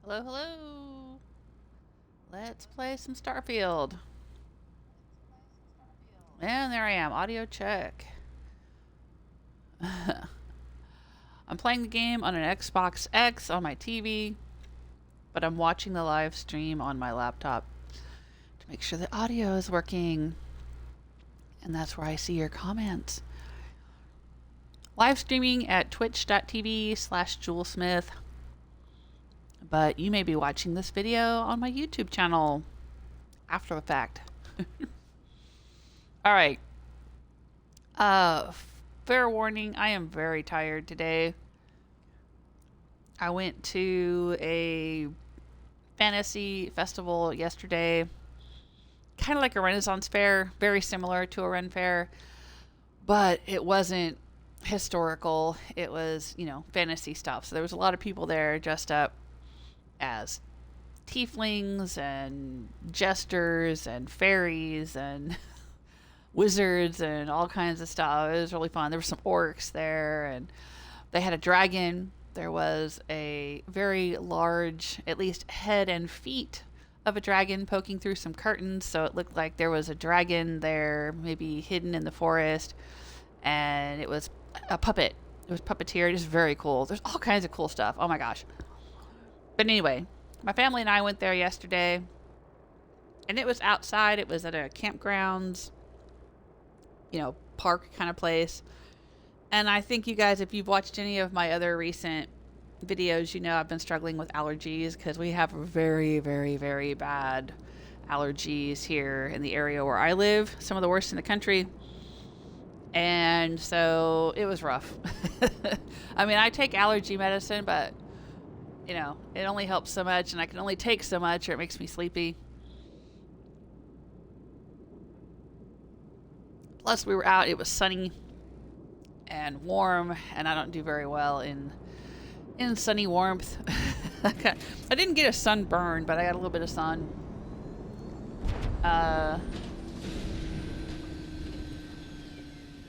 Hello, hello. Let's play some Starfield. And there I am. Audio check. I'm playing the game on an Xbox X on my TV, but I'm watching the live stream on my laptop to make sure the audio is working. And that's where I see your comments. Live streaming at twitch.tv/JewelSmith. But you may be watching this video on my YouTube channel after the fact. All right. Fair warning, I am very tired today. I went to a fantasy festival yesterday. Kind of like a Renaissance fair, very similar to a Ren fair, but it wasn't historical. It was, fantasy stuff. So there was a lot of people there dressed up as tieflings and jesters and fairies and wizards and all kinds of stuff. It was really fun. There were some orcs there, and they had a dragon. There was a very large, at least head and feet of a dragon poking through some curtains, so it looked like there was a dragon there, maybe hidden in the forest, and it was a puppet. It was puppeteered. It was very cool. There's all kinds of cool stuff. Oh my gosh. But anyway, my family and I went there yesterday, and it was outside. It was at a campgrounds, park kind of place. And I think you guys, if you've watched any of my other recent videos, I've been struggling with allergies because we have very, very, very bad allergies here in the area where I live, some of the worst in the country. And so it was rough. I mean, I take allergy medicine, but it only helps so much, and I can only take so much or it makes me sleepy. Plus, we were out, it was sunny and warm, and I don't do very well in sunny warmth. I didn't get a sunburn, but I got a little bit of sun.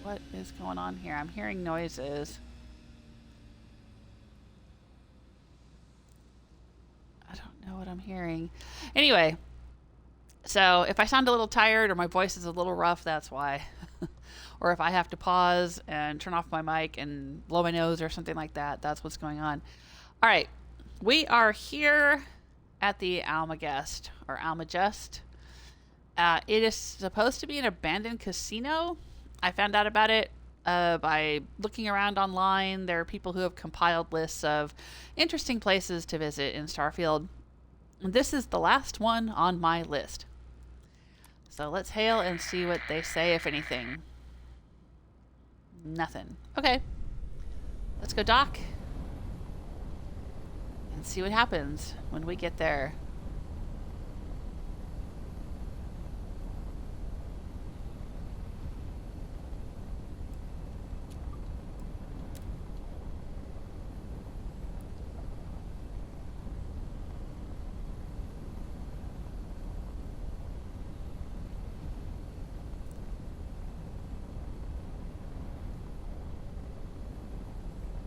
What is going on here? I'm hearing noises. I don't know what I'm hearing. Anyway, so if I sound a little tired or my voice is a little rough, that's why. Or if I have to pause and turn off my mic and blow my nose or something like that, that's what's going on. All right, we are here at the Almagest, or Almagest. It is supposed to be an abandoned casino. I found out about it by looking around online. There are people who have compiled lists of interesting places to visit in Starfield. And this is the last one on my list. So let's hail and see what they say, if anything. Nothing. Okay. Let's go dock and see what happens when we get there.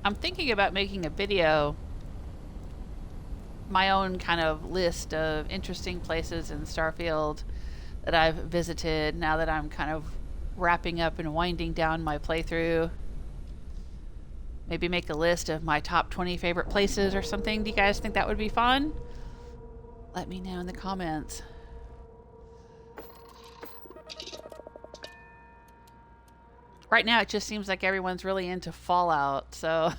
I'm thinking about making a video, my own kind of list of interesting places in Starfield that I've visited now that I'm kind of wrapping up and winding down my playthrough. Maybe make a list of my top 20 favorite places or something. Do you guys think that would be fun? Let me know in the comments. Right now, it just seems like everyone's really into Fallout, so...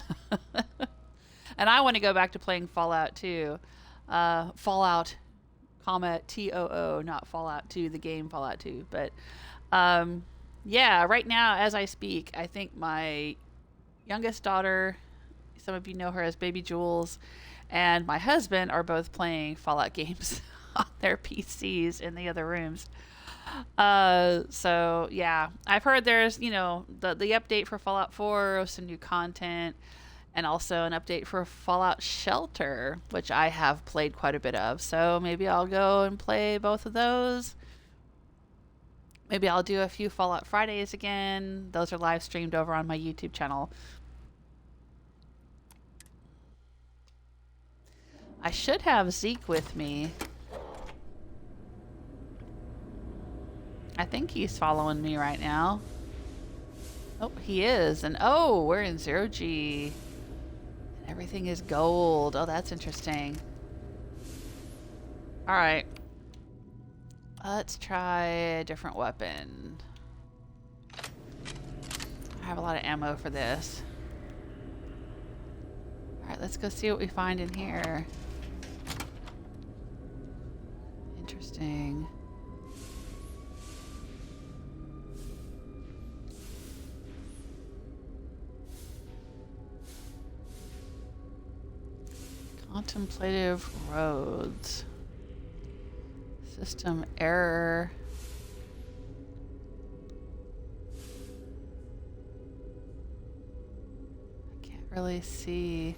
And I want to go back to playing Fallout 2. Fallout, TOO, not Fallout 2, the game Fallout 2. But, yeah, right now, as I speak, I think my youngest daughter, some of you know her as Baby Jules, and my husband are both playing Fallout games on their PCs in the other rooms. So yeah, I've heard there's, the update for Fallout 4, some new content, and also an update for Fallout Shelter, which I have played quite a bit of. So maybe I'll go and play both of those. Maybe I'll do a few Fallout Fridays again. Those are live streamed over on my YouTube channel. I should have Zeke with me. I think he's following me right now. Oh, he is. And oh, we're in 0G. Everything is gold. Oh, that's interesting. Alright. Let's try a different weapon. I have a lot of ammo for this. Alright, let's go see what we find in here. Interesting. Contemplative roads. System error. I can't really see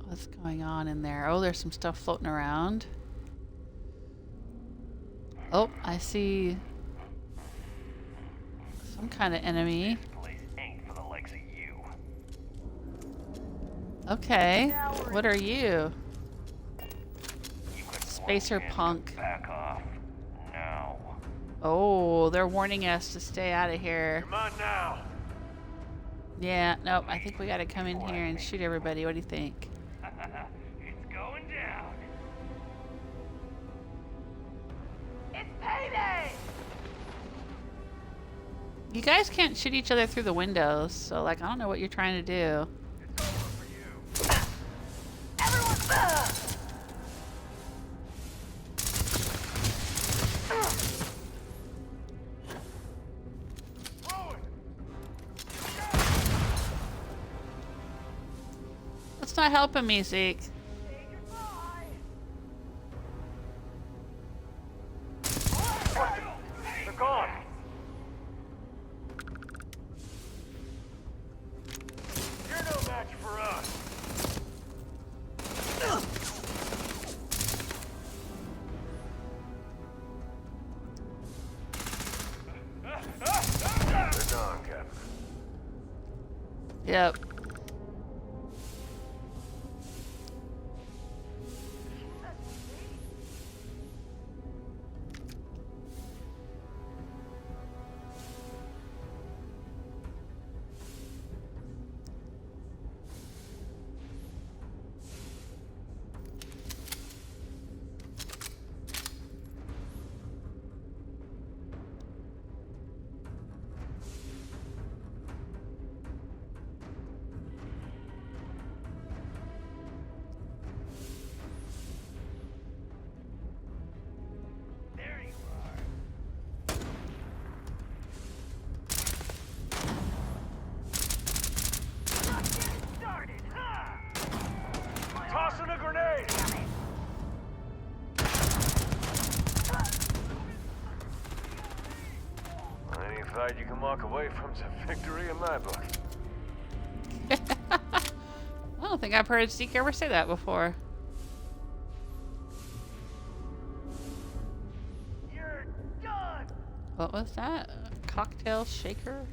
what's going on in there. Oh, there's some stuff floating around. Oh, I see some kind of enemy. Okay, what are you? Spacer punk. Back off now. Oh, they're warning us to stay out of here. Come on now. Yeah, nope, I think we gotta come in here and shoot everybody. What do you think? It's going down. It's payday! You guys can't shoot each other through the windows, so like I don't know what you're trying to do. It's over for you. Everyone, That's not helping me, Zeke. say goodbye. They're gone. You're no match for us. They're gone, Captain. Yep. There you are. Just getting started. Tossing a grenade. Any fight you can walk away from's a victory in my book. I don't think I've heard Zeke ever say that before. You're done. What was that? A cocktail shaker?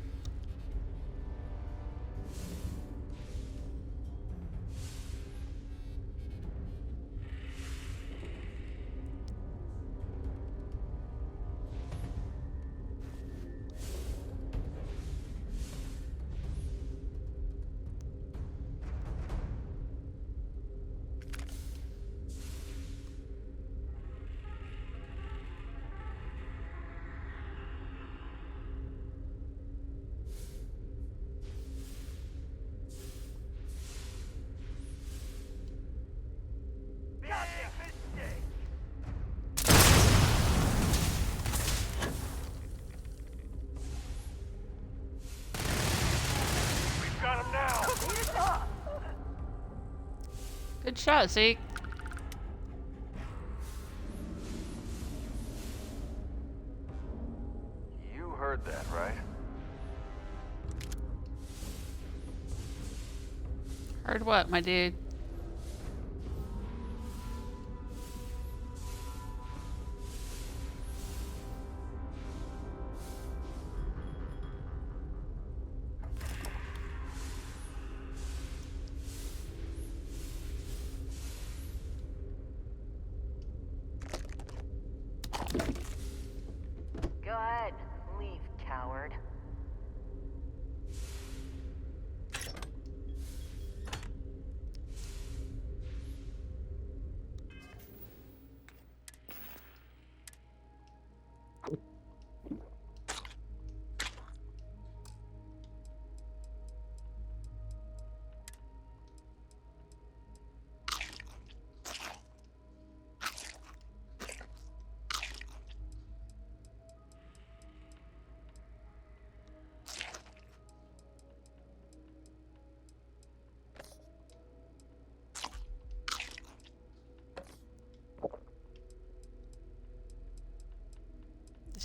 We've got him now. Good shot, Zeke. You heard that, right? Heard what, my dude?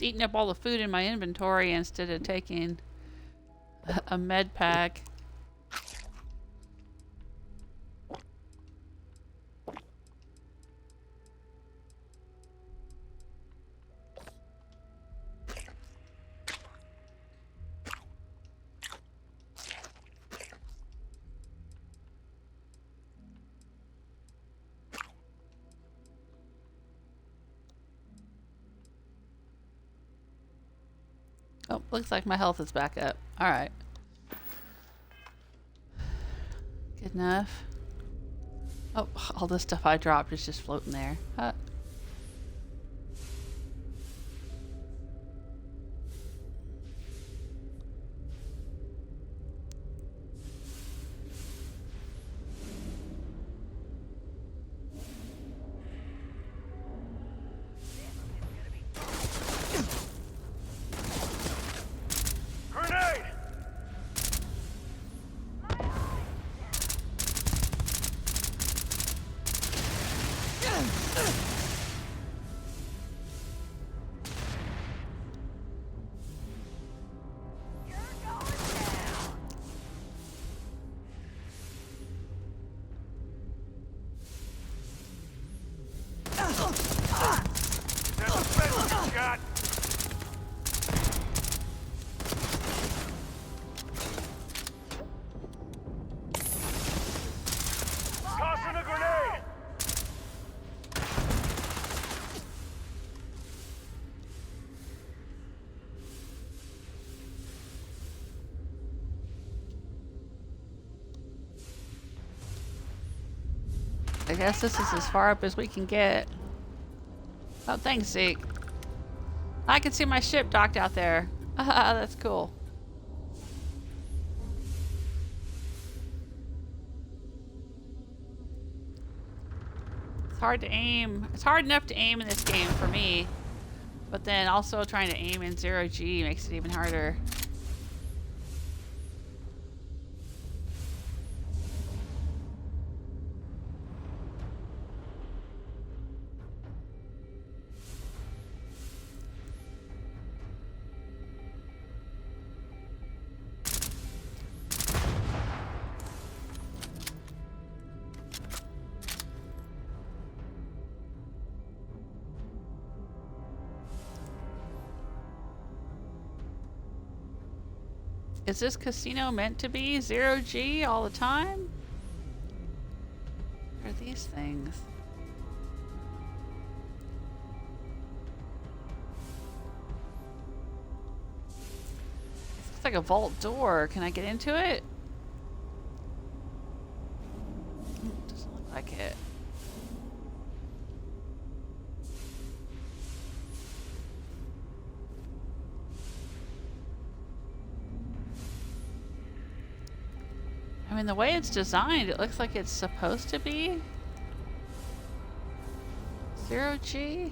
just eating up all the food in my inventory instead of taking a med pack. Oh, looks like my health is back up. Alright. Good enough. Oh, all this stuff I dropped is just floating there. Grenade! You're going down. Is that the best you got? Tossing a grenade! I guess this is as far up as we can get. Oh, thanks, Zeke. I can see my ship docked out there. Ah, that's cool. It's hard to aim. It's hard enough to aim in this game for me. But then also trying to aim in 0G makes it even harder. Is this casino meant to be 0G all the time? What are these things? This looks like a vault door. Can I get into it? Doesn't look like it. I mean, the way it's designed, it looks like it's supposed to be 0G.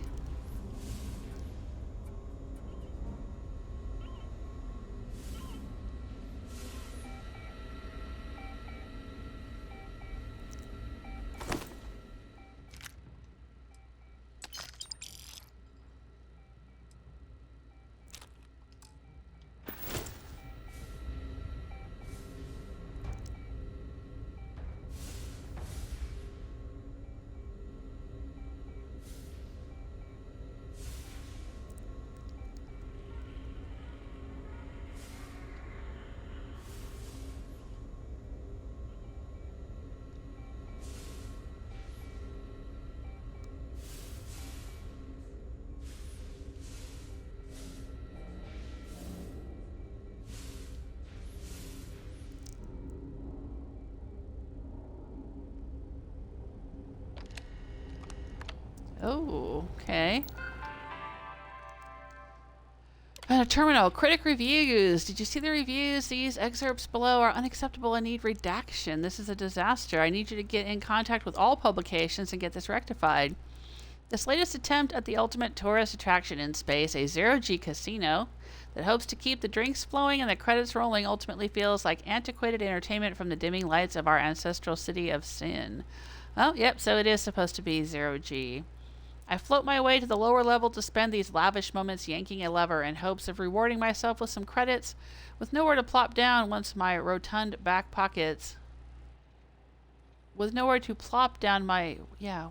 Oh, okay. A terminal. Critic reviews. Did you see the reviews? These excerpts below are unacceptable and need redaction. This is a disaster. I need you to get in contact with all publications and get this rectified. This latest attempt at the ultimate tourist attraction in space, a 0G casino that hopes to keep the drinks flowing and the credits rolling, ultimately feels like antiquated entertainment from the dimming lights of our ancestral city of sin. Oh, yep, so it is supposed to be 0G. I float my way to the lower level to spend these lavish moments yanking a lever in hopes of rewarding myself with some credits, with nowhere to plop down once my rotund back pockets. With nowhere to plop down my,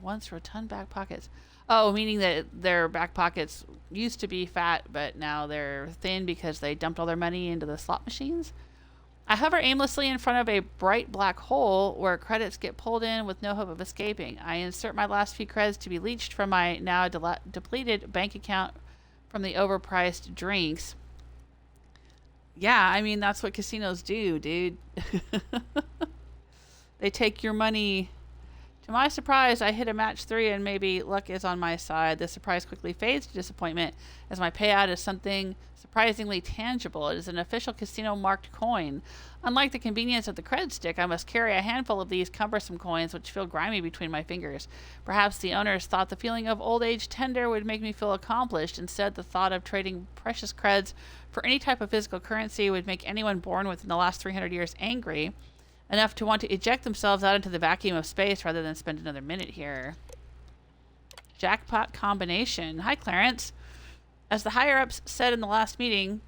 once rotund back pockets. Oh, meaning that their back pockets used to be fat, but now they're thin because they dumped all their money into the slot machines. I hover aimlessly in front of a bright black hole where credits get pulled in with no hope of escaping. I insert my last few credits to be leached from my now depleted bank account from the overpriced drinks. Yeah, I mean, that's what casinos do, dude. They take your money. To my surprise, I hit a match 3 and maybe luck is on my side. The surprise quickly fades to disappointment as my payout is something surprisingly tangible. It is an official casino marked coin. Unlike the convenience of the credit stick, I must carry a handful of these cumbersome coins which feel grimy between my fingers. Perhaps the owners thought the feeling of old age tender would make me feel accomplished. Instead, the thought of trading precious creds for any type of physical currency would make anyone born within the last 300 years angry, enough to want to eject themselves out into the vacuum of space rather than spend another minute here. Jackpot combination. Hi, Clarence. As the higher-ups said in the last meeting,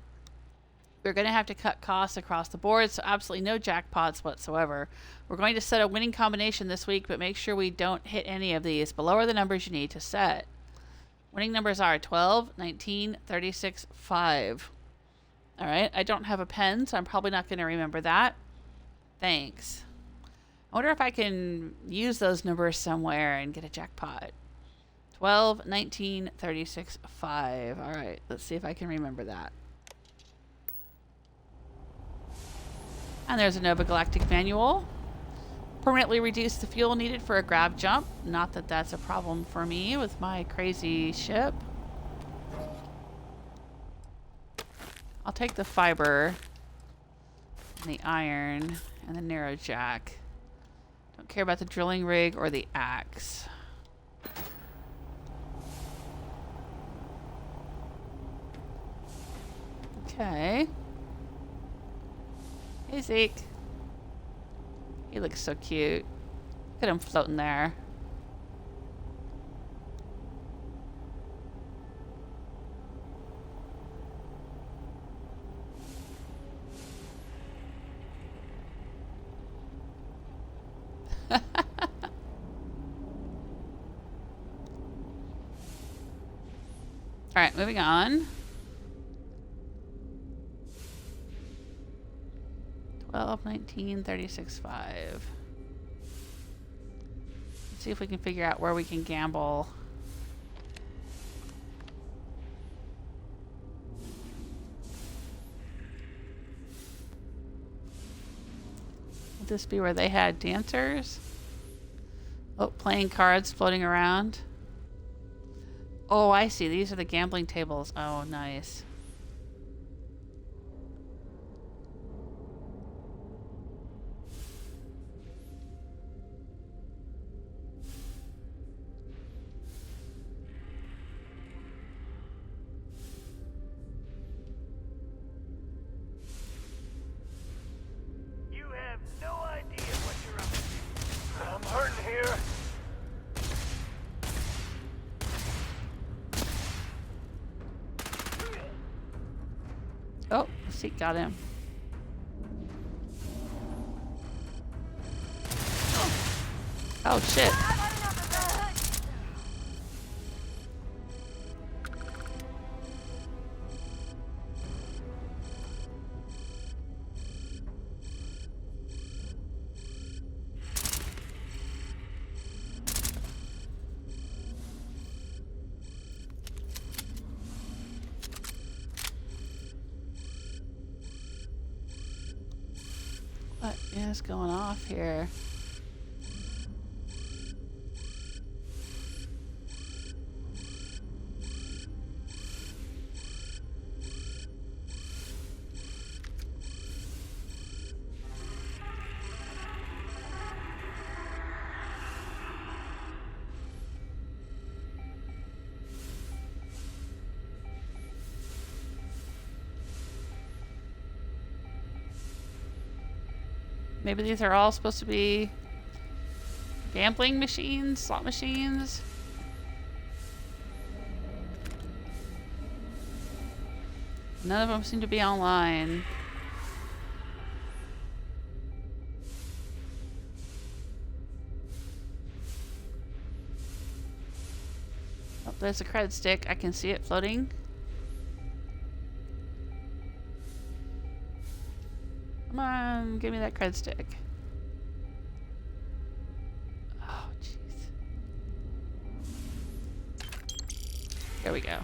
we're going to have to cut costs across the board, so absolutely no jackpots whatsoever. We're going to set a winning combination this week, but make sure we don't hit any of these. Below are the numbers you need to set. Winning numbers are 12, 19, 36, 5. All right, I don't have a pen, so I'm probably not going to remember that. Thanks. I wonder if I can use those numbers somewhere and get a jackpot. 12, 19, 36, 5. All right, let's see if I can remember that. And there's a Nova Galactic manual. Permanently reduce the fuel needed for a grab jump. Not that that's a problem for me with my crazy ship. I'll take the fiber and the iron and the narrow jack. Don't care about the drilling rig or the axe. Okay. Hey, Zeke. He looks so cute. Look at him floating there. Alright, moving on. 12, 19, 36, 5. Let's see if we can figure out where we can gamble. Would this be where they had dancers? Oh, playing cards floating around. Oh, I see. These are the gambling tables. Oh, nice. You have no idea what you're up to. I'm hurting here. Oh, the seat got him. Oh, shit. What is going off here? Maybe these are all supposed to be gambling machines, slot machines. None of them seem to be online. Oh, there's a credit stick. I can see it floating. Come on, give me that cred stick. Oh, jeez. There we go.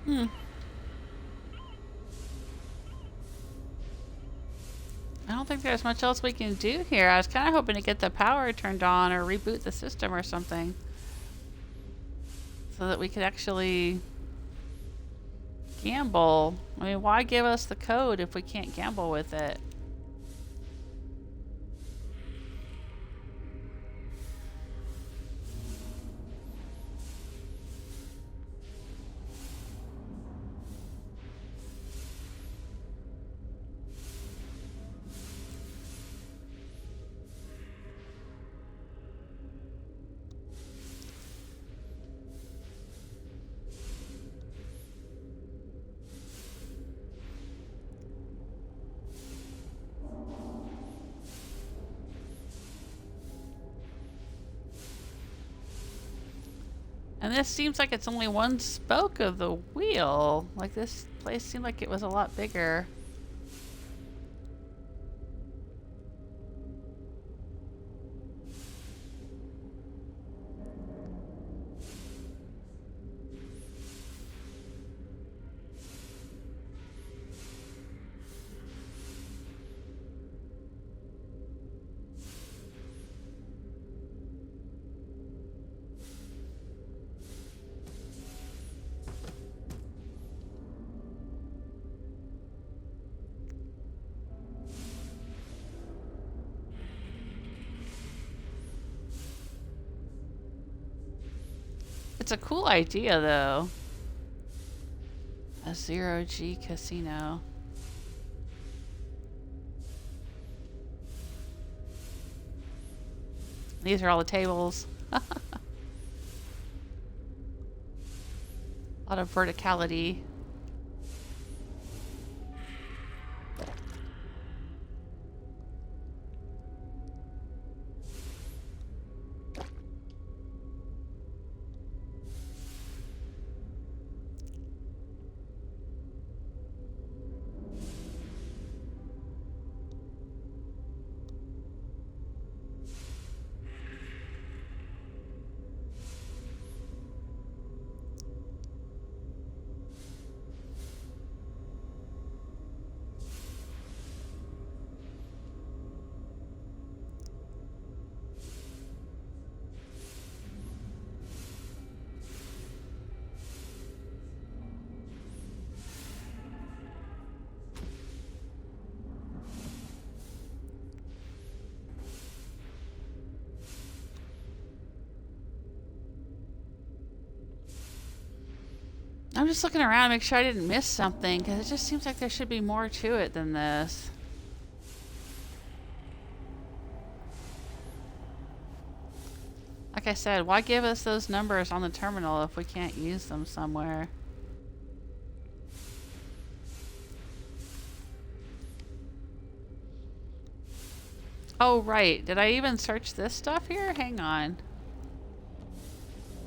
I don't think there's much else we can do here. I was kind of hoping to get the power turned on or reboot the system or something. So that we could actually gamble. I mean, why give us the code if we can't gamble with it? And this seems like it's only one spoke of the wheel. Like, this place seemed like it was a lot bigger. It's a cool idea, though. A zero-G casino. These are all the tables. A lot of verticality. I'm just looking around to make sure I didn't miss something, because it just seems like there should be more to it than this. Like I said, why give us those numbers on the terminal if we can't use them somewhere? Oh, right. Did I even search this stuff here? Hang on.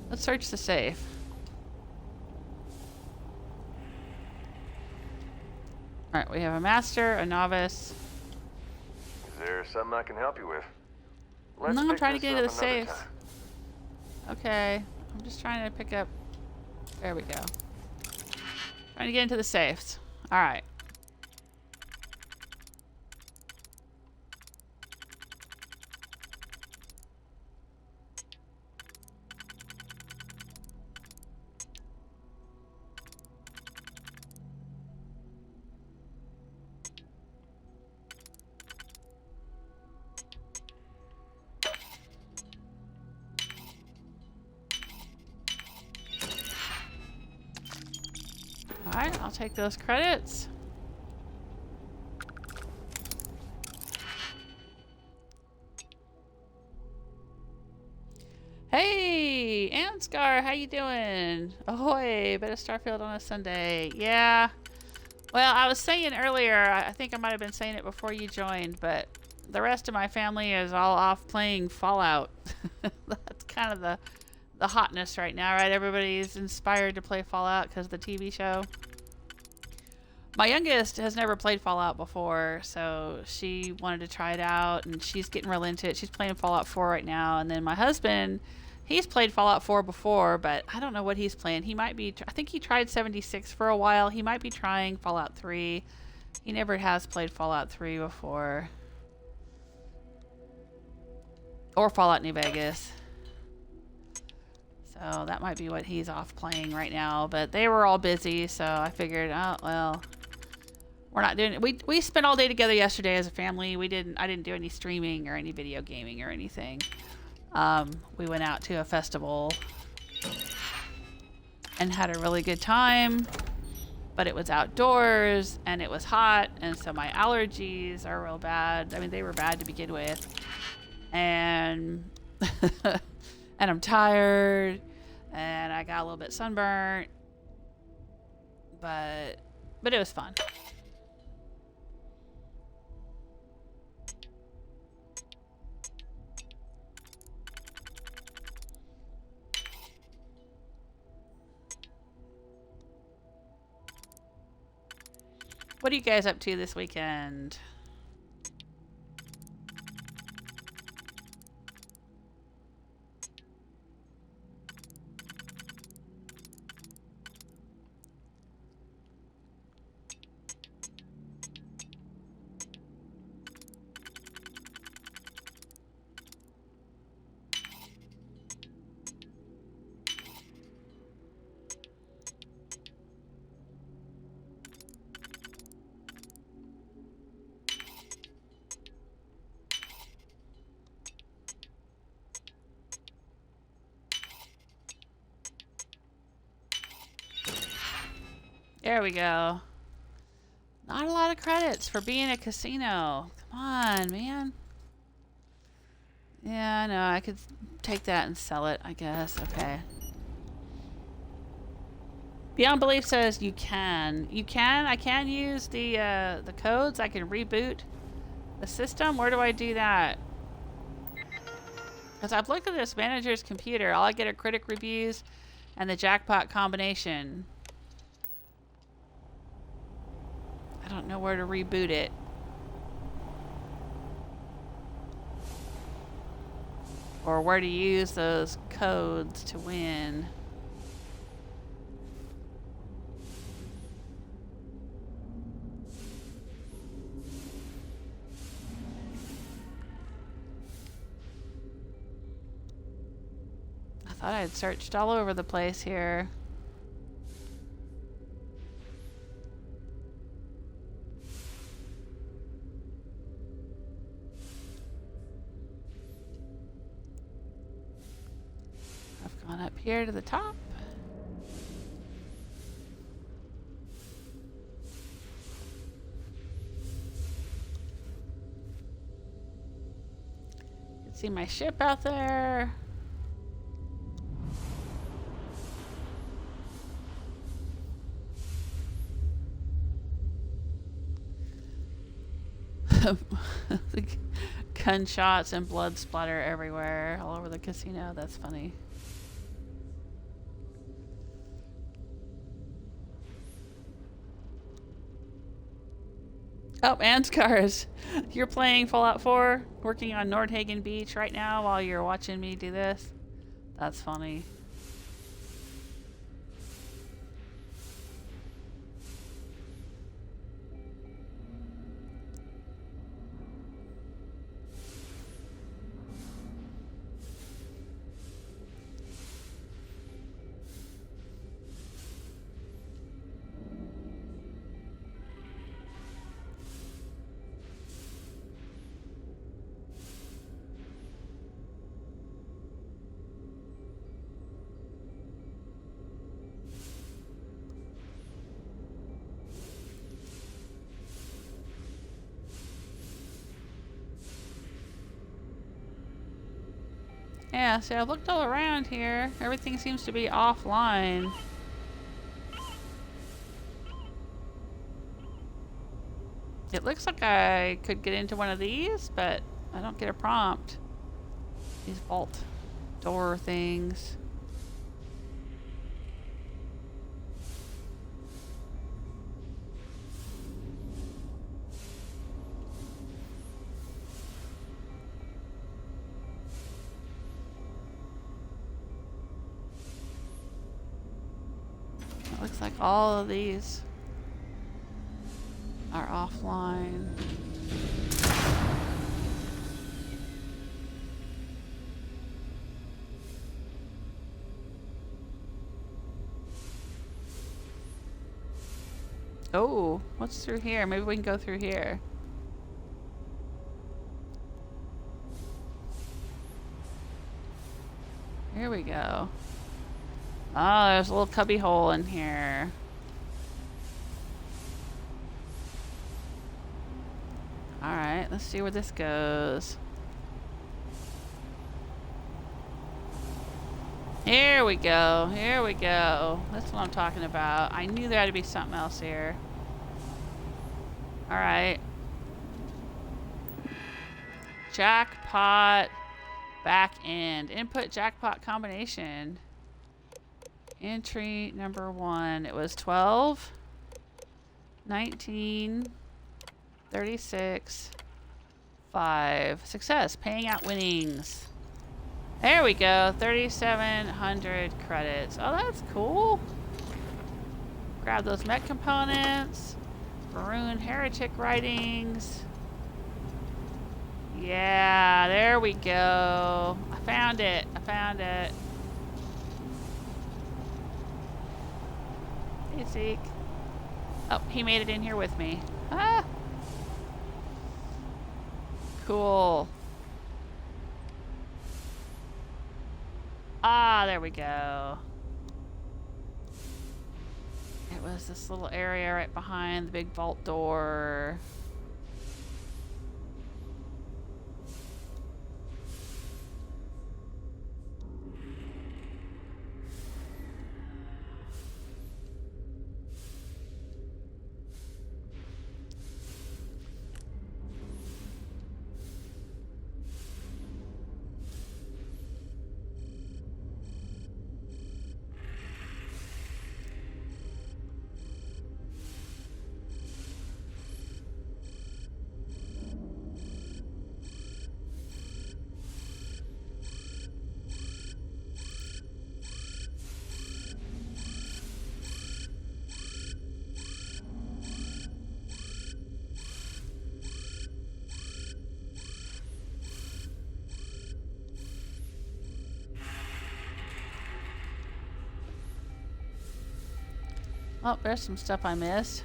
Let's search the safe. Alright, we have a master, a novice. Is there something I can help you with? No, I'm pick trying to this get into up the another safes. time. Okay. I'm just trying to pick up... There we go. Trying to get into the safes. Alright. Alright, I'll take those credits. Hey, Ansgar, how you doing? Ahoy, Beta Starfield on a Sunday. Yeah. Well, I was saying earlier, I think I might have been saying it before you joined, but the rest of my family is all off playing Fallout. That's kind of the hotness right now, right? Everybody's inspired to play Fallout because of the TV show. My youngest has never played Fallout before, so she wanted to try it out, and she's getting real into it. She's playing Fallout 4 right now, and then my husband, he's played Fallout 4 before, but I don't know what he's playing. He might be, I think he tried 76 for a while. He might be trying Fallout 3. He never has played Fallout 3 before. Or Fallout New Vegas. So that might be what he's off playing right now, but they were all busy, so I figured, oh, well, we're not doing it. We spent all day together yesterday as a family. I didn't do any streaming or any video gaming or anything. We went out to a festival and had a really good time, but it was outdoors and it was hot, and so my allergies are real bad. I mean, they were bad to begin with, and and I'm tired, and I got a little bit sunburnt, but it was fun. What are you guys up to this weekend? There we go. Not a lot of credits for being a casino. Come on, man. Yeah, I know. I could take that and sell it, I guess. Okay. Beyond Belief says you can. You can? I can use the codes. I can reboot the system. Where do I do that? Because I've looked at this manager's computer. All I get are critic reviews and the Jackpot combination. I don't know where to reboot it. Or where to use those codes to win. I thought I had searched all over the place here. Up here to the top. See my ship out there. Gunshots and blood splatter everywhere, all over the casino. That's funny. Oh, and Scars. You're playing Fallout 4, working on Nordhagen Beach right now while you're watching me do this. That's funny. Yeah, see, I looked all around here. Everything seems to be offline. It looks like I could get into one of these, but I don't get a prompt. These vault door things. Looks like all of these are offline. Oh, what's through here? Maybe we can go through here. Here we go. Oh, there's a little cubby hole in here. Alright, let's see where this goes. Here we go. Here we go. That's what I'm talking about. I knew there had to be something else here. Alright. Jackpot. Backend. Input jackpot combination. Entry number 1. It was 12, 19, 36, 5. Success. Paying out winnings. There we go. 3,700 credits. Oh, that's cool. Grab those mech components. Maroon heretic writings. Yeah, there we go. I found it. I found it. Hey, Zeke. Oh, he made it in here with me. Ah! Cool. Ah, there we go. It was this little area right behind the big vault door. Oh, there's some stuff I missed.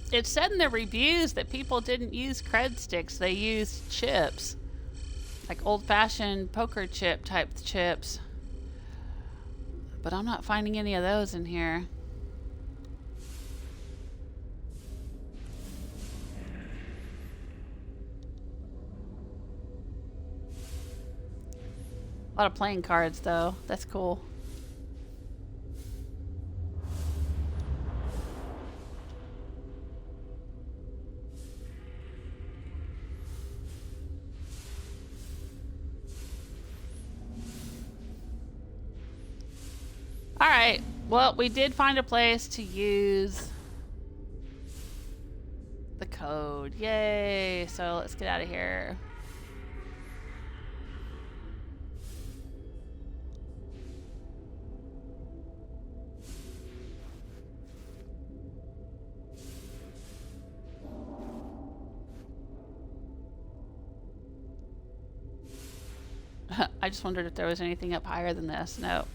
It said in the reviews that people didn't use cred sticks, they used chips. Like old-fashioned poker chip type chips. But I'm not finding any of those in here. A lot of playing cards though. That's cool. Alright, well, we did find a place to use the code. Yay! So let's get out of here. I just wondered if there was anything up higher than this. No.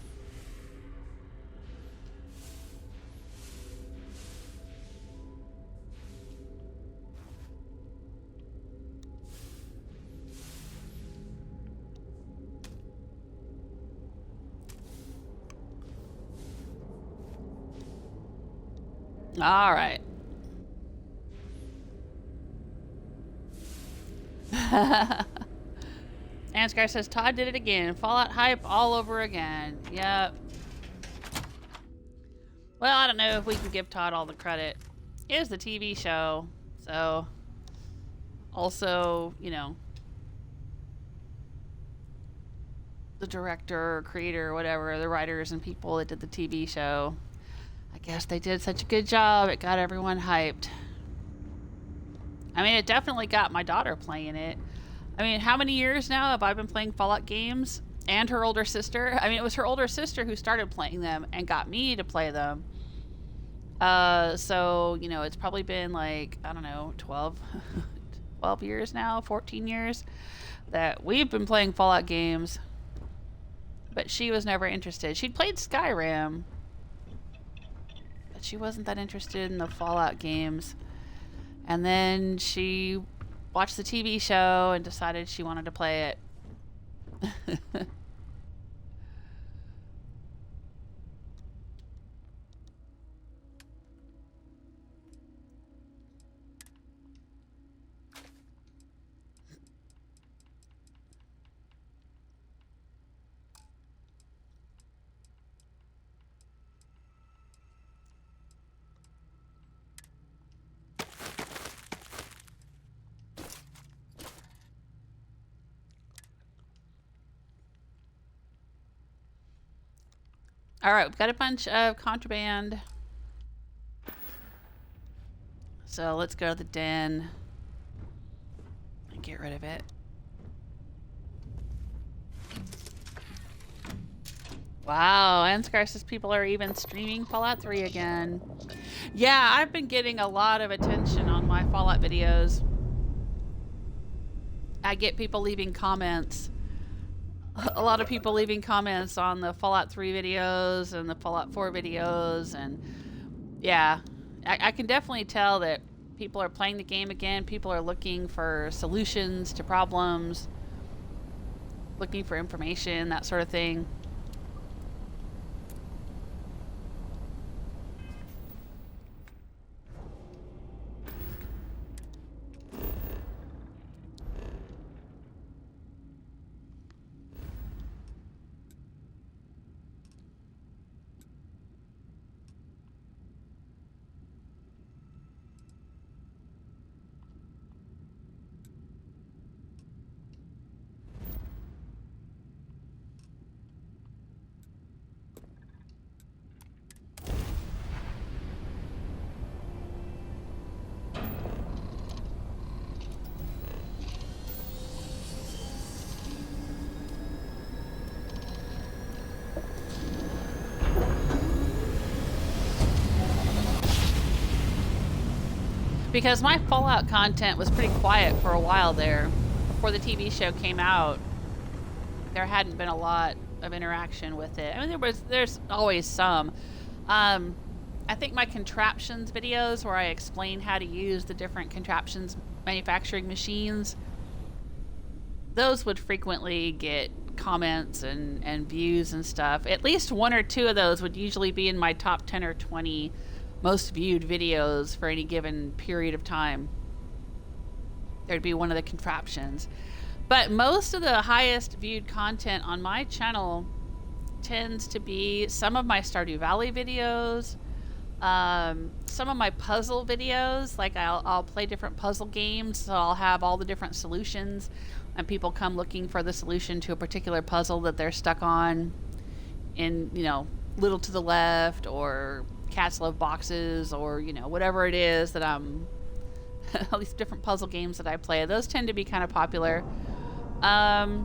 All right. Ansgar says Todd did it again. Fallout hype all over again. Yep. Well, I don't know if we can give Todd all the credit. It is the TV show, so also, you know, the director, creator, whatever, the writers and people that did the TV show. I guess they did such a good job. It got everyone hyped. I mean, it definitely got my daughter playing it. I mean, how many years now have I been playing Fallout games? And her older sister. I mean, it was her older sister who started playing them and got me to play them. So, you know, it's probably been like, I don't know, 12 years now, 14 years that we've been playing Fallout games. But she was never interested. She'd played Skyrim, but she wasn't that interested in the Fallout games. And then she watched the TV show and decided she wanted to play it. Alright, we've got a bunch of contraband. So let's go to the den and get rid of it. Wow, Ansgar says people are even streaming Fallout 3 again. Yeah, I've been getting a lot of attention on my Fallout videos. I get people leaving comments. A lot of people leaving comments on the Fallout 3 videos and the Fallout 4 videos. And yeah, I can definitely tell that people are playing the game again. People are looking for solutions to problems, looking for information, that sort of thing. Because my Fallout content was pretty quiet for a while there. Before the TV show came out, there hadn't been a lot of interaction with it. I mean, there's always some. I think my contraptions videos where I explain how to use the different contraptions manufacturing machines, those would frequently get comments and views and stuff. At least one or two of those would usually be in my top 10 or 20 most viewed videos for any given period of time. There'd be one of the contraptions. But most of the highest viewed content on my channel tends to be some of my Stardew Valley videos, some of my puzzle videos. Like I'll play different puzzle games, so I'll have all the different solutions, and people come looking for the solution to a particular puzzle that they're stuck on in, you know, Little to the Left or Cats Love Boxes, or, you know, whatever it is that I'm all these different puzzle games that I play. Those tend to be kind of popular. But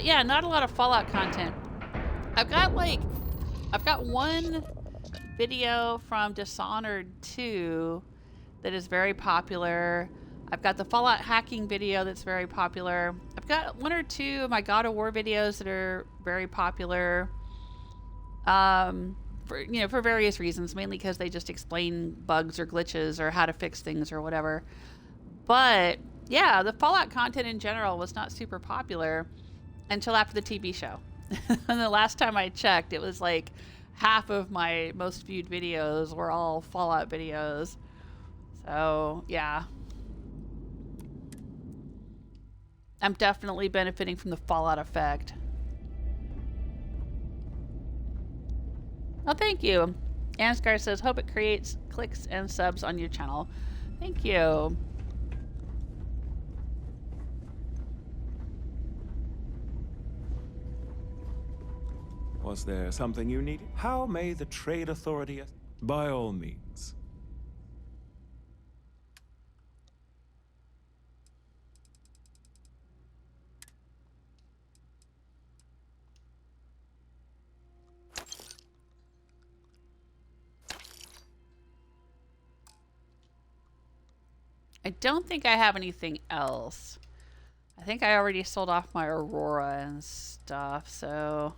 yeah, not a lot of Fallout content. I've got one video from Dishonored 2 that is very popular. I've got the Fallout hacking video that's very popular. I've got one or two of my God of War videos that are very popular. For various reasons, mainly because they just explain bugs or glitches or how to fix things or whatever. But yeah, the Fallout content in general was not super popular until after the TV show. And the last time I checked, it was like half of my most viewed videos were all Fallout videos. So yeah, I'm definitely benefiting from the Fallout effect. Oh, thank you. Ansgar says, hope it creates clicks and subs on your channel. Thank you. Was there something you needed? How may the Trade Authority... By all means. I don't think I have anything else. I think I already sold off my Aurora and stuff, so...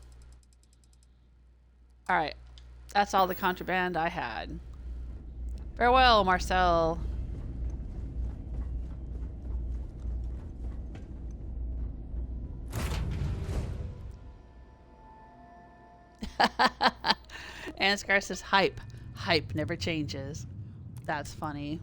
Alright. That's all the contraband I had. Farewell, Marcel. Ansgar says, hype. Hype never changes. That's funny.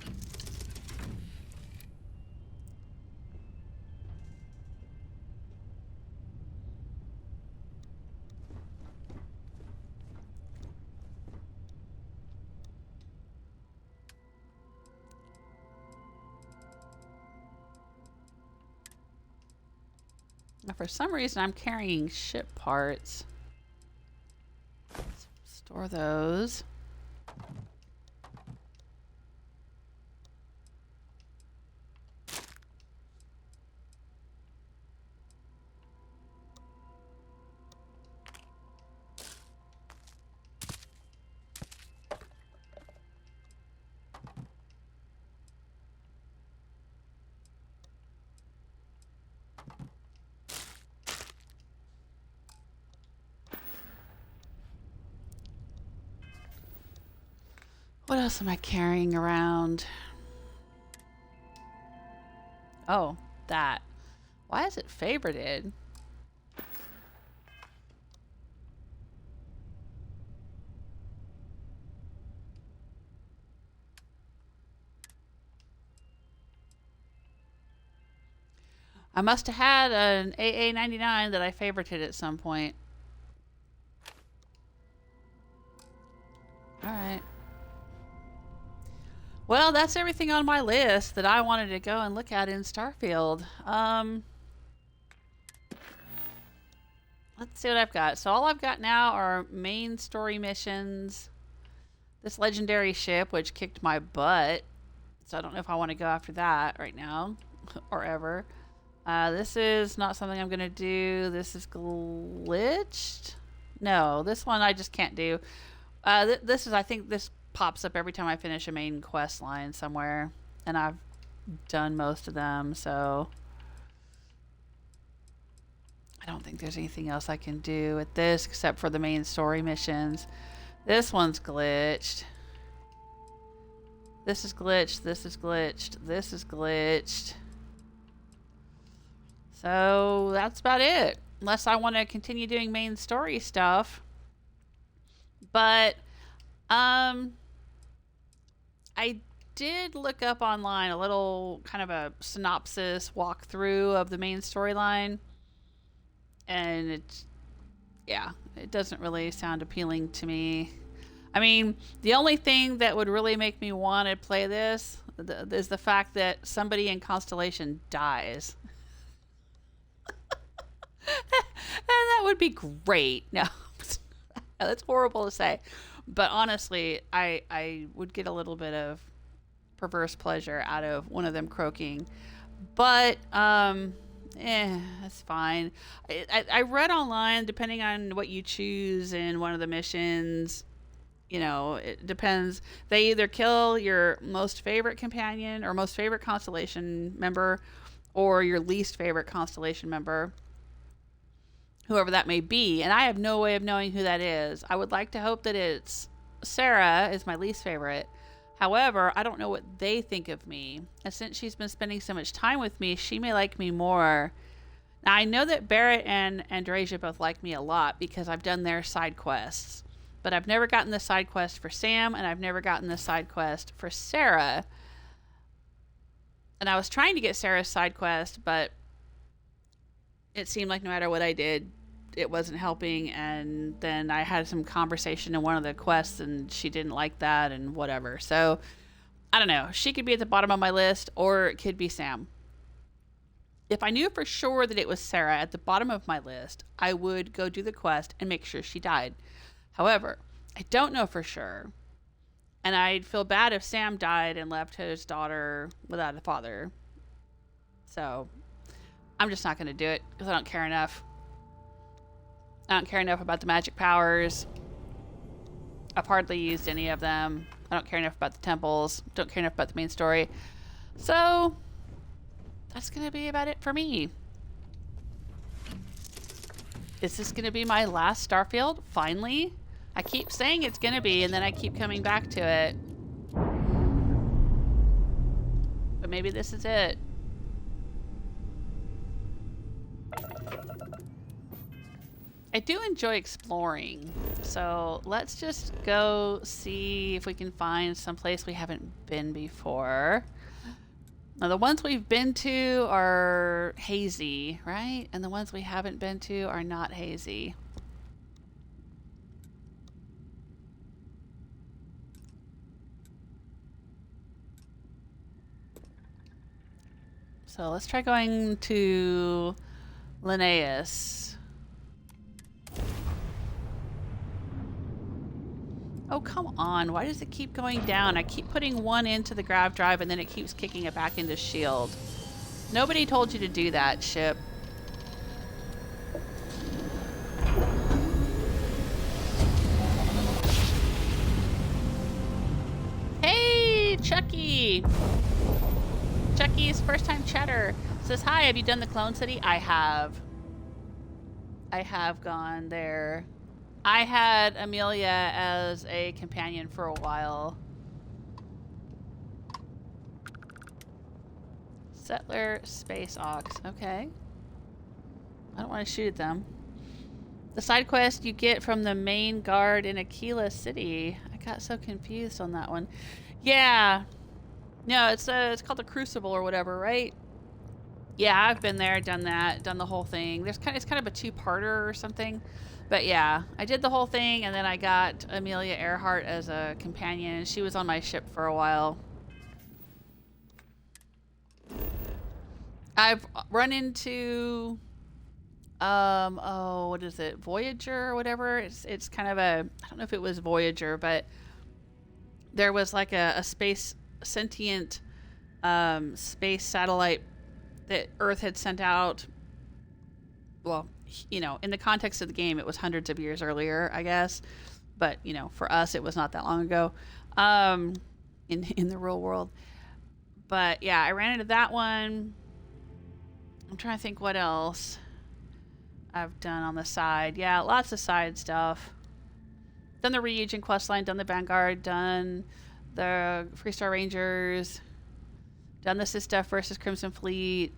For some reason, I'm carrying ship parts. Store those. What else am I carrying around? Oh, that. Why is it favorited? I must have had an AA99 that I favorited at some point. Alright. Well, that's everything on my list that I wanted to go and look at in Starfield. Let's see what I've got. So all I've got now are main story missions. This legendary ship, which kicked my butt. So I don't know if I want to go after that right now or ever. This is not something I'm going to do. This is glitched. No, this one I just can't do. This is, I think this pops up every time I finish a main quest line somewhere. And I've done most of them, so I don't think there's anything else I can do with this except for the main story missions. This one's glitched. This is glitched. This is glitched. This is glitched. So that's about it. Unless I want to continue doing main story stuff. But I did look up online a little kind of a synopsis walkthrough of the main storyline. And it's, yeah, it doesn't really sound appealing to me. I mean, the only thing that would really make me want to play this is the fact that somebody in Constellation dies. And that would be great. No, that's horrible to say. But honestly, I would get a little bit of perverse pleasure out of one of them croaking. But, that's fine. I read online, depending on what you choose in one of the missions, you know, it depends. They either kill your most favorite companion or most favorite Constellation member or your least favorite Constellation member, whoever that may be. And I have no way of knowing who that is. I would like to hope that it's Sarah is my least favorite. However, I don't know what they think of me. And since she's been spending so much time with me, she may like me more. Now, I know that Barrett and Andrasia both like me a lot because I've done their side quests. But I've never gotten the side quest for Sam, and I've never gotten the side quest for Sarah. And I was trying to get Sarah's side quest, but it seemed like no matter what I did, it wasn't helping. And then I had some conversation in one of the quests, and she didn't like that and whatever. So, I don't know. She could be at the bottom of my list, or it could be Sam. If I knew for sure that it was Sarah at the bottom of my list, I would go do the quest and make sure she died. However, I don't know for sure. And I'd feel bad if Sam died and left his daughter without a father. So, I'm just not going to do it because I don't care enough. I don't care enough about the magic powers. I've hardly used any of them. I don't care enough about the temples. Don't care enough about the main story. So, that's going to be about it for me. Is this going to be my last Starfield? Finally? I keep saying it's going to be, and then I keep coming back to it. But maybe this is it. I do enjoy exploring, so let's just go see if we can find some place we haven't been before. Now, the ones we've been to are hazy, right? And the ones we haven't been to are not hazy. So let's try going to Linnaeus. Oh, come on. Why does it keep going down? I keep putting one into the grav drive and then it keeps kicking it back into shield. Nobody told you to do that, ship. Hey, Chucky! Chucky's first time chatter says, hi, have you done the Clone City? I have. I have gone there. I had Amelia as a companion for a while. Settler Space Ox. Okay. I don't want to shoot at them. The side quest you get from the main guard in Aquila City. I got so confused on that one. Yeah. No, it's called the Crucible or whatever, right? Yeah, I've been there, done that, done the whole thing. It's kind of a two-parter or something. But yeah, I did the whole thing, and then I got Amelia Earhart as a companion. She was on my ship for a while. I've run into, oh, what is it? Voyager or whatever? It's kind of a, I don't know if it was Voyager, but there was like a space, sentient space satellite that Earth had sent out. Well, you know, in the context of the game, it was hundreds of years earlier, I guess. But, you know, for us, it was not that long ago in the real world. But, yeah, I ran into that one. I'm trying to think what else I've done on the side. Yeah, lots of side stuff. Done the Ryujin questline, done the Vanguard, done the Freestar Rangers, done the Sistef versus Crimson Fleet.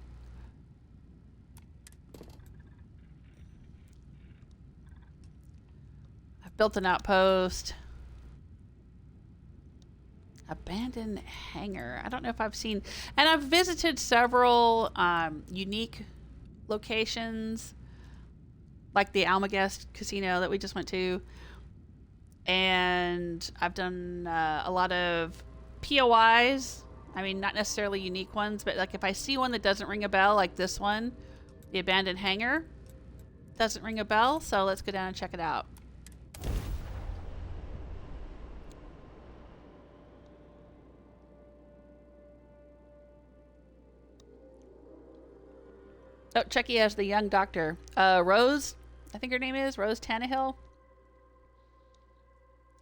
Built an outpost. Abandoned hangar. I don't know if I've seen... And I've visited several unique locations, like the Almagest Casino that we just went to. And I've done a lot of POIs. I mean, not necessarily unique ones, but like if I see one that doesn't ring a bell, like this one, the Abandoned Hangar, doesn't ring a bell, so let's go down and check it out. Oh, Chucky has the young doctor. Rose, I think her name is Rose Tannehill.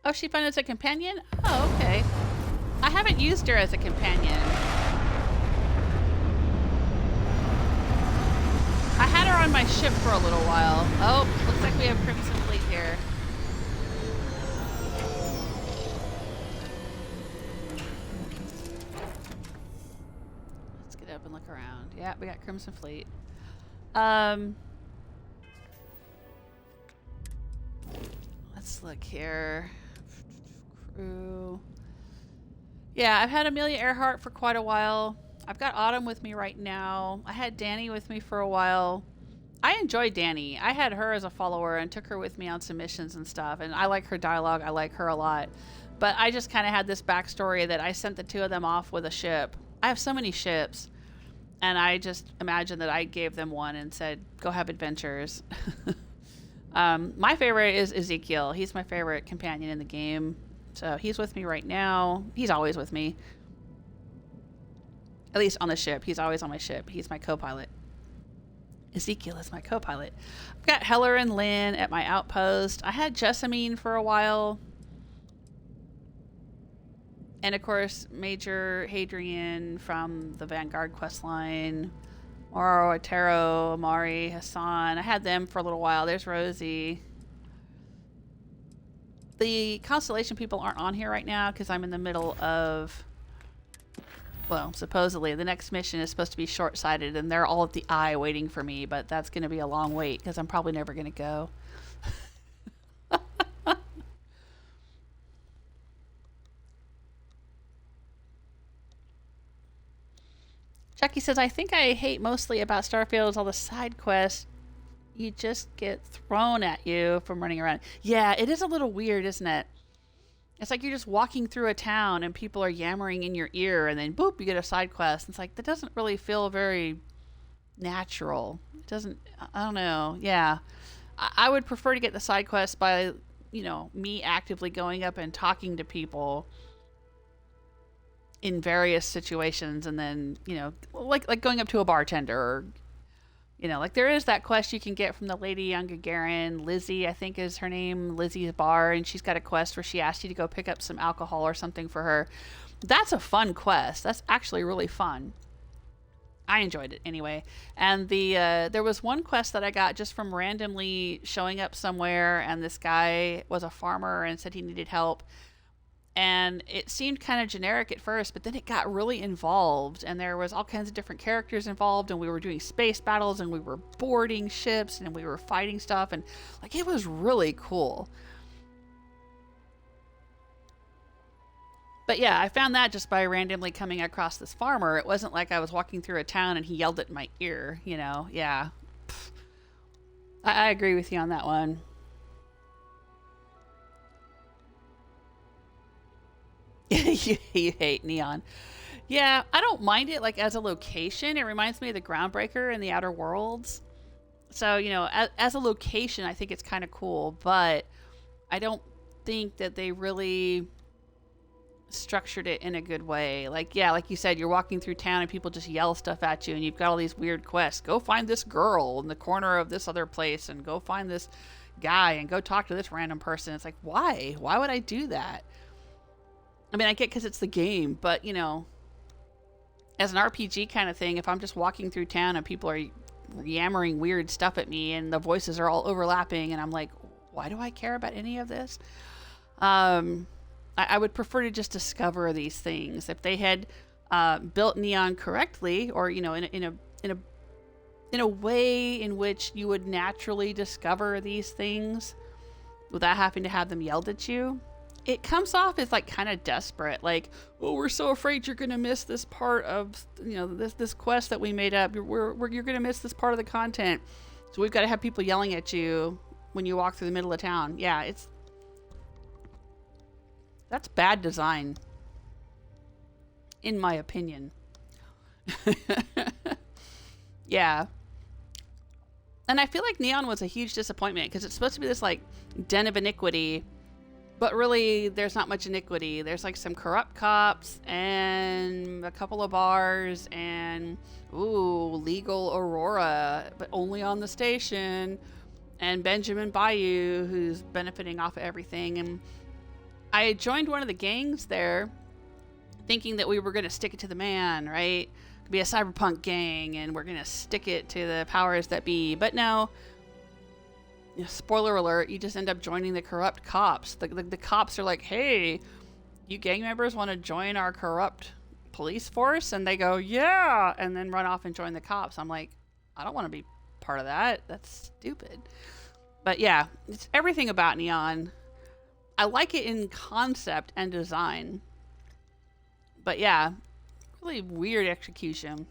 Oh, she found as a companion? Oh, okay. I haven't used her as a companion. I had her on my ship for a little while. Oh, looks like we have Crimson Fleet here. Let's get up and look around. Yeah, we got Crimson Fleet. Let's look here. Crew. Yeah, I've had Amelia Earhart for quite a while. I've got Autumn with me right now. I had Danny with me for a while. I enjoyed Danny. I had her as a follower and took her with me on some missions and stuff. And I like her dialogue. I like her a lot. But I just kind of had this backstory that I sent the two of them off with a ship. I have so many ships. And I just imagined that I gave them one and said, go have adventures. My favorite is Ezekiel. He's my favorite companion in the game. So he's with me right now. He's always with me. At least on the ship. He's always on my ship. He's my co-pilot. Ezekiel is my co-pilot. I've got Heller and Lynn at my outpost. I had Jessamine for a while. And of course, Major Hadrian from the Vanguard questline. Moro, Otero, Amari, Hassan. I had them for a little while. There's Rosie. The Constellation people aren't on here right now because I'm in the middle of... Well, supposedly, the next mission is supposed to be short-sighted, and they're all at the eye waiting for me, but that's going to be a long wait because I'm probably never going to go. Chucky says, I think I hate mostly about Starfield is all the side quests. You just get thrown at you from running around. Yeah, it is a little weird, isn't it? It's like you're just walking through a town and people are yammering in your ear and then boop, you get a side quest. It's like, that doesn't really feel very natural. It doesn't, I don't know. Yeah. I would prefer to get the side quest by you know, me actively going up and talking to people in various situations, and then, you know, like going up to a bartender, or, you know, like there is that quest you can get from the lady young Gagarin, Lizzie, I think is her name, Lizzie's Bar, and she's got a quest where she asks you to go pick up some alcohol or something for her. That's a fun quest. That's actually really fun. I enjoyed it anyway. And there was one quest that I got just from randomly showing up somewhere, and this guy was a farmer and said he needed help. And it seemed kind of generic at first, but then it got really involved, and there was all kinds of different characters involved, and we were doing space battles, and we were boarding ships, and we were fighting stuff, and like it was really cool. But yeah, I found that just by randomly coming across this farmer. It wasn't like I was walking through a town and he yelled at my ear, you know? Yeah. Pfft. I agree with you on that one. you hate Neon. Yeah, I don't mind it like as a location. It reminds me of the Groundbreaker in the Outer Worlds. So, you know, as a location, I think it's kind of cool, but I don't think that they really structured it in a good way. Like, yeah, like you said, you're walking through town and people just yell stuff at you, and you've got all these weird quests. Go find this girl in the corner of this other place, and go find this guy, and go talk to this random person. It's like, why? Why would I do that? I mean, I get because it's the game, but, you know, as an RPG kind of thing, if I'm just walking through town and people are yammering weird stuff at me and the voices are all overlapping, and I'm like, why do I care about any of this? I would prefer to just discover these things. If they had built Neon correctly, or, you know, in a way in which you would naturally discover these things without having to have them yelled at you, it comes off as like kind of desperate. Like, oh, we're so afraid you're gonna miss this part of, you know, this quest that we made up. You're gonna miss this part of the content, so we've got to have people yelling at you when you walk through the middle of town. Yeah, that's bad design, in my opinion. Yeah. And I feel like Neon was a huge disappointment, because it's supposed to be this like den of iniquity, but really there's not much iniquity. There's like some corrupt cops and a couple of bars and, ooh, legal Aurora, but only on the station, and Benjamin Bayou, who's benefiting off of everything. And I joined one of the gangs there thinking that we were going to stick it to the man, right? It'd be a cyberpunk gang and we're going to stick it to the powers that be. But no, you know, spoiler alert, you just end up joining the corrupt cops. The cops are like, hey, you gang members want to join our corrupt police force? And they go, yeah, and then run off and join the cops. I'm like, I don't want to be part of that. That's stupid. But yeah, it's everything about Neon. I like it in concept and design. But yeah, really weird execution.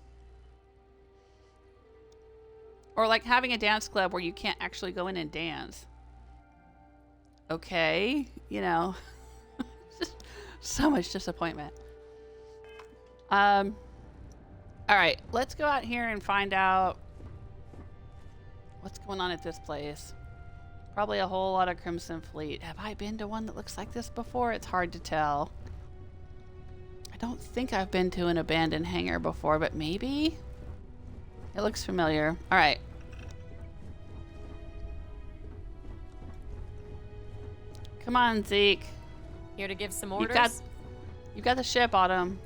Or like having a dance club where you can't actually go in and dance. Okay, you know, just so much disappointment. All right, let's go out here and find out what's going on at this place. Probably a whole lot of Crimson Fleet. Have I been to one that looks like this before? It's hard to tell. I don't think I've been to an abandoned hangar before, but maybe? It looks familiar. All right. Come on, Zeke. Here to give some orders? You've got the ship, Autumn.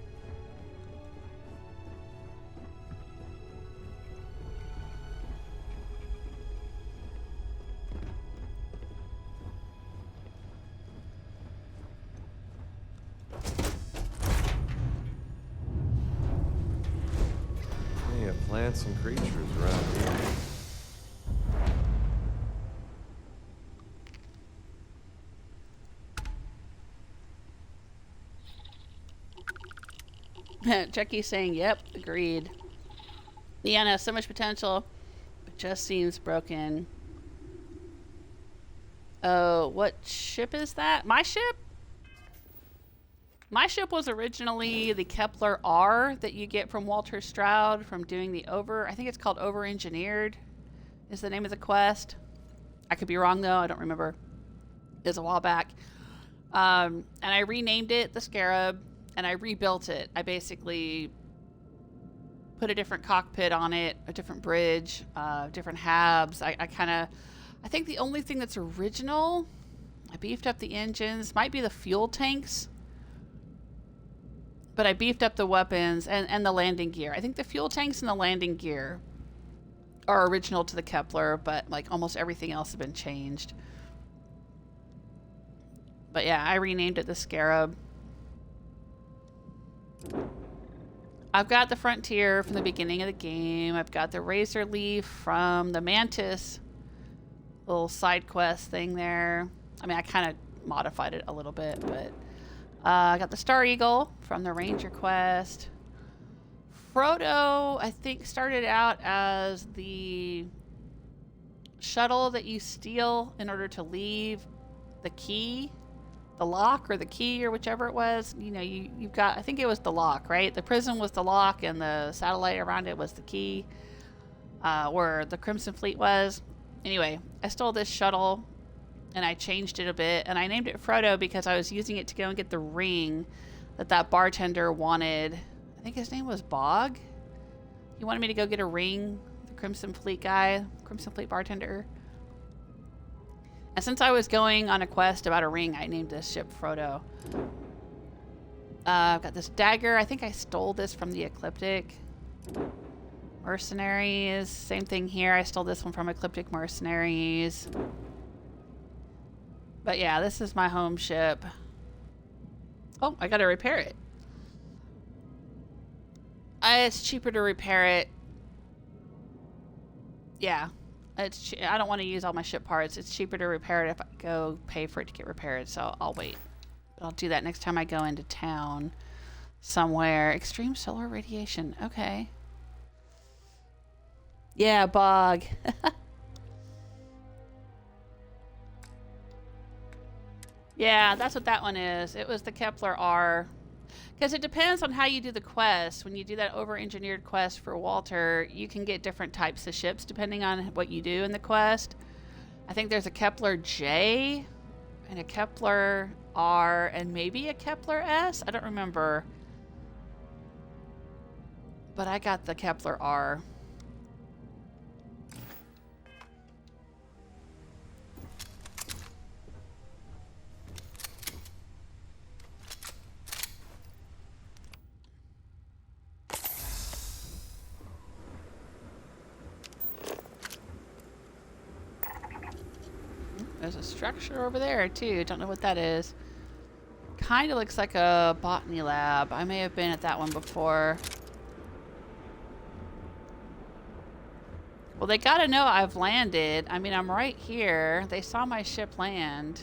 Plants and creatures around here. Chucky's saying, yep, agreed. Neon has so much potential, but just seems broken. Oh, what ship is that? My ship? My ship was originally the Kepler R that you get from Walter Stroud from doing the I think it's called Over-Engineered is the name of the quest. I could be wrong though, I don't remember. is a while back. And I renamed it the Scarab, and I rebuilt it. I basically put a different cockpit on it, a different bridge, different halves. I think the only thing that's original, I beefed up the engines, might be the fuel tanks, but I beefed up the weapons and the landing gear. I think the fuel tanks and the landing gear are original to the Kepler, but like almost everything else has been changed. But yeah, I renamed it the Scarab. I've got the Frontier from the beginning of the game. I've got the Razor Leaf from the Mantis little side quest thing there. I mean, I kind of modified it a little bit, but I got the Star Eagle from the Ranger quest. Frodo, I think, started out as the shuttle that you steal in order to leave the key, the lock or the key or whichever it was. You know, you've got, I think it was the lock, right? The prison was the lock and the satellite around it was the key, where the Crimson Fleet was. Anyway, I stole this shuttle and I changed it a bit, and I named it Frodo because I was using it to go and get the ring that bartender wanted. I think his name was Bog. He wanted me to go get a ring, the Crimson Fleet guy, Crimson Fleet bartender. And since I was going on a quest about a ring, I named this ship Frodo. I've got this dagger. I think I stole this from the Ecliptic Mercenaries. Same thing here. I stole this one from Ecliptic Mercenaries. But yeah, this is my home ship. Oh, I gotta repair it. It's cheaper to repair it. Yeah. I don't want to use all my ship parts. It's cheaper to repair it if I go pay for it to get repaired, so I'll wait. But I'll do that next time I go into town somewhere. Extreme solar radiation. Okay. Yeah, Bog. Yeah, that's what that one is. It was the Kepler R. Because it depends on how you do the quest. When you do that over-engineered quest for Walter, you can get different types of ships depending on what you do in the quest. I think there's a Kepler J and a Kepler R and maybe a Kepler S. I don't remember. But I got the Kepler R. There's a structure over there too. Don't know what that is. Kind of looks like a botany lab. I may have been at that one before. Well, they gotta know I've landed. I mean, I'm right here. They saw my ship land.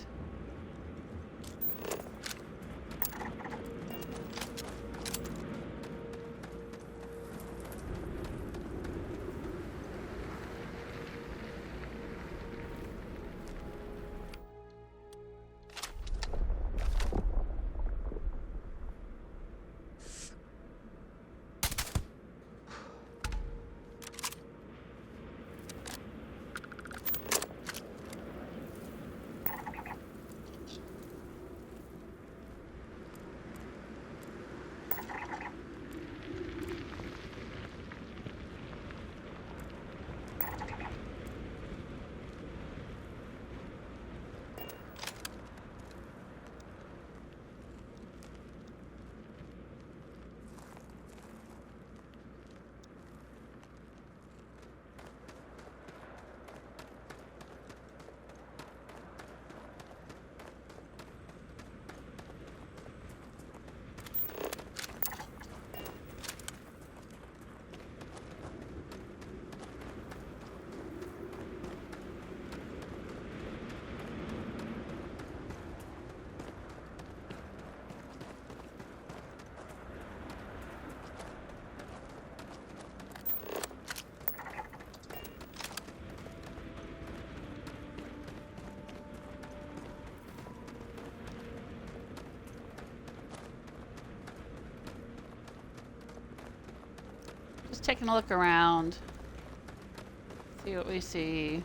Just taking a look around. See what we see.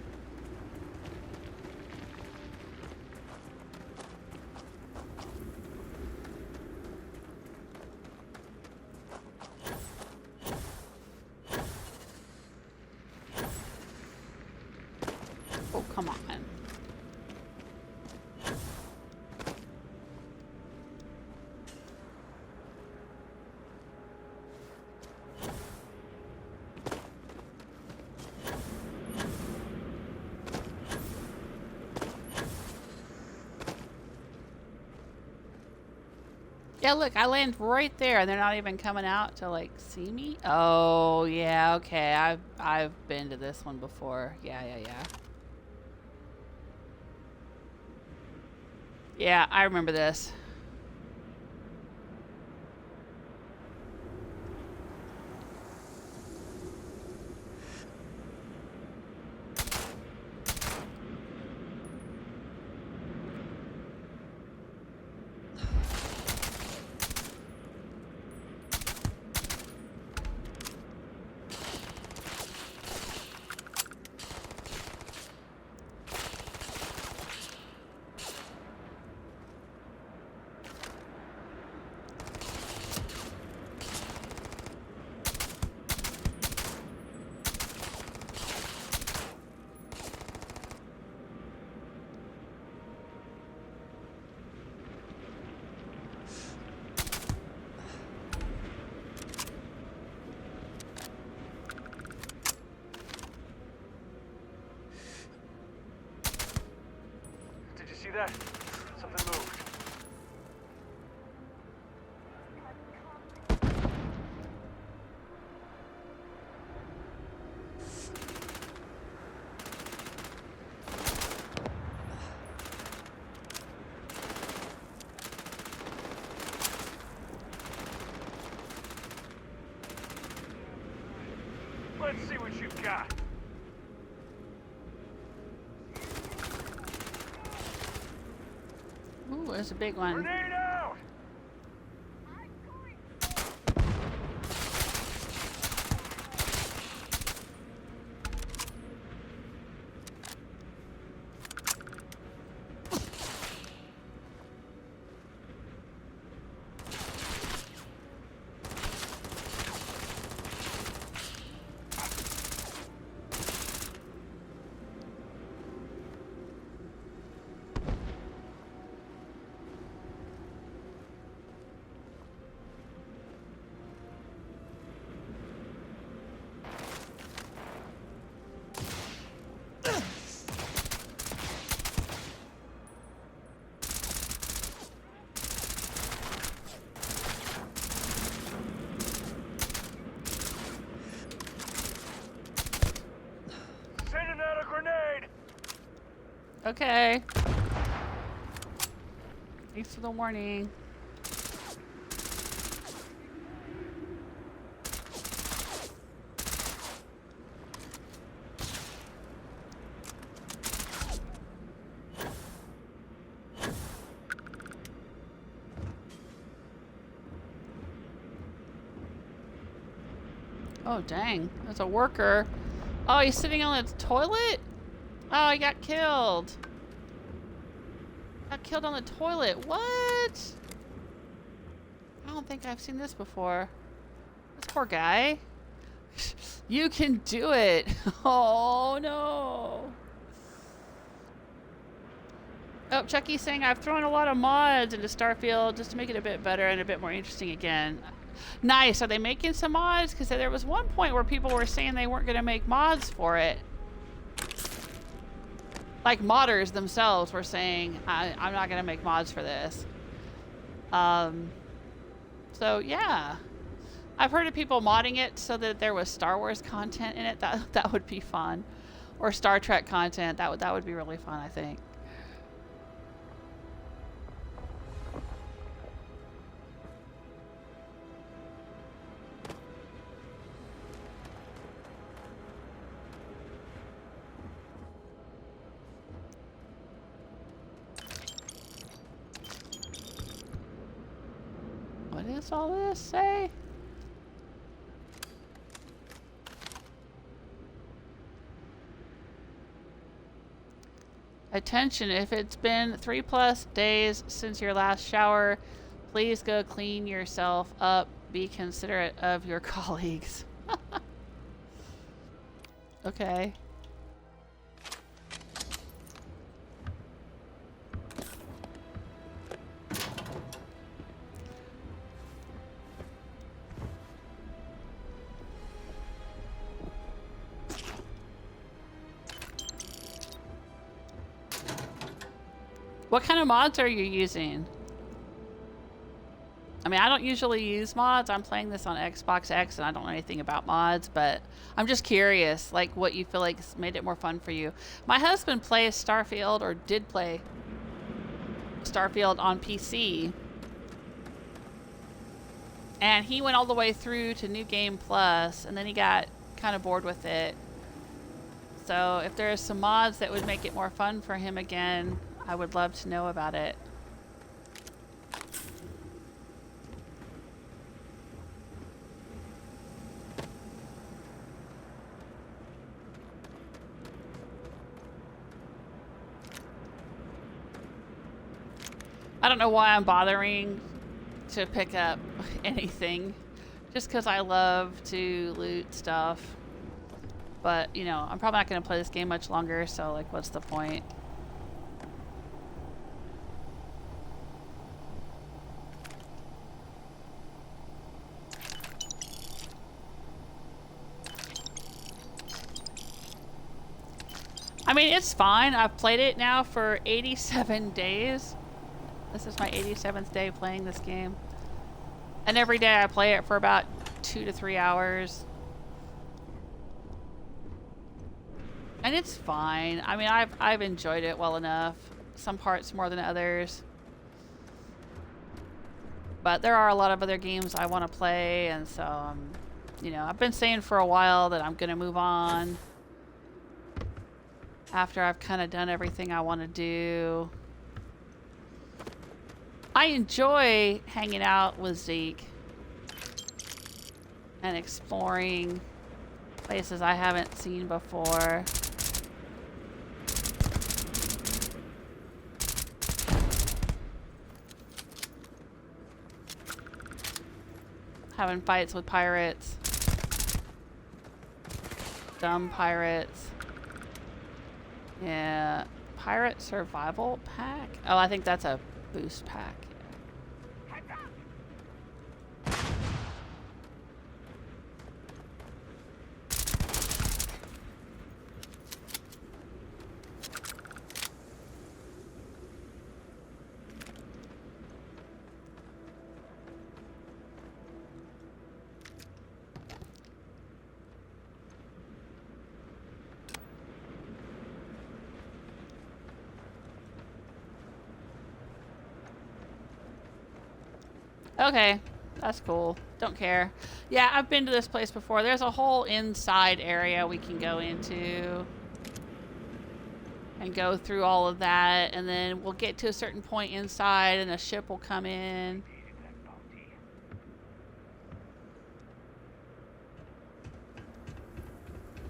come on. Yeah, look, I land right there, and they're not even coming out to like see me. Oh yeah, okay. I've been to this one before. Yeah. Yeah, I remember this. That? Something moved. Let's see what you've got. Ooh, there's a big one. Grenade out! Okay. Thanks for the warning. Oh, dang. That's a worker. Oh, he's sitting on the toilet? Oh, he got killed. Got killed on the toilet. What? I don't think I've seen this before. This poor guy. You can do it. Oh, no. Oh, Chucky's saying I've thrown a lot of mods into Starfield just to make it a bit better and a bit more interesting again. Nice. Are they making some mods? Because there was one point where people were saying they weren't going to make mods for it. Like modders themselves were saying, I'm not going to make mods for this. So yeah. I've heard of people modding it so that there was Star Wars content in it. That would be fun. Or Star Trek content. That would be really fun, I think. What does all this say? Attention, if it's been 3+ days since your last shower, please go clean yourself up. Be considerate of your colleagues. What kind of mods are you using? I mean, I don't usually use mods. I'm playing this on Xbox X and I don't know anything about mods, but I'm just curious, like what you feel like made it more fun for you. My husband plays Starfield, or did play Starfield on PC. And he went all the way through to New Game Plus, and then he got kind of bored with it. So if there's some mods that would make it more fun for him again, I would love to know about it. I don't know why I'm bothering to pick up anything. Just because I love to loot stuff. But, you know, I'm probably not going to play this game much longer, so, like, what's the point? I mean, it's fine. I've played it now for 87 days. This is my 87th day playing this game. And every day I play it for about 2 to 3 hours. And it's fine. I mean, I've enjoyed it well enough. Some parts more than others. But there are a lot of other games I want to play, and so, you know, I've been saying for a while that I'm going to move on after I've kind of done everything I want to do. I enjoy hanging out with Zeke and exploring places I haven't seen before. Having fights with pirates. Dumb pirates. Yeah. Pirate survival pack? Oh, I think that's a boost pack. Okay, that's cool. Don't care. Yeah, I've been to this place before. There's a whole inside area we can go into and go through all of that, and then we'll get to a certain point inside and a ship will come in.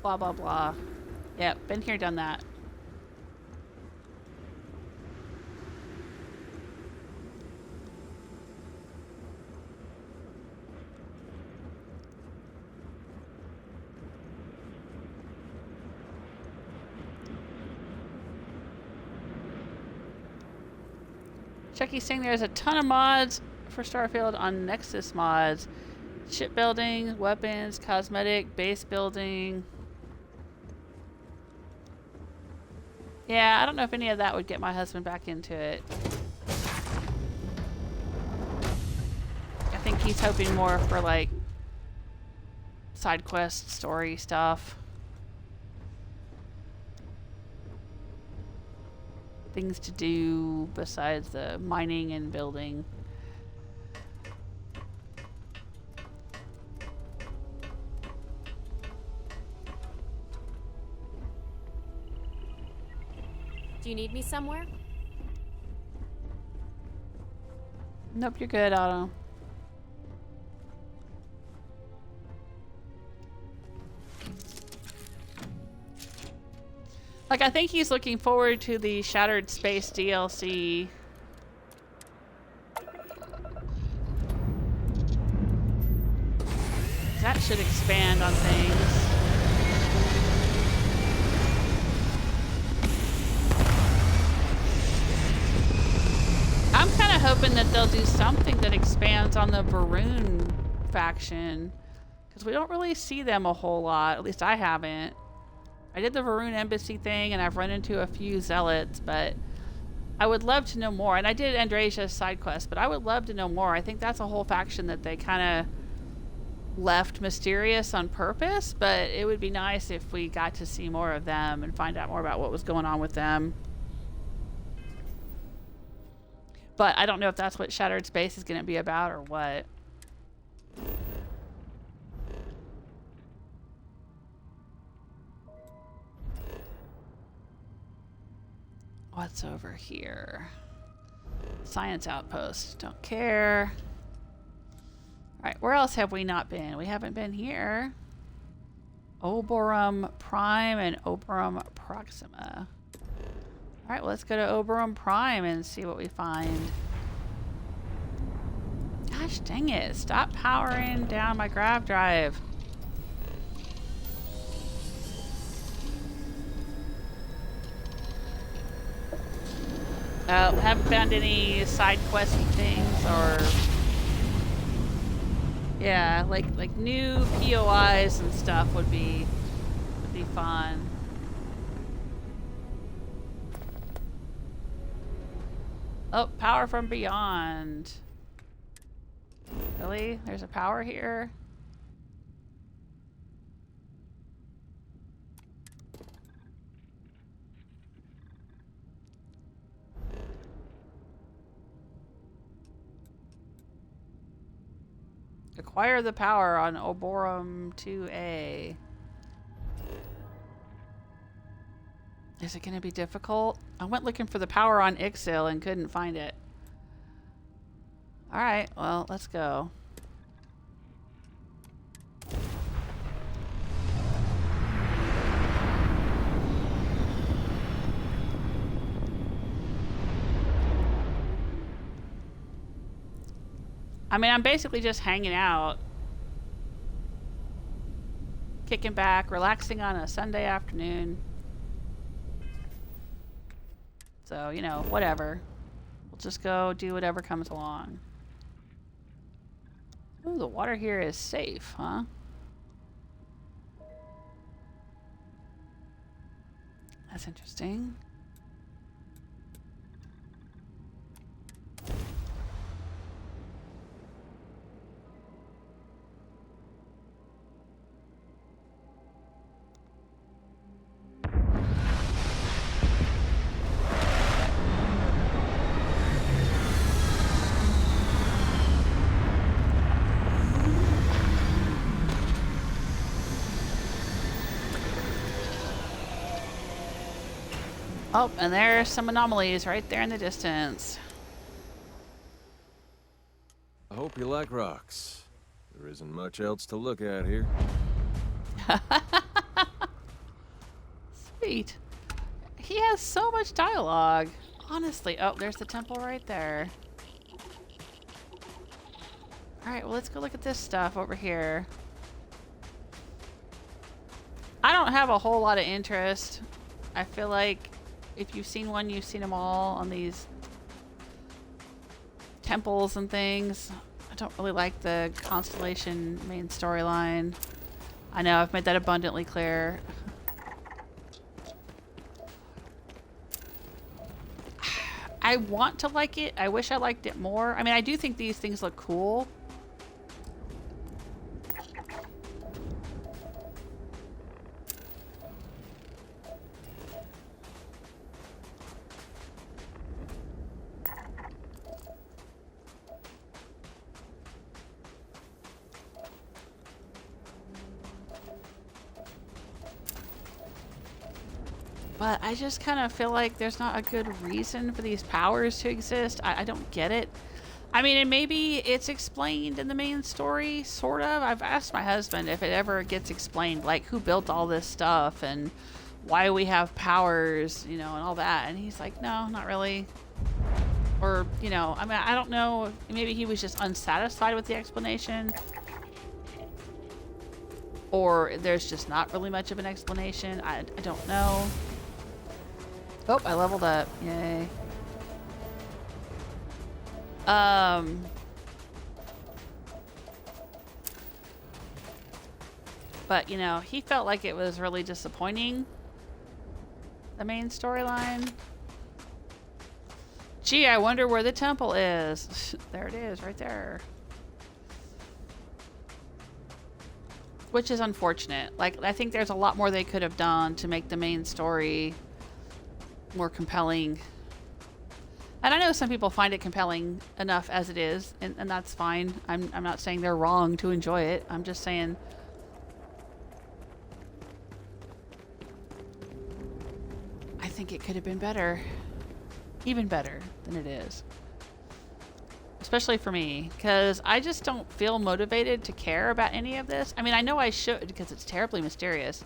Blah, blah, blah. Yep, been here, done that. Chucky's saying there's a ton of mods for Starfield on Nexus mods. Shipbuilding, weapons, cosmetic, base building. Yeah, I don't know if any of that would get my husband back into it. I think he's hoping more for like side quest story stuff. Things to do besides the mining and building. Do you need me somewhere? Nope, you're good, Otto. Like, I think he's looking forward to the Shattered Space DLC. That should expand on things. I'm kind of hoping that they'll do something that expands on the Varun faction. Because we don't really see them a whole lot. At least I haven't. I did the Varun embassy thing and I've run into a few zealots, but I would love to know more. And I did Andrasia's side quest, but I would love to know more. I think that's a whole faction that they kind of left mysterious on purpose, but it would be nice if we got to see more of them and find out more about what was going on with them. But I don't know if that's what Shattered Space is going to be about or what. What's over here? Science Outpost. Don't care. Alright, where else have we not been? We haven't been here. Oborum Prime and Oborum Proxima. Alright, well, let's go to Oborum Prime and see what we find. Gosh dang it. Stop powering down my grav drive. Haven't found any side questy things or... Yeah, like new POIs and stuff would be fun. Oh, power from beyond. Really? There's a power here? Acquire the power on Oborum 2A. Is it going to be difficult? I went looking for the power on Ixil and couldn't find it. Alright, well, let's go. I mean, I'm basically just hanging out. Kicking back, relaxing on a Sunday afternoon. So, you know, whatever. We'll just go do whatever comes along. Ooh, the water here is safe, huh? That's interesting. Oh, and there's some anomalies right there in the distance. I hope you like rocks. There isn't much else to look at here. Sweet. He has so much dialogue. Honestly. Oh, there's the temple right there. Alright, well, let's go look at this stuff over here. I don't have a whole lot of interest. I feel like if you've seen one, you've seen them all on these temples and things. I don't really like the Constellation main storyline. I know, I've made that abundantly clear. I want to like it. I wish I liked it more. I mean, I do think these things look cool. But I just kind of feel like there's not a good reason for these powers to exist. I don't get it. I mean, and maybe it's explained in the main story, sort of. I've asked my husband if it ever gets explained, like who built all this stuff and why we have powers, you know, and all that. And he's like, no, not really. Or, you know, I mean, I don't know. Maybe he was just unsatisfied with the explanation. Or there's just not really much of an explanation. I don't know. Oh, I leveled up. Yay. But, you know, he felt like it was really disappointing, the main storyline. Gee, I wonder where the temple is. There it is, right there. Which is unfortunate. Like, I think there's a lot more they could have done to make the main story more compelling. And I know some people find it compelling enough as it is, and that's fine. I'm not saying they're wrong to enjoy it. I'm just saying I think it could have been better. Even better than it is. Especially for me, because I just don't feel motivated to care about any of this. I mean, I know I should because it's terribly mysterious.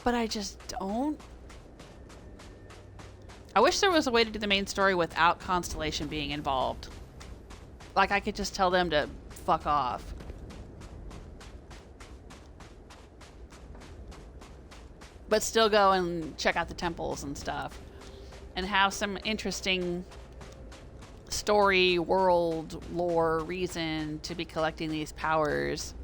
But I just don't. I wish there was a way to do the main story without Constellation being involved. Like, I could just tell them to fuck off. But still go and check out the temples and stuff. And have some interesting story, world, lore, reason to be collecting these powers.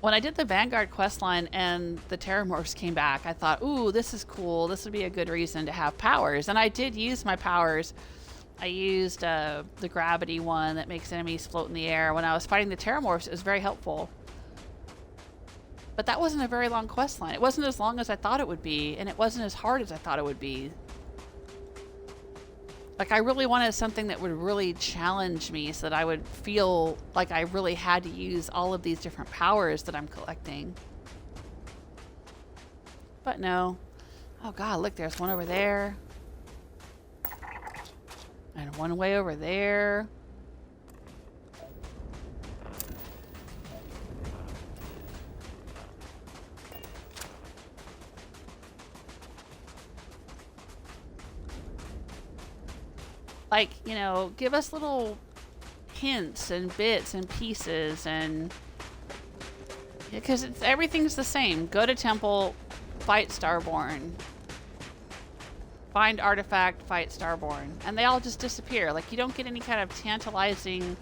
When I did the Vanguard questline and the Terramorphs came back, I thought, ooh, this is cool. This would be a good reason to have powers. And I did use my powers. I used the gravity one that makes enemies float in the air. When I was fighting the Terramorphs, it was very helpful. But that wasn't a very long questline. It wasn't as long as I thought it would be, and it wasn't as hard as I thought it would be. Like, I really wanted something that would really challenge me so that I would feel like I really had to use all of these different powers that I'm collecting. But no. Oh god, look, there's one over there. And one way over there. Like, you know, give us little hints and bits and pieces, and because everything's the same. Go to Temple, fight Starborn. Find artifact, fight Starborn. And they all just disappear. Like, you don't get any kind of tantalizing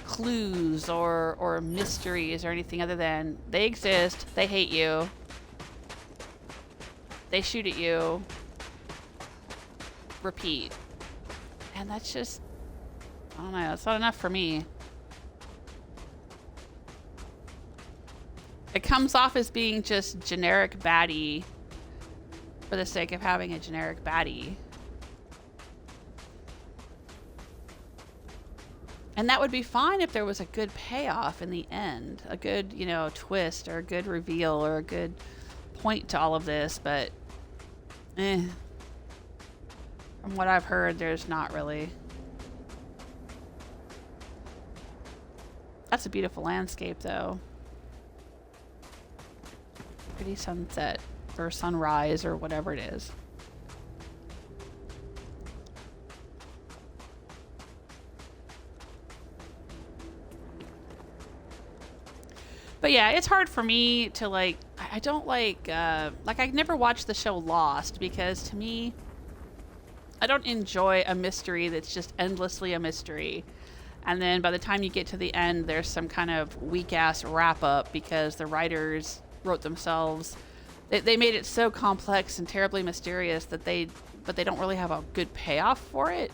clues or mysteries or anything other than they exist, they hate you, they shoot at you, repeat. And that's just, I don't know, it's not enough for me. It comes off as being just generic baddie for the sake of having a generic baddie. And that would be fine if there was a good payoff in the end. A good, you know, twist or a good reveal or a good point to all of this, but from what I've heard, there's not really. That's a beautiful landscape, though. Pretty sunset, or sunrise, or whatever it is. But yeah, it's hard for me to, like, I don't like I never watched the show Lost, because to me, I don't enjoy a mystery that's just endlessly a mystery. And then by the time you get to the end, there's some kind of weak-ass wrap-up because the writers wrote themselves. They made it so complex and terribly mysterious that they don't really have a good payoff for it.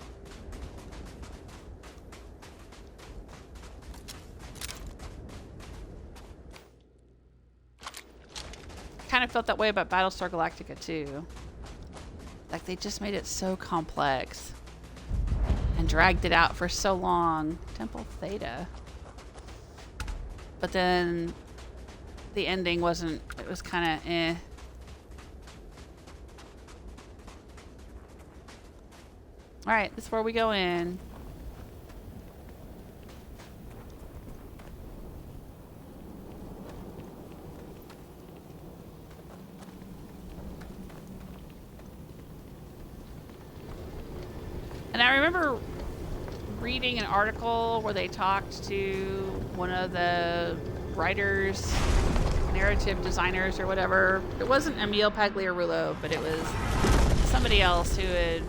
Kind of felt that way about Battlestar Galactica too. Like, they just made it so complex and dragged it out for so long. Temple Theta. But then the ending wasn't, it was kind of eh. Alright, this is where we go in. And I remember reading an article where they talked to one of the writers, narrative designers or whatever. It wasn't Emil Pagliarulo, but it was somebody else who had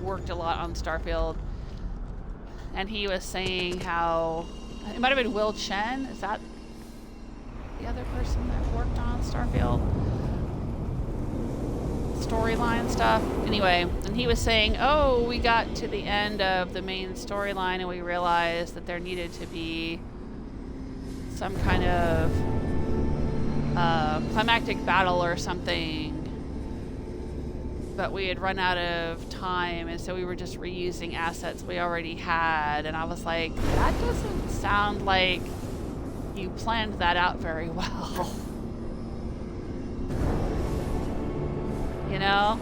worked a lot on Starfield. And he was saying how, it might have been Will Chen, is that the other person that worked on Starfield? storyline stuff. Anyway, and he was saying, oh, we got to the end of the main storyline and we realized that there needed to be some kind of climactic battle or something. But we had run out of time, and so we were just reusing assets we already had. And I was like, that doesn't sound like you planned that out very well. You know?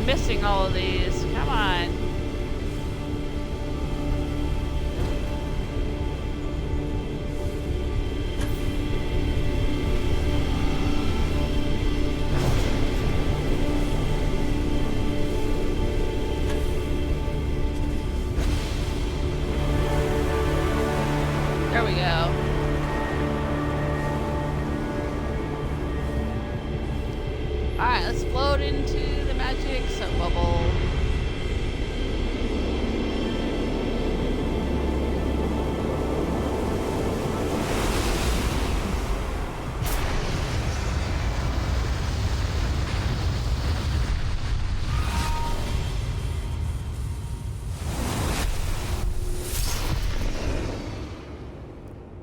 Missing all of these. Come on. There we go. Alright, let's float into the magic soap bubble.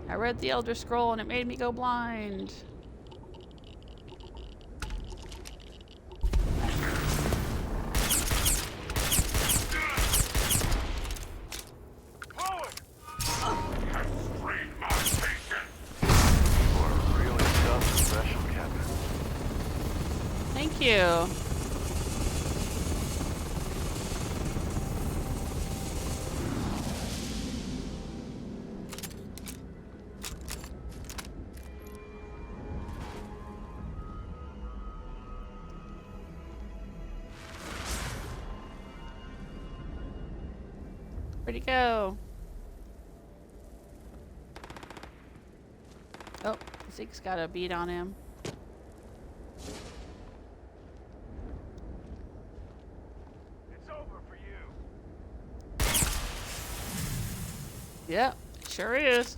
I read the Elder Scroll and it made me go blind. Thank you. Where'd he go? Oh, Zeke's got a bead on him. Yep, sure is.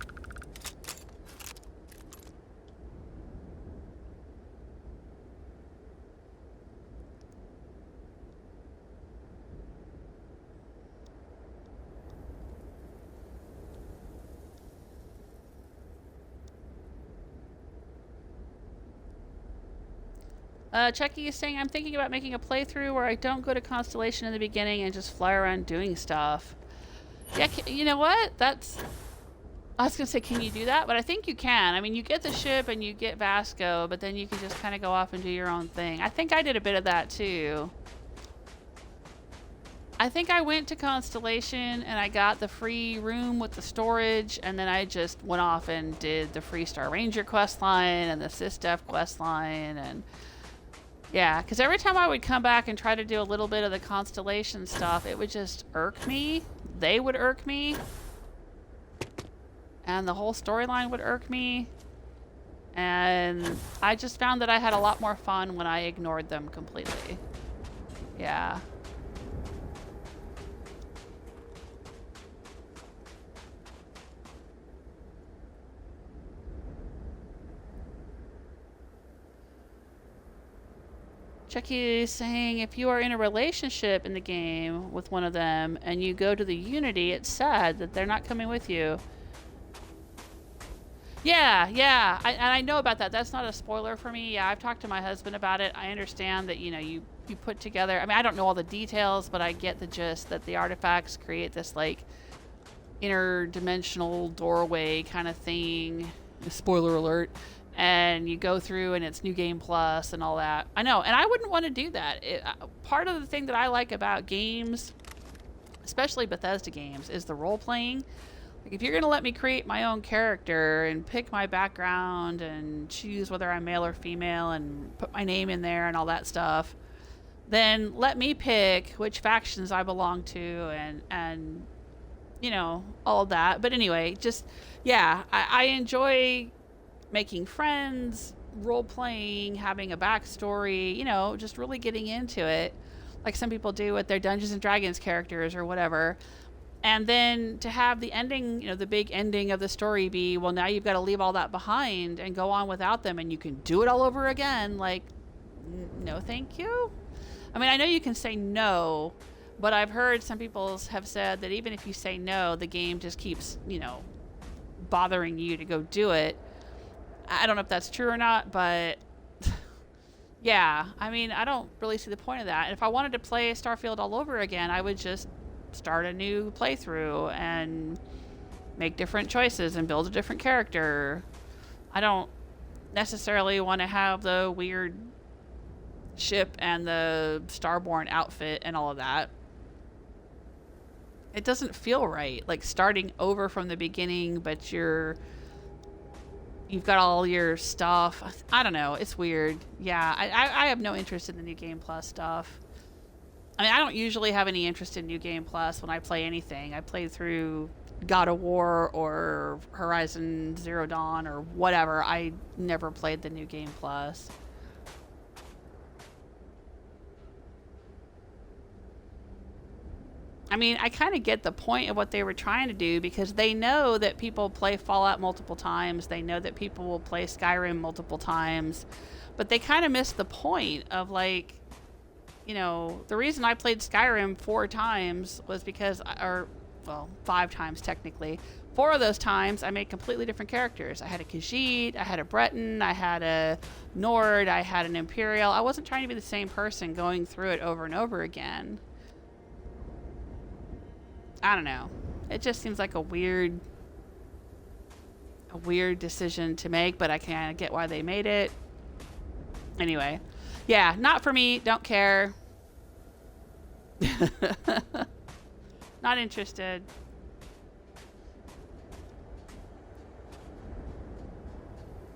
Chucky is saying, I'm thinking about making a playthrough where I don't go to Constellation in the beginning and just fly around doing stuff. Yeah, you know what? I was going to say, can you do that? But I think you can. I mean, you get the ship and you get Vasco, but then you can just kind of go off and do your own thing. I think I did a bit of that too. I think I went to Constellation and I got the free room with the storage, and then I just went off and did the free Star Ranger questline and the SysDef questline, and yeah, because every time I would come back and try to do a little bit of the Constellation stuff, it would just irk me. They would irk me. And the whole storyline would irk me. And I just found that I had a lot more fun when I ignored them completely. Yeah. Chucky is saying, if you are in a relationship in the game with one of them and you go to the Unity, it's sad that they're not coming with you. Yeah, I know about that. That's not a spoiler for me. Yeah, I've talked to my husband about it. I understand that, you know, you put together, I mean, I don't know all the details, but I get the gist that the artifacts create this, like, interdimensional doorway kind of thing. Spoiler alert. And you go through and it's New Game Plus and all that. I know, and I wouldn't want to do that. Part of the thing that I like about games, especially Bethesda games, is the role-playing. Like, if you're going to let me create my own character and pick my background and choose whether I'm male or female and put my name in there and all that stuff, then let me pick which factions I belong to and you know, all of that. But anyway, just, yeah, I enjoy making friends, role-playing, having a backstory, you know, just really getting into it, like some people do with their Dungeons and Dragons characters or whatever. And then to have the ending, you know, the big ending of the story be, well, now you've got to leave all that behind and go on without them, and you can do it all over again. Like, no, thank you. I mean, I know you can say no, but I've heard some people have said that even if you say no, the game just keeps, you know, bothering you to go do it. I don't know if that's true or not, but yeah, I mean, I don't really see the point of that. And if I wanted to play Starfield all over again, I would just start a new playthrough and make different choices and build a different character. I don't necessarily want to have the weird ship and the Starborn outfit and all of that. It doesn't feel right, like starting over from the beginning, but you've got all your stuff. I don't know, it's weird. Yeah, I have no interest in the New Game Plus stuff. I mean, I don't usually have any interest in New Game Plus when I play anything. I played through God of War or Horizon Zero Dawn or whatever. I never played the New Game Plus. I mean, I kind of get the point of what they were trying to do, because they know that people play Fallout multiple times. They know that people will play Skyrim multiple times. But they kind of missed the point of, like, you know, the reason I played Skyrim 4 times was because, well, 5 times technically. 4 of those times I made completely different characters. I had a Khajiit, I had a Breton, I had a Nord, I had an Imperial. I wasn't trying to be the same person going through it over and over again. I don't know. It just seems like a weird decision to make, but I kind of get why they made it. Anyway, yeah, not for me. Don't care. Not interested.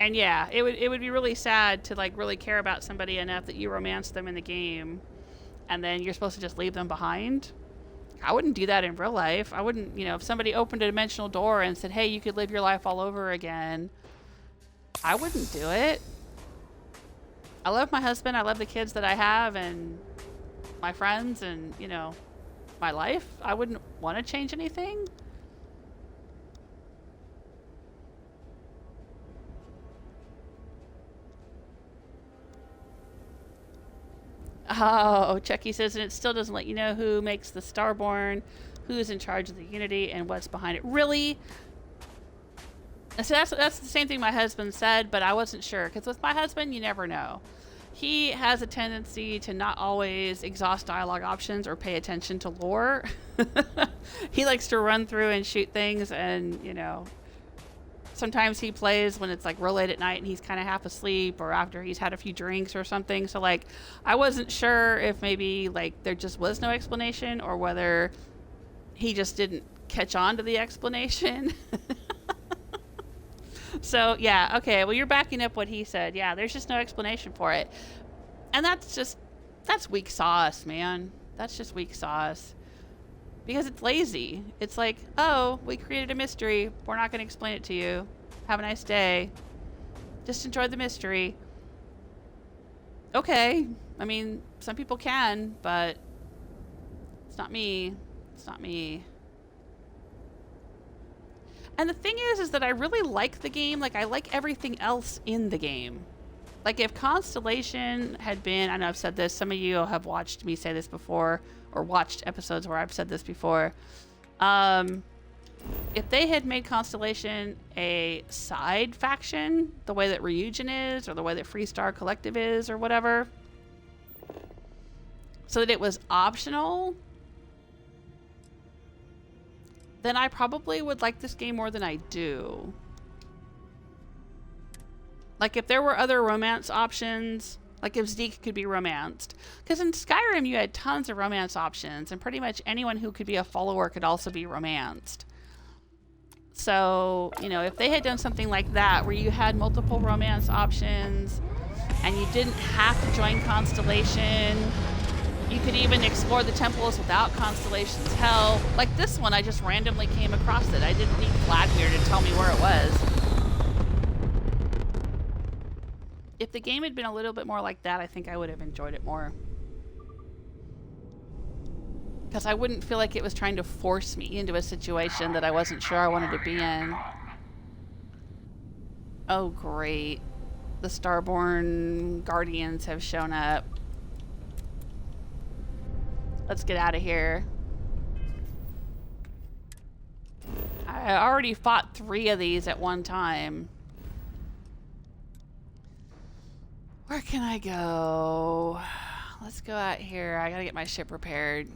And yeah, it would be really sad to, like, really care about somebody enough that you romance them in the game, and then you're supposed to just leave them behind. I wouldn't do that in real life. I wouldn't, you know, if somebody opened a dimensional door and said, hey, you could live your life all over again, I wouldn't do it. I love my husband. I love the kids that I have and my friends and, you know, my life. I wouldn't want to change anything. Oh, Chucky says, and it still doesn't let you know who makes the Starborn, who's in charge of the Unity, and what's behind it. Really? So that's the same thing my husband said, but I wasn't sure. Because with my husband, you never know. He has a tendency to not always exhaust dialogue options or pay attention to lore. He likes to run through and shoot things, and, you know, sometimes he plays when it's like real late at night and he's kind of half asleep, or after he's had a few drinks or something. So, like, I wasn't sure if maybe, like, there just was no explanation, or whether he just didn't catch on to the explanation. So, yeah, okay, well, you're backing up what he said. Yeah, there's just no explanation for it. And that's weak sauce, man. That's just weak sauce. Because it's lazy. It's like, oh, we created a mystery. We're not going to explain it to you. Have a nice day. Just enjoy the mystery. Okay. I mean, some people can, but it's not me. It's not me. And the thing is that I really like the game. Like, I like everything else in the game. Like, if Constellation had been, I know I've said this, some of you have watched me say this before, or watched episodes where I've said this before. If they had made Constellation a side faction, the way that Ryujin is, or the way that Freestar Collective is, or whatever, so that it was optional, then I probably would like this game more than I do. Like, if there were other romance options, like if Zeke could be romanced. Because in Skyrim, you had tons of romance options, and pretty much anyone who could be a follower could also be romanced. So, you know, if they had done something like that, where you had multiple romance options, and you didn't have to join Constellation, you could even explore the temples without Constellation's help. Like this one, I just randomly came across it. I didn't need Vladimir to tell me where it was. If the game had been a little bit more like that, I think I would have enjoyed it more. Because I wouldn't feel like it was trying to force me into a situation that I wasn't sure I wanted to be in. Oh, great. The Starborn Guardians have shown up. Let's get out of here. I already fought 3 of these at one time. Where can I go? Let's go out here. I gotta get my ship repaired.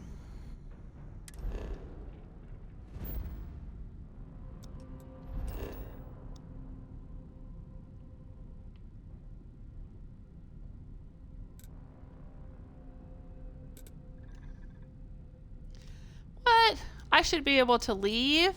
What? I should be able to leave?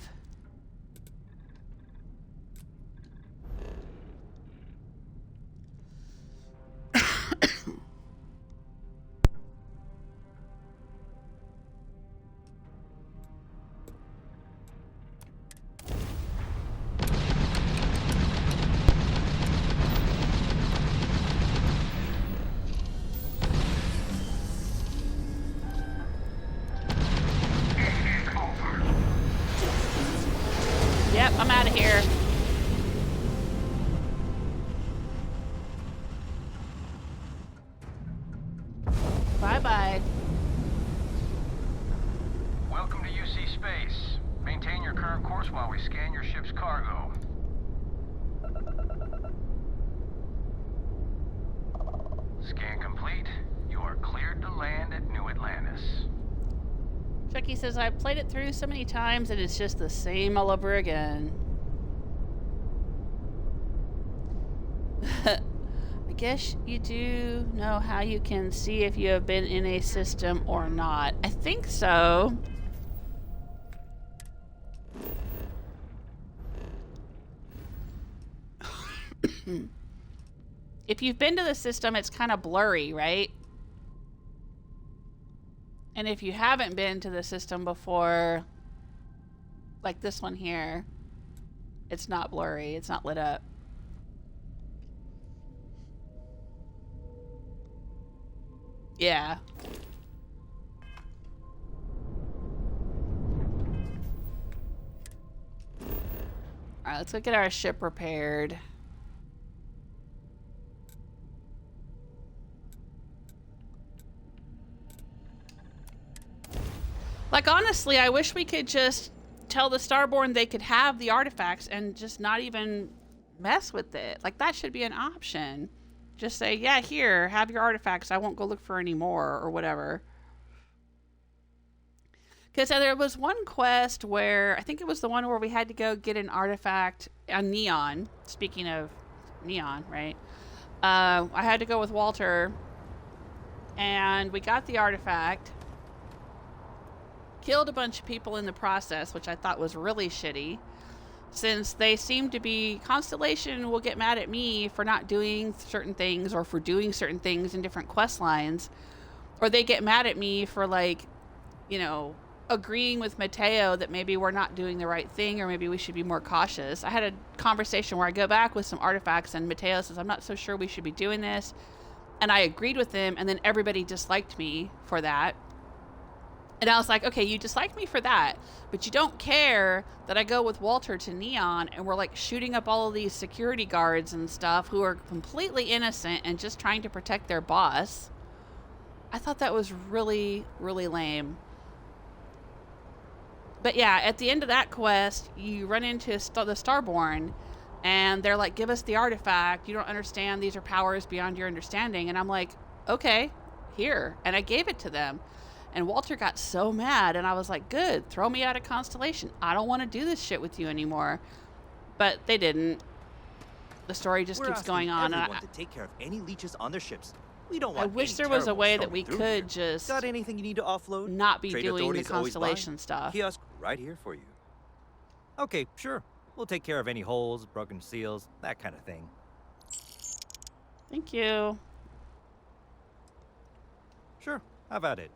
Yep, I'm out of here. Bye-bye. Welcome to UC Space. Maintain your current course while we scan your ship's cargo. Scan complete. You are cleared to land at New Atlantis. Chucky says, I've played it through so many times and it's just the same all over again. I guess you do know how you can see if you have been in a system or not. I think so. If you've been to the system, it's kind of blurry, right? And if you haven't been to the system before, like this one here, it's not blurry, it's not lit up. Yeah. Alright, let's go get our ship repaired. Like, honestly, I wish we could just tell the Starborn they could have the artifacts and just not even mess with it. Like, that should be an option. Just say, yeah, here, have your artifacts. I won't go look for any more or whatever. Because there was one quest where, I think it was the one where we had to go get an artifact, a neon. Speaking of neon, right? I had to go with Walter, and we got the artifact. Killed a bunch of people in the process, which I thought was really shitty, since they seem to be, Constellation will get mad at me for not doing certain things or for doing certain things in different quest lines, or they get mad at me for, like, you know, agreeing with Maheo that maybe we're not doing the right thing or maybe we should be more cautious. I had a conversation where I go back with some artifacts and Maheo says, I'm not so sure we should be doing this, and I agreed with him, and then everybody disliked me for that. And I was like, okay, you dislike me for that, but you don't care that I go with Walter to Neon and we're like shooting up all of these security guards and stuff who are completely innocent and just trying to protect their boss. I thought that was really, really lame. But yeah, at the end of that quest, you run into the Starborn and they're like, give us the artifact. You don't understand. These are powers beyond your understanding. And I'm like, okay, here. And I gave it to them. And Walter got so mad, and I was like, good, throw me out of Constellation. I don't want to do this shit with you anymore. But they didn't. The story just keeps going on. And to take care of any leeches on their ships. We don't want I wish there was a way that we could just got anything you need to offload? not be Trade doing the authorities always Constellation buy. stuff. Kiosk right here for you. Okay, sure. We'll take care of any holes, broken seals, that kind of thing. Thank you. Sure, how about it?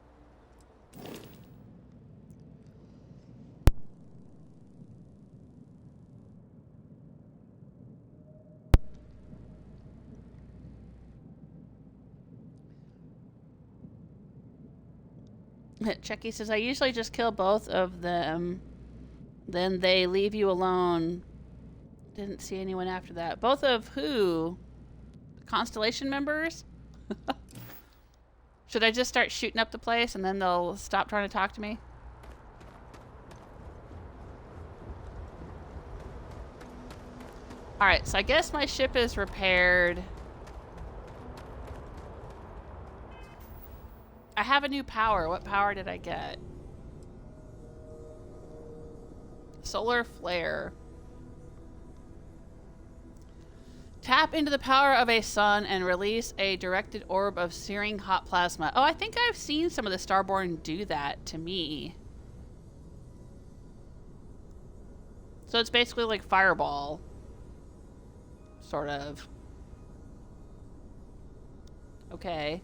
Chucky says, I usually just kill both of them. Then they leave you alone. Didn't see anyone after that. Both of who? Constellation members? Should I just start shooting up the place and then they'll stop trying to talk to me? Alright, so I guess my ship is repaired. I have a new power. What power did I get? Solar flare. Tap into the power of a sun and release a directed orb of searing hot plasma. Oh, I think I've seen some of the Starborn do that to me. So it's basically like Fireball. Sort of. Okay.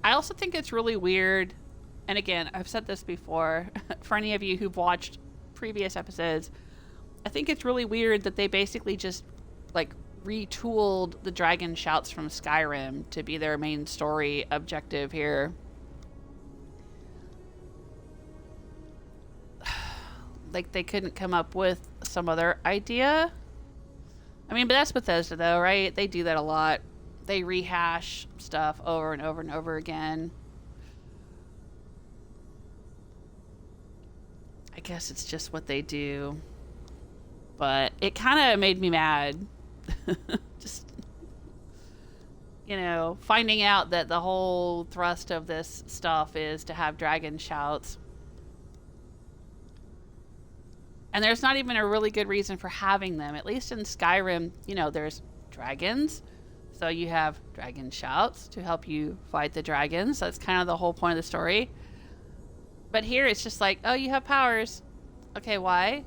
I also think it's really weird, and again, I've said this before, for any of you who've watched previous episodes, I think it's really weird that they basically just, like, retooled the dragon shouts from Skyrim to be their main story objective here. Like, they couldn't come up with some other idea? I mean, but that's Bethesda, though, right? They do that a lot. They rehash stuff over and over and over again. I guess it's just what they do. But it kind of made me mad. Just, you know, finding out that the whole thrust of this stuff is to have dragon shouts. And there's not even a really good reason for having them. At least in Skyrim, you know, there's dragons. So you have dragon shouts to help you fight the dragons. That's kind of the whole point of the story. But here it's just like, oh, you have powers. Okay, why?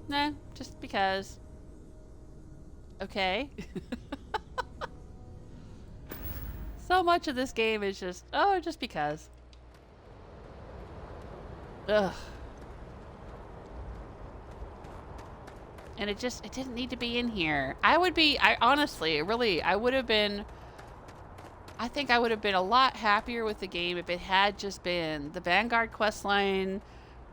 Nah, just because. Okay. So much of this game is just, oh, just because. Ugh. And it didn't need to be in here. I honestly, really, I think I would have been a lot happier with the game if it had just been the Vanguard questline,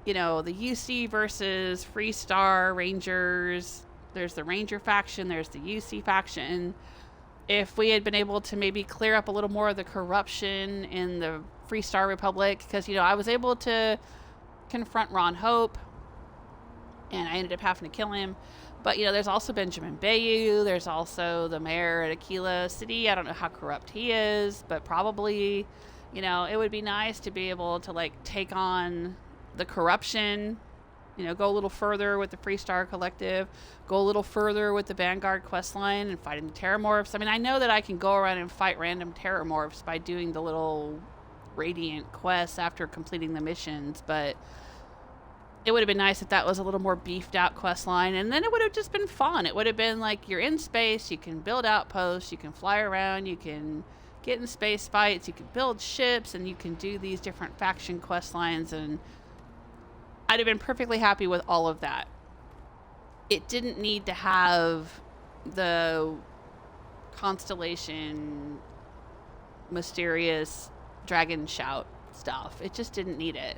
you know, the UC versus Free Star Rangers. There's the Ranger faction, there's the UC faction. If we had been able to maybe clear up a little more of the corruption in the Free Star Republic, because, you know, I was able to confront Ron Hope, and I ended up having to kill him. But, you know, there's also Benjamin Bayou. There's also the mayor at Aquila City. I don't know how corrupt he is, but probably, you know, it would be nice to be able to, like, take on the corruption, you know, go a little further with the Free Star Collective, go a little further with the Vanguard questline and fighting the Terramorphs. I mean, I know that I can go around and fight random Terramorphs by doing the little Radiant quests after completing the missions, but it would have been nice if that was a little more beefed out quest line, and then it would have just been fun. It would have been like, you're in space, you can build outposts, you can fly around, you can get in space fights, you can build ships, and you can do these different faction quest lines, and I'd have been perfectly happy with all of that. It didn't need to have the Constellation mysterious dragon shout stuff. It just didn't need it.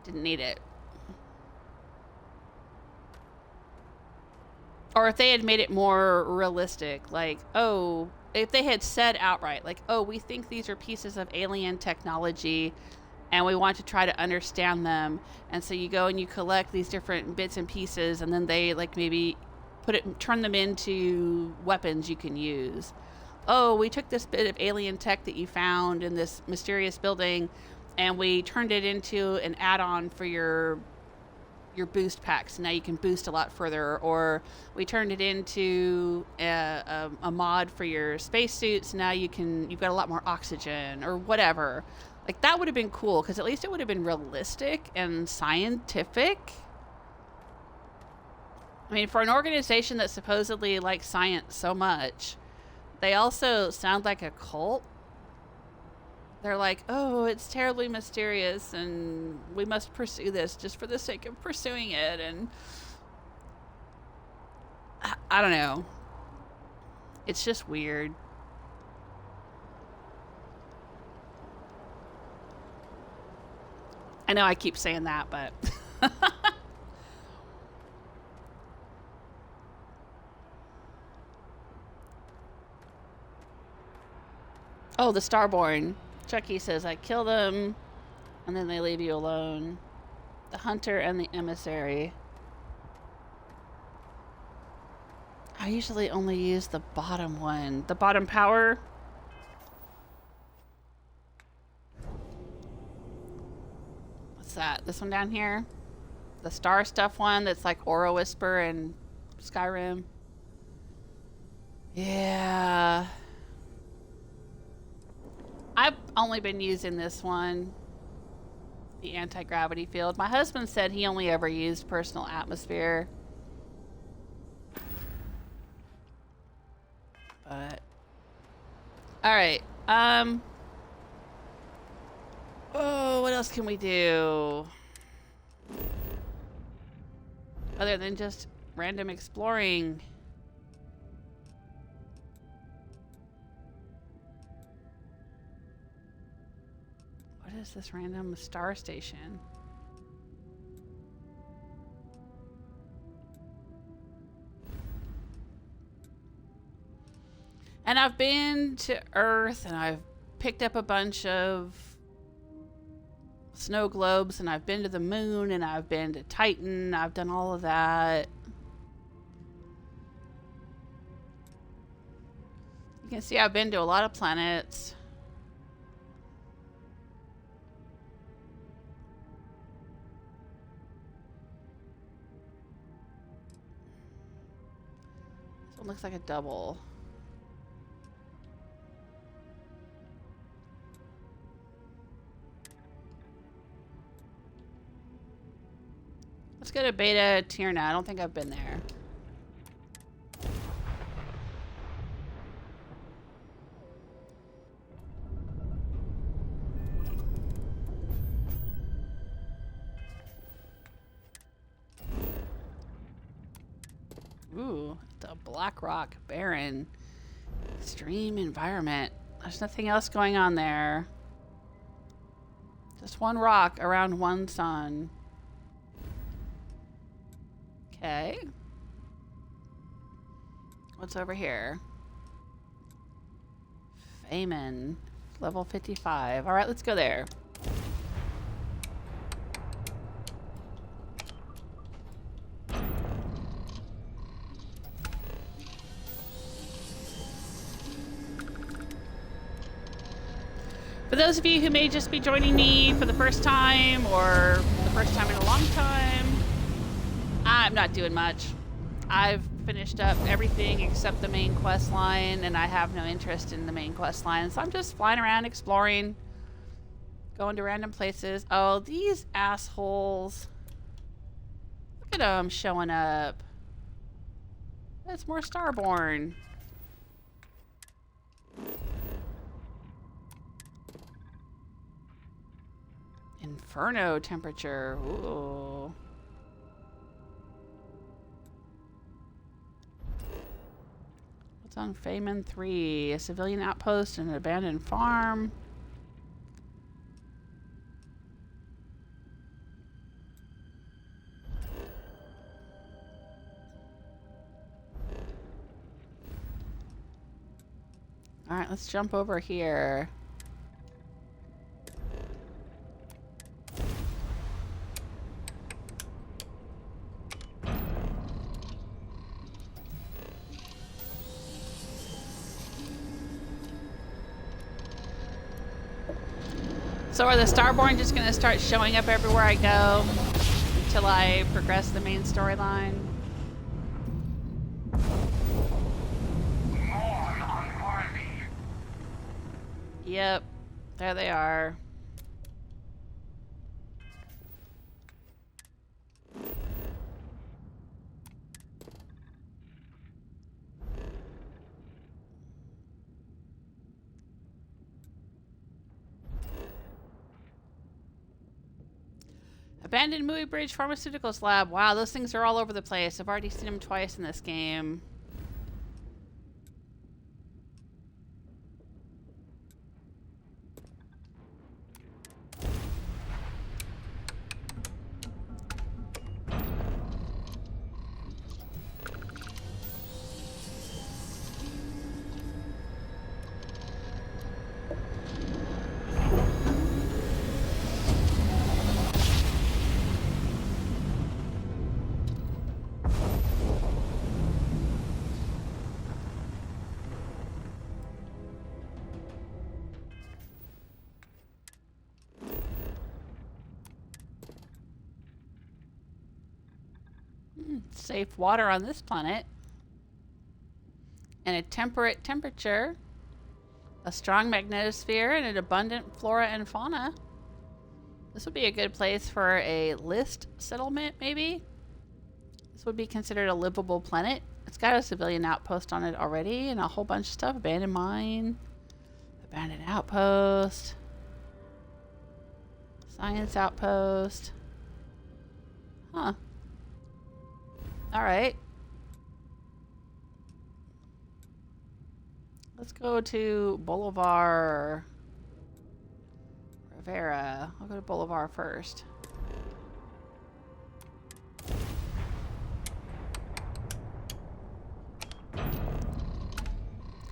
Didn't need it. Or if they had made it more realistic, like, oh, if they had said outright, like, oh, we think these are pieces of alien technology and we want to try to understand them, and so you go and you collect these different bits and pieces, and then they, like, maybe turn them into weapons you can use. Oh, we took this bit of alien tech that you found in this mysterious building and we turned it into an add-on for your your boost packs. Now you can boost a lot further. Or we turned it into a mod for your spacesuits. Now you've got a lot more oxygen or whatever. Like, that would have been cool, because at least it would have been realistic and scientific. I mean, for an organization that supposedly likes science so much, they also sound like a cult. They're like, oh, it's terribly mysterious, and we must pursue this just for the sake of pursuing it, and I don't know. It's just weird. I know I keep saying that, but... Oh, the Starborn. Chucky says, I kill them, and then they leave you alone. The hunter and the emissary. I usually only use the bottom one. The bottom power? What's that? This one down here? The star stuff one that's like Aura Whisper and Skyrim? Yeah. I've only been using this one, the anti-gravity field. My husband said he only ever used personal atmosphere. But, alright, oh, what else can we do? Other than just random exploring. What is this random star station? And I've been to Earth, and I've picked up a bunch of snow globes, and I've been to the moon, and I've been to Titan. I've done all of that. You can see I've been to a lot of planets. This one looks like a double. Let's go to Beta Tirna. I don't think I've been there. Ooh, the Black Rock Barren. Extreme environment. There's nothing else going on there. Just one rock around one sun. Okay. What's over here? Feynman. Level 55. Alright, let's go there. For those of you who may just be joining me for the first time, or the first time in a long time, I'm not doing much. I've finished up everything except the main quest line, and I have no interest in the main quest line, so I'm just flying around exploring, going to random places. Oh, these assholes. Look at them showing up. That's more Starborn. Inferno temperature. Ooh. What's on Feynman 3? A civilian outpost and an abandoned farm. Alright, let's jump over here. So are the Starborn just going to start showing up everywhere I go? till I progress the main storyline. Yep, there they are. Abandoned Movie Bridge Pharmaceuticals Lab. Wow, those things are all over the place. I've already seen them twice in this game. Safe water on this planet. And a temperate temperature. A strong magnetosphere and an abundant flora and fauna. This would be a good place for a list settlement, maybe? This would be considered a livable planet. It's got a civilian outpost on it already and a whole bunch of stuff. Abandoned mine. Abandoned outpost. Science outpost. Huh. Alright. Let's go to Bolivar. Rivera. I'll go to Bolivar first.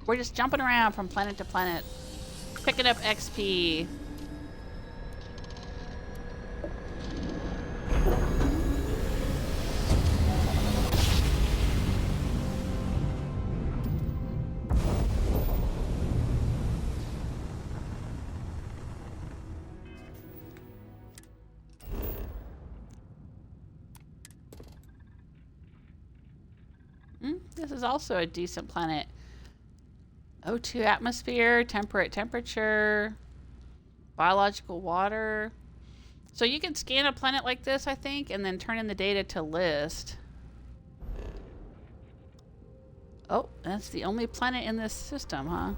We're just jumping around from planet to planet, picking up XP. This is also a decent planet. O2 atmosphere, temperate temperature, biological water. So you can scan a planet like this, I think, and then turn in the data to list. Oh, that's the only planet in this system, huh?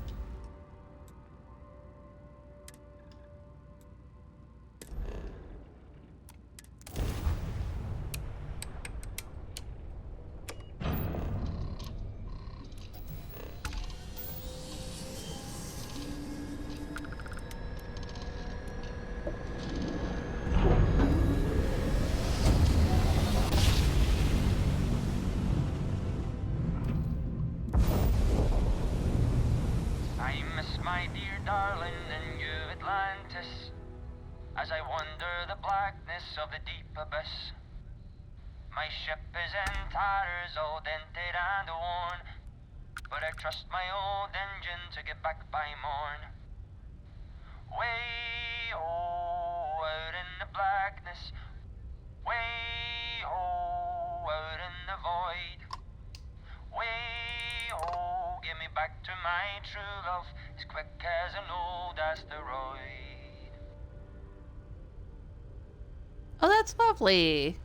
Oh, that's lovely.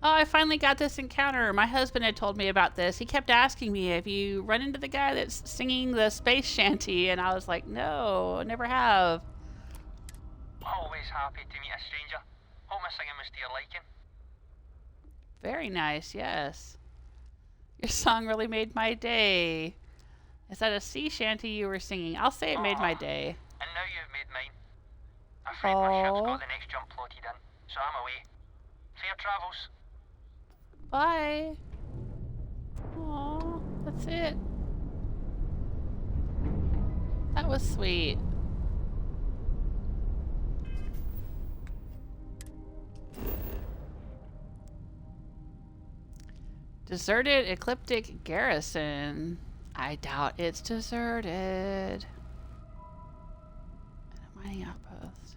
Oh, I finally got this encounter. My husband had told me about this. He kept asking me, have you run into the guy that's singing the space shanty? And I was like, no, I never have. Always happy to meet a stranger. Hope my singing was to your liking. Very nice, yes. Your song really made my day. Is that a sea shanty you were singing? I'll say it made my day. And now you've made mine. I'm afraid my ship's got the next jump plotted in, so I'm away. Fair travels. Bye. Aw, that's it. That was sweet. Deserted Ecliptic Garrison. I doubt it's deserted. And a mining outpost.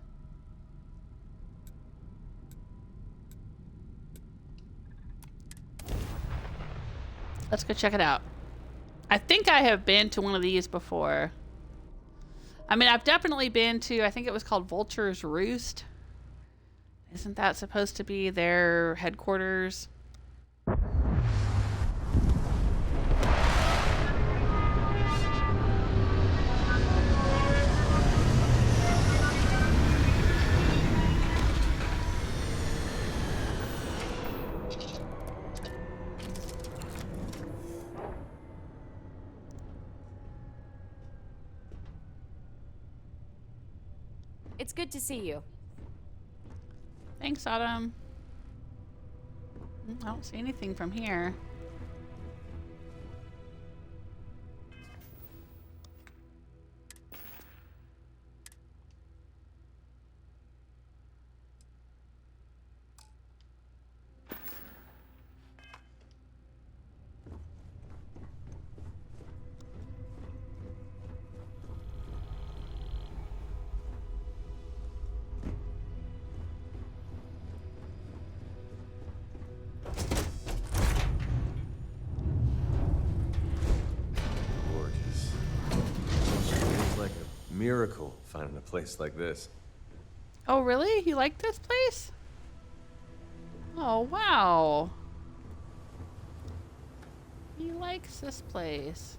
Let's go check it out. I think I have been to one of these before. I mean, I've definitely been to, I think it was called Vulture's Roost. Isn't that supposed to be their headquarters? It's good to see you. Thanks, Autumn. I don't see anything from here. Miracle finding a place like this. Oh, really? You like this place? Oh, wow. He likes this place.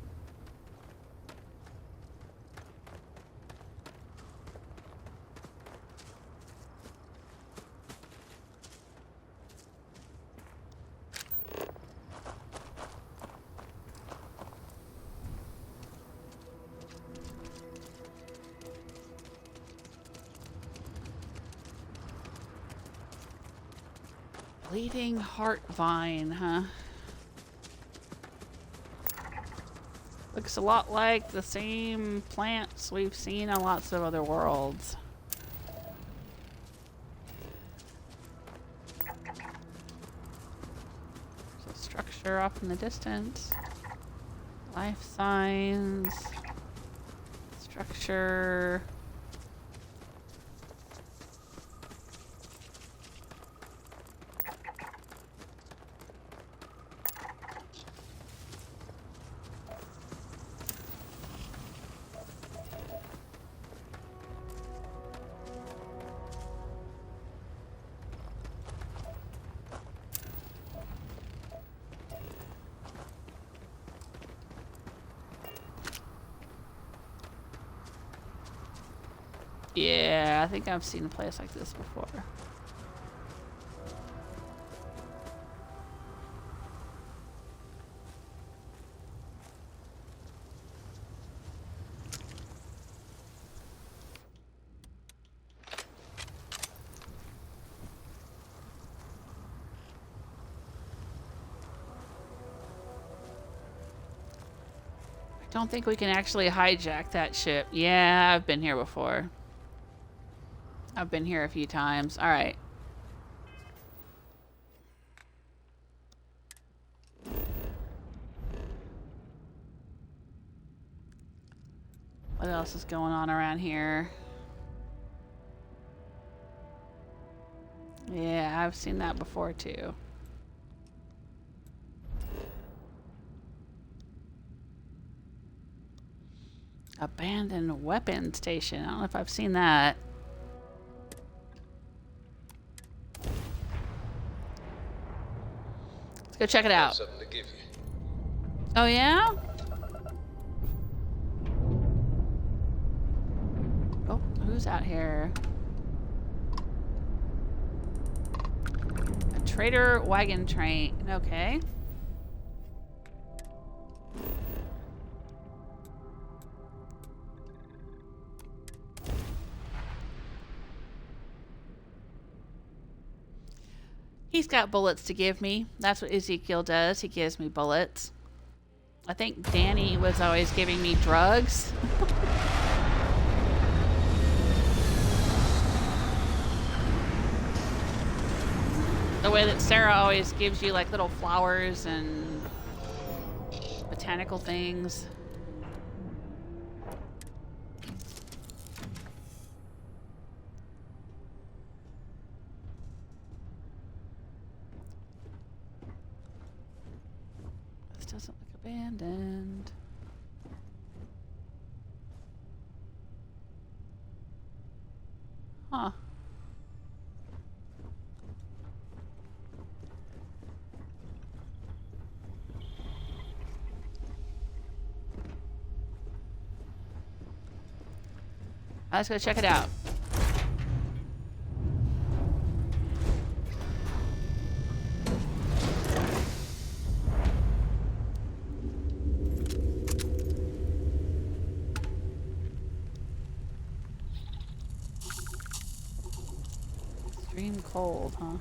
Bleeding heart vine, huh? Looks a lot like the same plants we've seen on lots of other worlds. There's a structure off in the distance. Life signs. Structure. Yeah, I think I've seen a place like this before. I don't think we can actually hijack that ship. Yeah, I've been here before. I've been here a few times. All right. What else is going on around here? Yeah, I've seen that before too. Abandoned weapon station. I don't know if I've seen that. Let's go check it out. Something to give you. Oh yeah? Oh, who's out here? A trader wagon train. Okay. He's got bullets to give me. That's what Ezekiel does. He gives me bullets. I think Danny was always giving me drugs. The way that Sarah always gives you like little flowers and botanical things. doesn't look abandoned. Huh. Let's go check it out. Extreme cold, huh?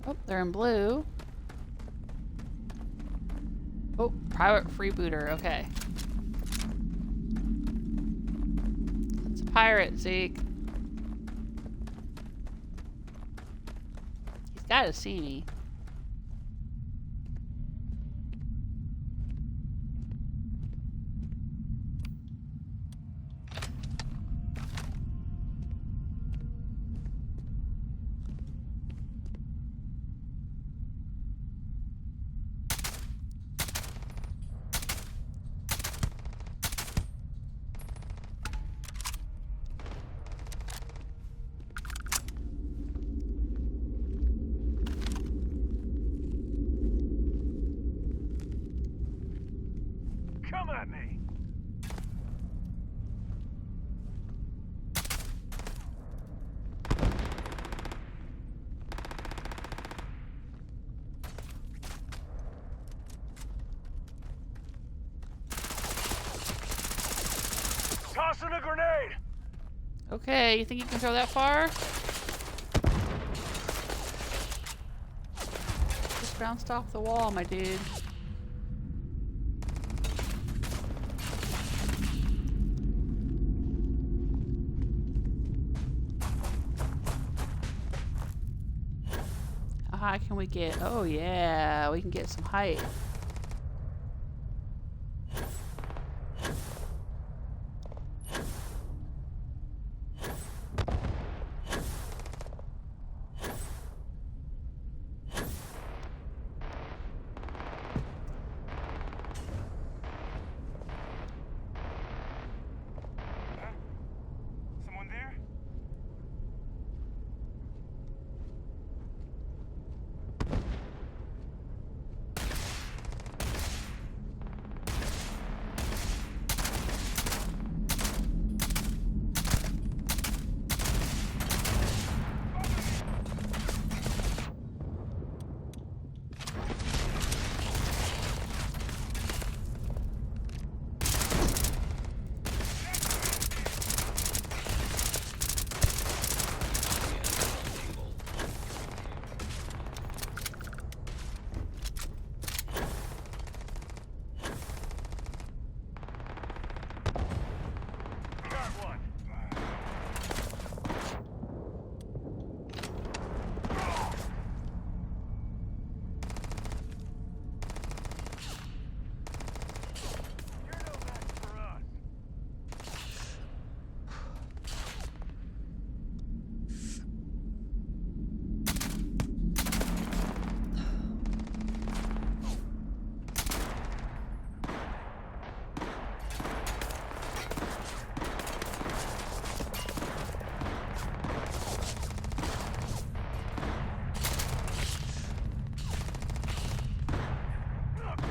Oh, they're in blue. Oh, private freebooter. Okay. It's a pirate, Zeke. He's got to see me. Come at me! Tossing a grenade! Okay, you think you can throw that far? Just bounced off the wall, my dude. How high can we get? Oh yeah, we can get some height. Someone there? Got one. You're no match for us.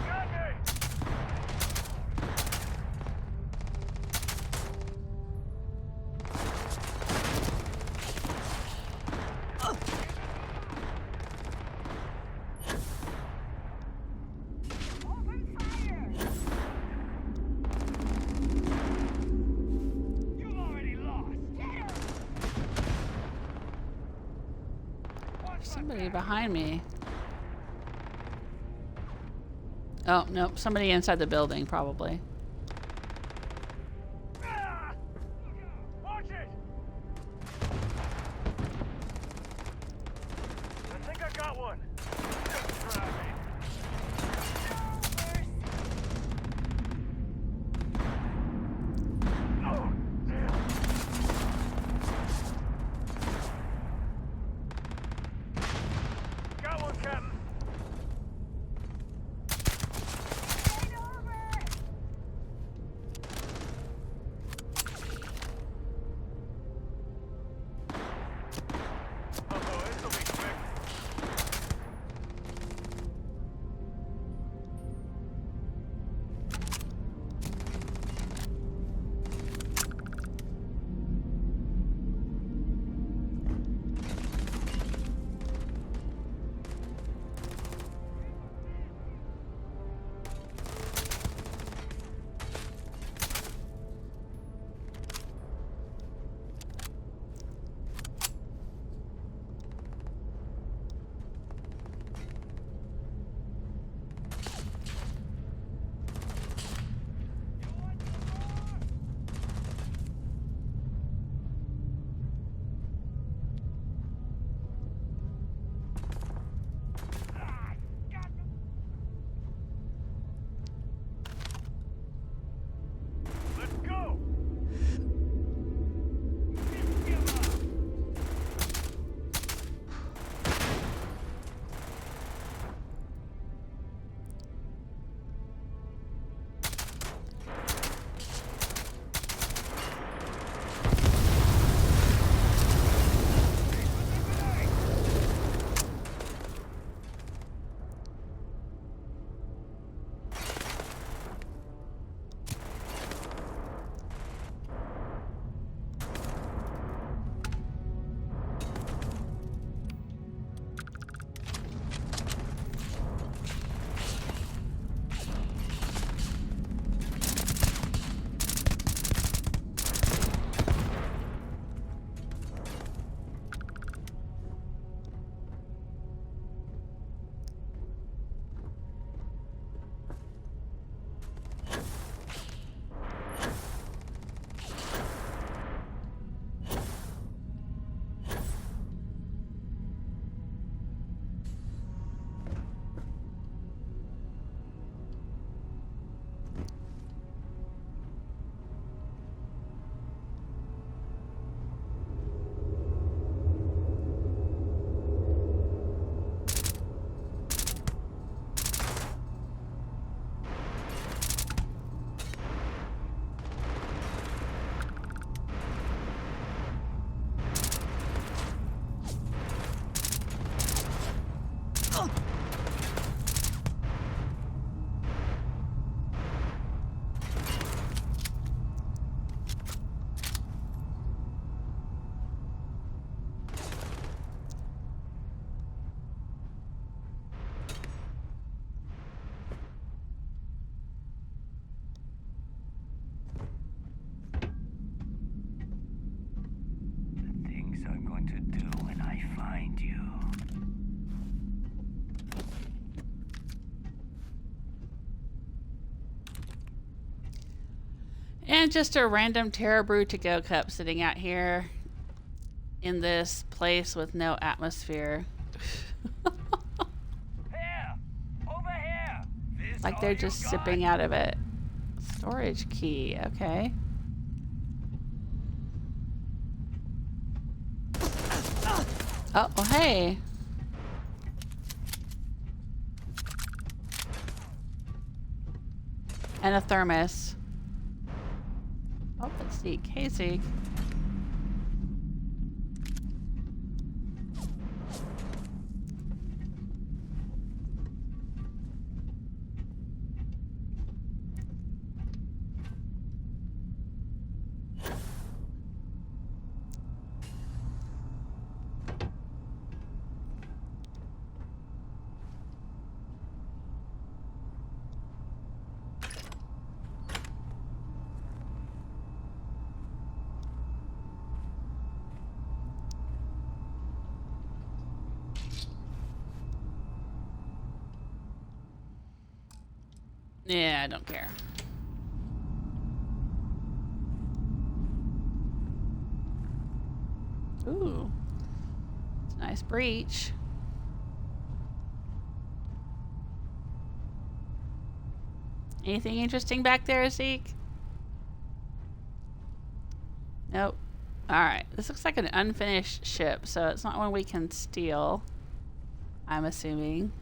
Got me! Open fire! You've already lost. There's somebody behind me. Oh, no, somebody inside the building, probably. Ah! Watch it! I think I got one. Just try me. Oh, Things I'm going to do when I find you. And just a random Terra Brew to go cup sitting out here in this place with no atmosphere. Here! Over here! This Like all they're you just got? sipping out of it. Storage key, okay. Oh, well, hey. And a thermos. Oh, it's Zeke. Hey, Zeke. Yeah, I don't care. Ooh. It's a nice breach. Anything interesting back there, Zeke? Nope. Alright. This looks like an unfinished ship, so it's not one we can steal. I'm assuming.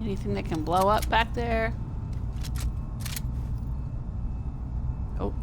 Anything that can blow up back there? Oh.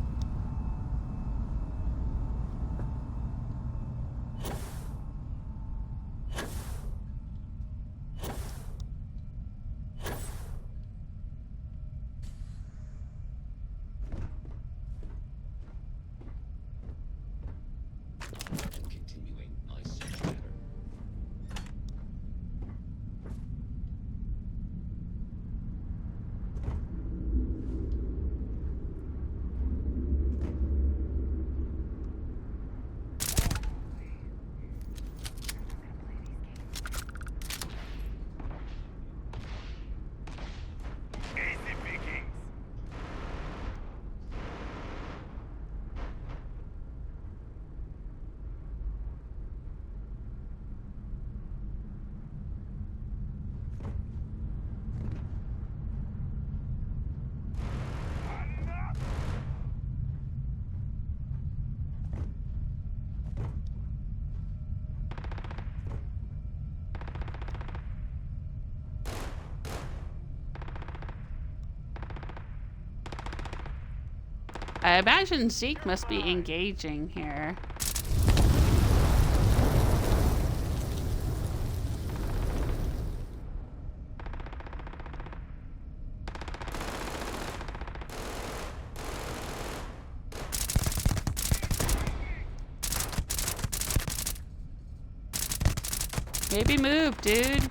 I imagine Zeke must be engaging here. Maybe move, dude.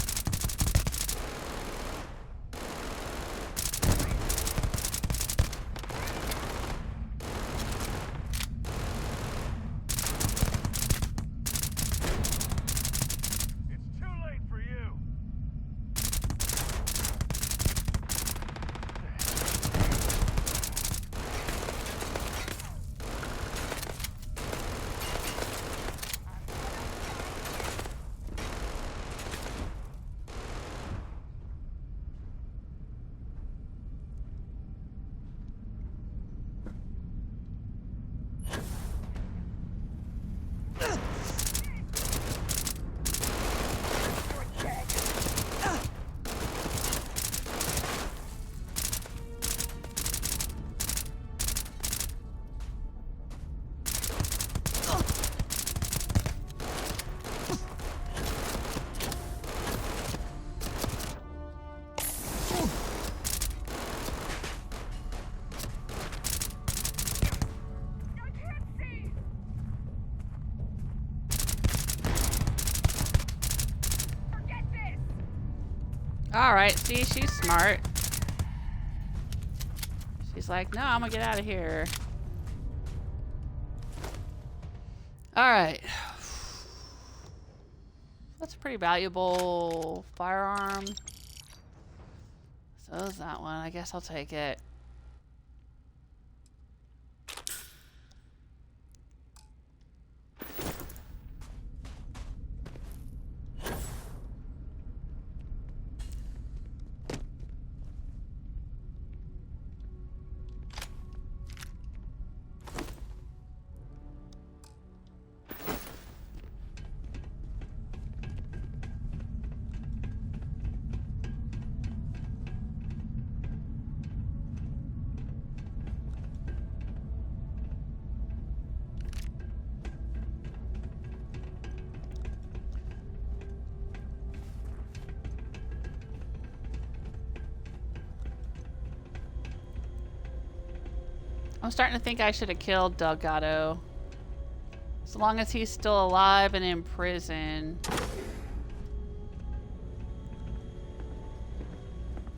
Alright, see, she's smart. She's like, no, I'm gonna get out of here. Alright. That's a pretty valuable firearm. So is that one. I guess I'll take it. I'm starting to think I should have killed Delgado. As long as he's still alive and in prison.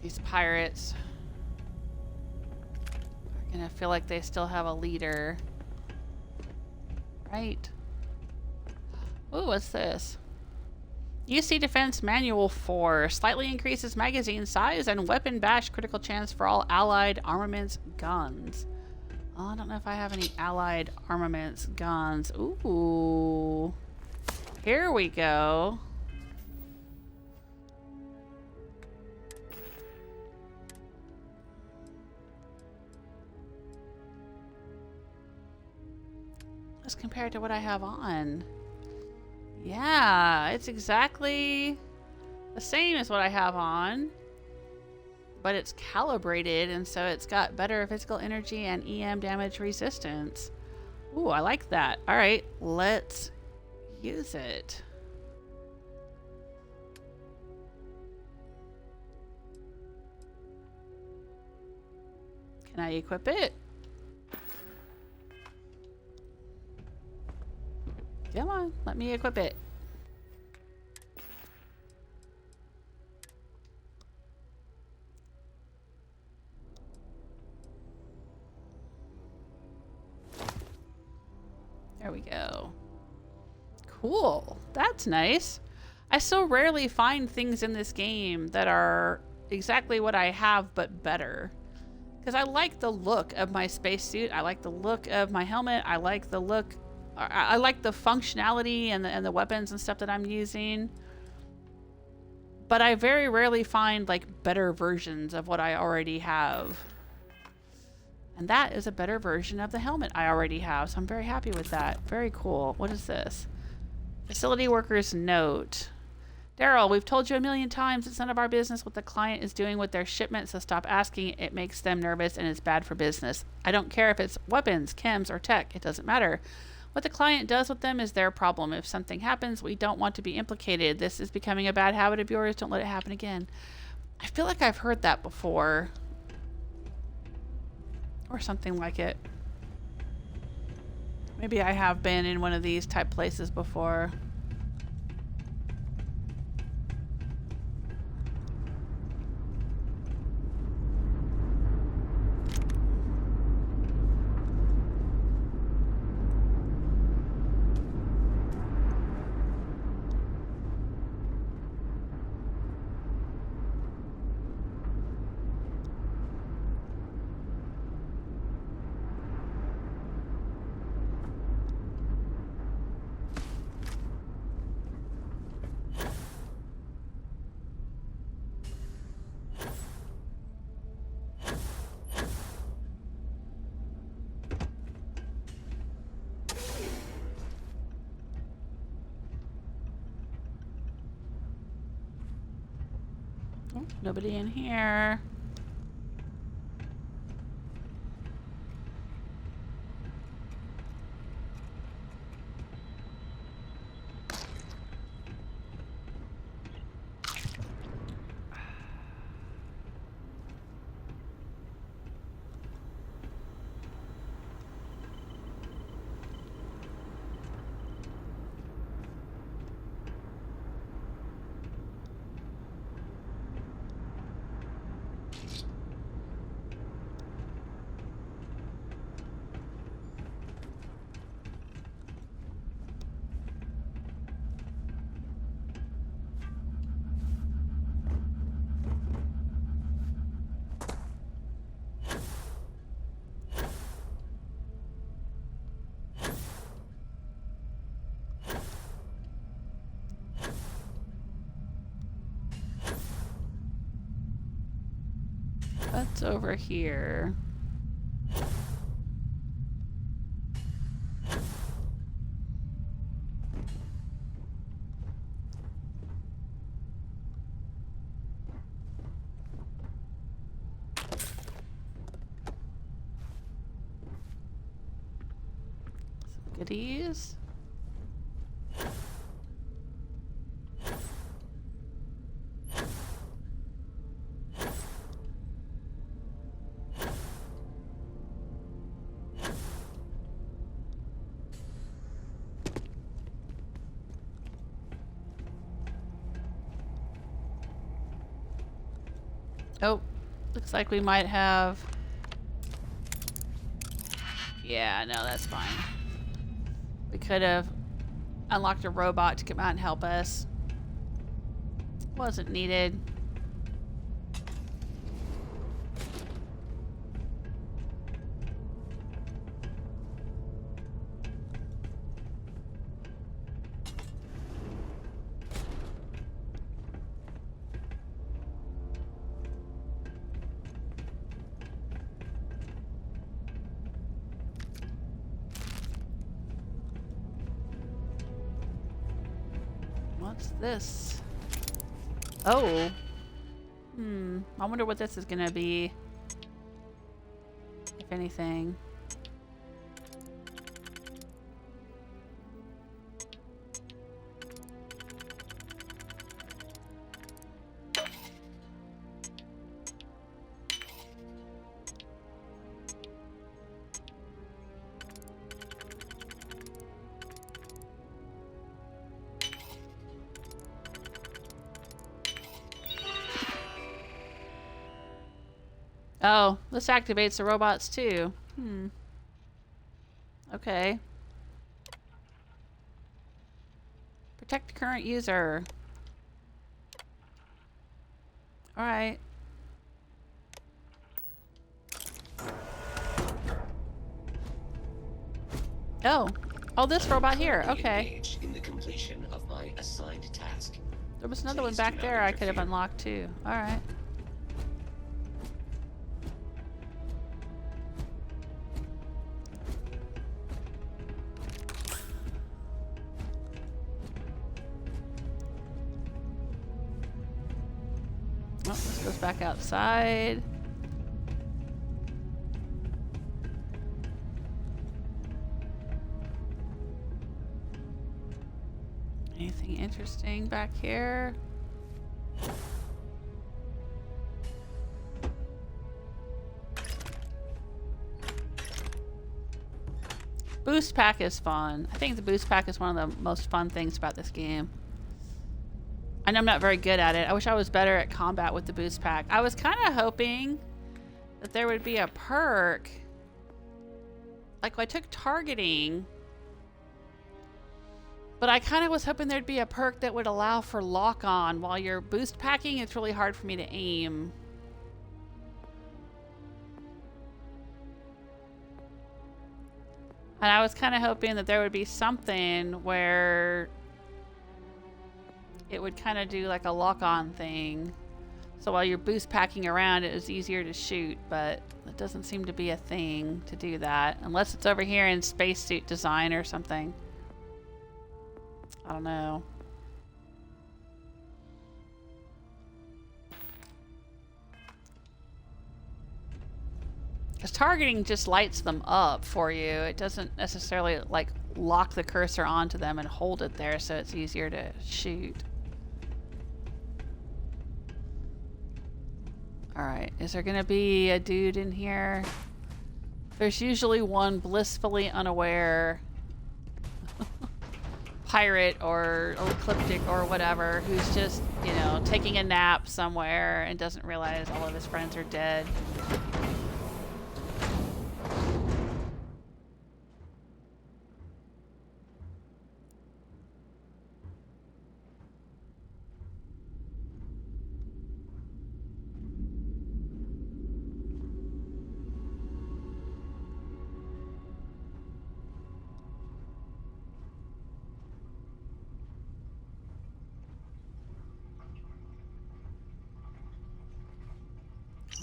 These pirates are gonna feel like they still have a leader. Right. Ooh, what's this? UC Defense Manual 4 slightly increases magazine size and weapon bash critical chance for all allied armaments guns. Oh, I don't know if I have any allied armaments guns. Ooh. Here we go. As compared to what I have on. Yeah, it's exactly the same as what I have on. But it's calibrated, and so it's got better physical energy and EM damage resistance. Ooh, I like that. All right, let's use it. Can I equip it? Come on, let me equip it. There we go. Cool. That's nice. I so rarely find things in this game that are exactly what I have, but better. Because I like the look of my spacesuit. I like the look of my helmet. I like the look... I like the functionality and the weapons and stuff that I'm using. But I very rarely find, like, better versions of what I already have. And that is a better version of the helmet I already have, so I'm very happy with that. Very cool. What is this? Facility workers note. Daryl, we've told you a million times it's none of our business what the client is doing with their shipment, so stop asking. It makes them nervous and it's bad for business. I don't care if it's weapons, chems, or tech. It doesn't matter. What the client does with them is their problem. If something happens, we don't want to be implicated. This is becoming a bad habit of yours. Don't let it happen again. I feel like I've heard that before. Or something like it. Maybe I have been in one of these type places before. Oh, nobody in here. What's over here? Some goodies. Oh, looks like we might have... Yeah, no, that's fine. We could have unlocked a robot to come out and help us. Wasn't needed. What's this? Oh. I wonder what this is gonna be. If anything. Oh, this activates the robots too. Okay. Protect current user. Alright. Oh. Oh, this robot here. Okay. In the completion of my assigned task. There was another one back there I could have unlocked too. Alright. Oh, this goes back outside. Anything interesting back here? Boost pack is fun. I think the boost pack is one of the most fun things about this game. I know I'm not very good at it. I wish I was better at combat with the boost pack. I was kind of hoping that there would be a perk. Like, I took targeting. But I kind of was hoping there'd be a perk that would allow for lock-on. While you're boost packing, it's really hard for me to aim. And I was kind of hoping that there would be something where it would kind of do like a lock-on thing. So while you're boost packing around, it was easier to shoot, but it doesn't seem to be a thing to do that. Unless it's over here in spacesuit design or something. I don't know. Because targeting just lights them up for you. It doesn't necessarily like lock the cursor onto them and hold it there so it's easier to shoot. Alright, is there gonna be a dude in here? There's usually one blissfully unaware pirate or ecliptic or whatever who's just, you know, know, taking a nap somewhere and doesn't realize all of his friends are dead.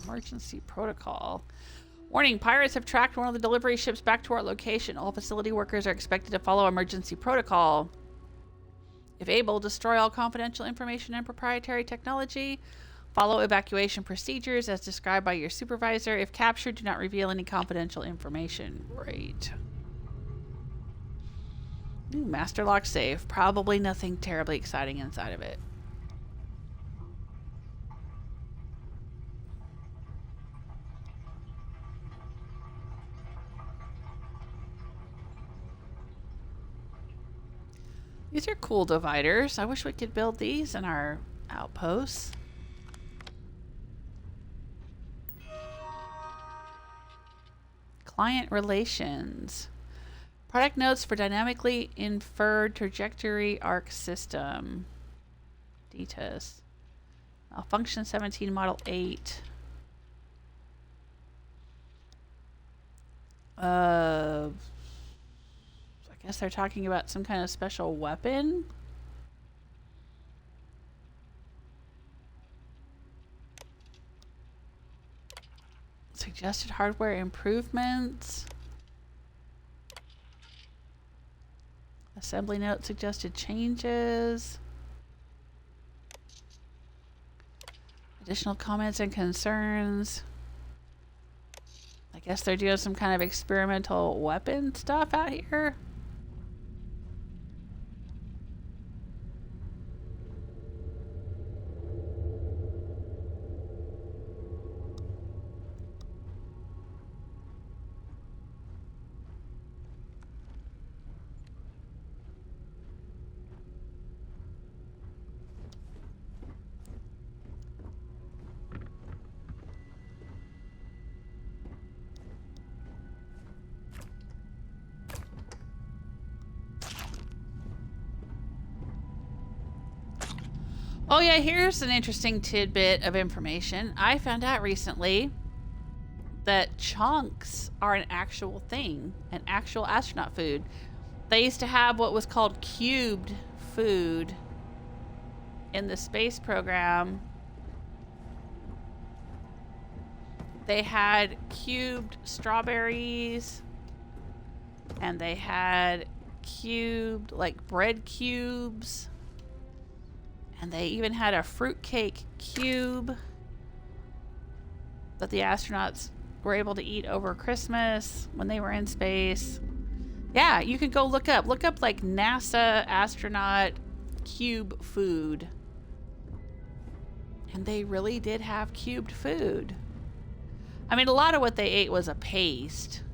Emergency protocol. Warning, pirates have tracked one of the delivery ships back to our location. All facility workers are expected to follow emergency protocol. If able, destroy all confidential information and proprietary technology. Follow evacuation procedures as described by your supervisor. If captured, do not reveal any confidential information. Great. Ooh, master lock safe. Probably nothing terribly exciting inside of it. These are cool dividers. I wish we could build these in our outposts. Client relations. Product notes for dynamically inferred trajectory arc system. DTIS. Malfunction 17, model 8. I guess they're talking about some kind of special weapon. Suggested hardware improvements. Assembly note suggested changes. Additional comments and concerns. I guess they're doing some kind of experimental weapon stuff out here. Oh yeah, here's an interesting tidbit of information. I found out recently that chunks are an actual thing, an actual astronaut food. They used to have what was called cubed food in the space program. They had cubed strawberries, and they had cubed, like, bread cubes. And they even had a fruitcake cube that the astronauts were able to eat over Christmas when they were in space. Yeah, you could go look up like NASA astronaut cube food. And they really did have cubed food. I mean, a lot of what they ate was a paste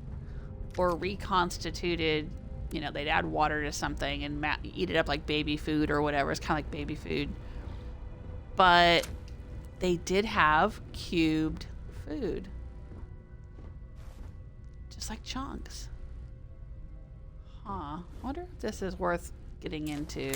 or reconstituted. You know, they'd add water to something and eat it up like baby food or whatever. It's kind of like baby food. But they did have cubed food. Just like chunks. Huh. I wonder if this is worth getting into.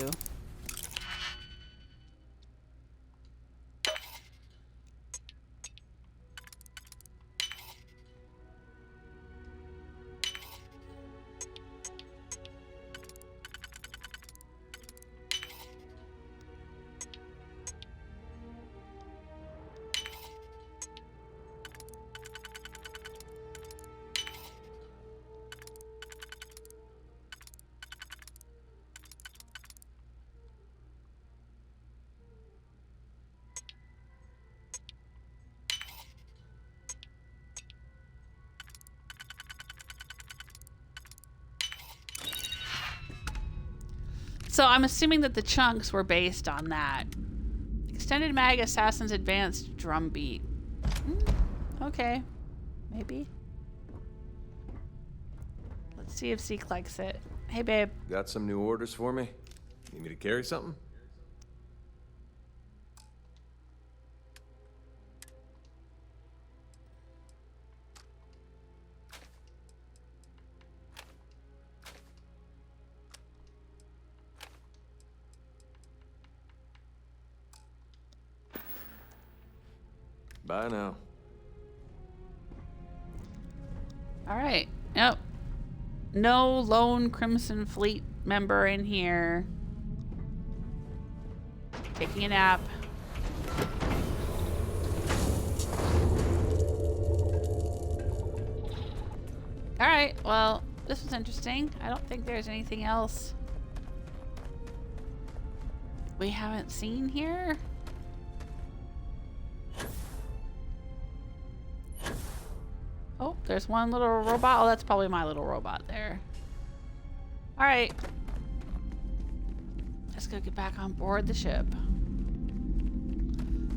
So I'm assuming that the chunks were based on that. Extended mag assassin's advanced drum beat. Okay. Maybe. Let's see if Zeke likes it. Hey, babe. Got some new orders for me? Need me to carry something? Bye now. Alright. Nope. No lone Crimson Fleet member in here. Taking a nap. Alright, well, this was interesting. I don't think there's anything else we haven't seen here. Oh, there's one little robot. Oh, that's probably my little robot there. Alright. Let's go get back on board the ship.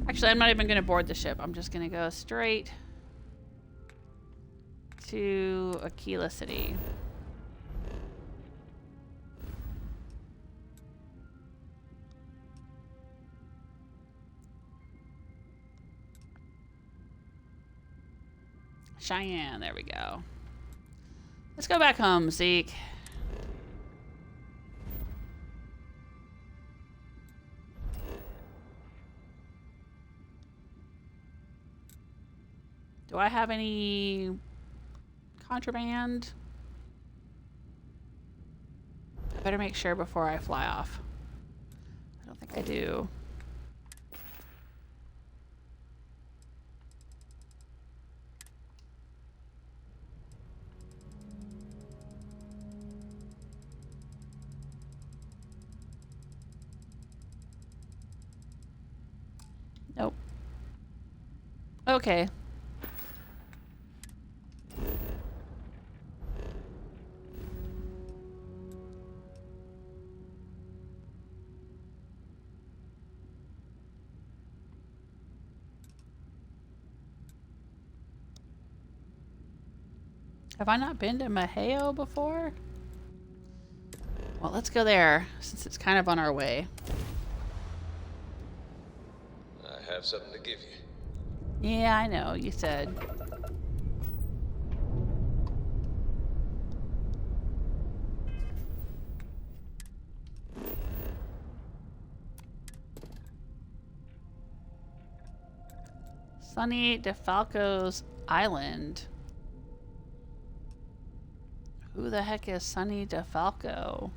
Actually, I'm not even going to board the ship. I'm just going to go straight to Aquila City. Cheyenne, there we go. Let's go back home, Zeke. Do I have any contraband? I better make sure before I fly off. I don't think I do. Nope. Okay. Have I not been to Maheo before? Well, let's go there, since it's kind of on our way. I have something to give you. Yeah, I know, you said. Sonny Di Falco's Island. Who the heck is Sonny Di Falco?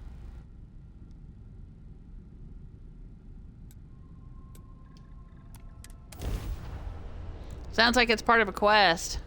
Sounds like it's part of a quest.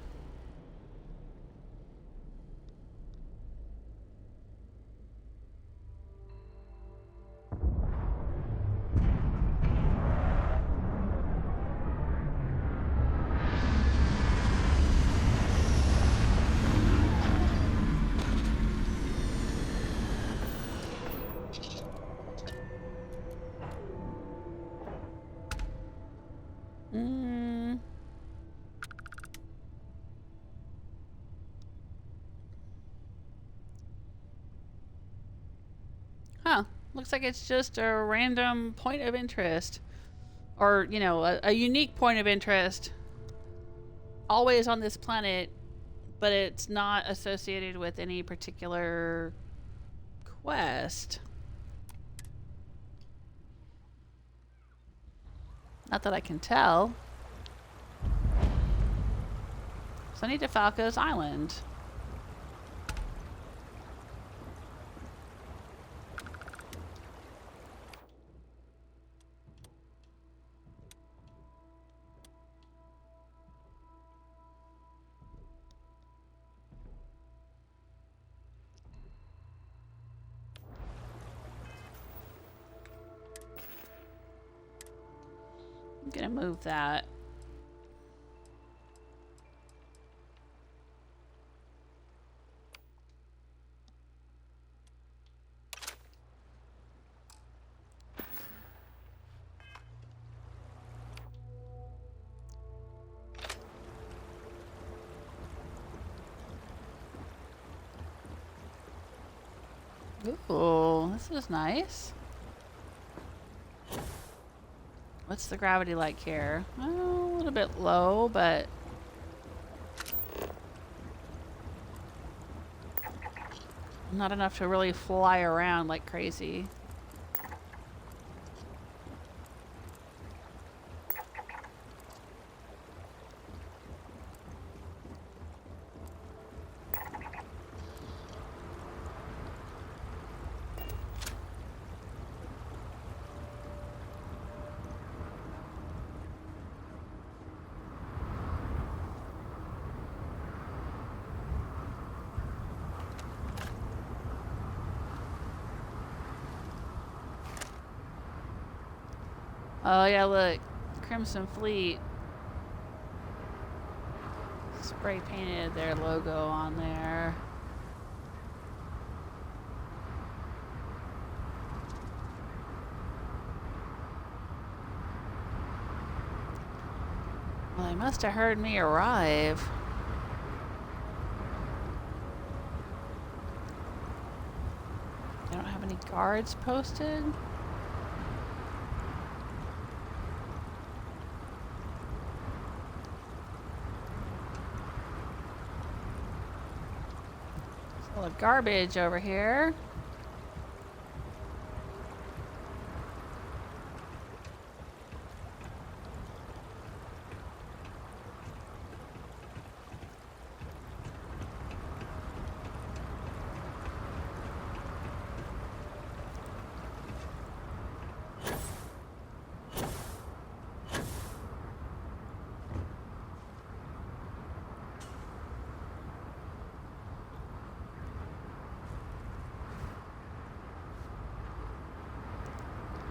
Huh. Looks like it's just a random point of interest. Or, you know, a unique point of interest. Always on this planet, but it's not associated with any particular quest. Not that I can tell. Sonny Di Falco's Island. I'm gonna move that. Ooh, this is nice. What's the gravity like here? Oh, a little bit low, but not enough to really fly around like crazy. Oh yeah, look. Crimson Fleet. Spray painted their logo on there. Well, they must have heard me arrive. They don't have any guards posted? Full of garbage over here.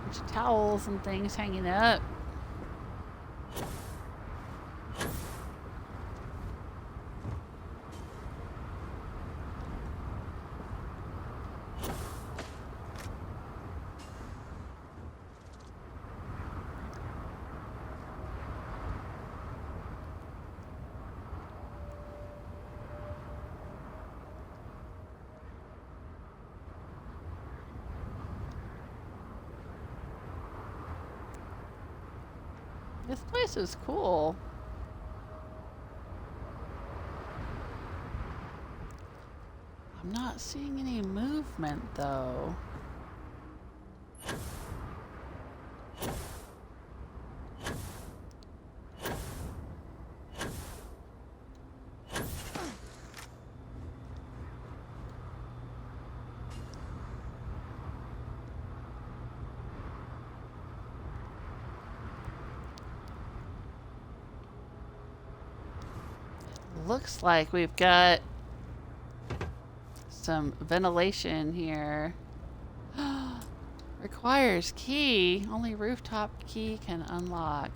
Bunch of towels and things hanging up. This place is cool. I'm not seeing any movement though. Looks like we've got some ventilation here. Requires key. Only rooftop key can unlock.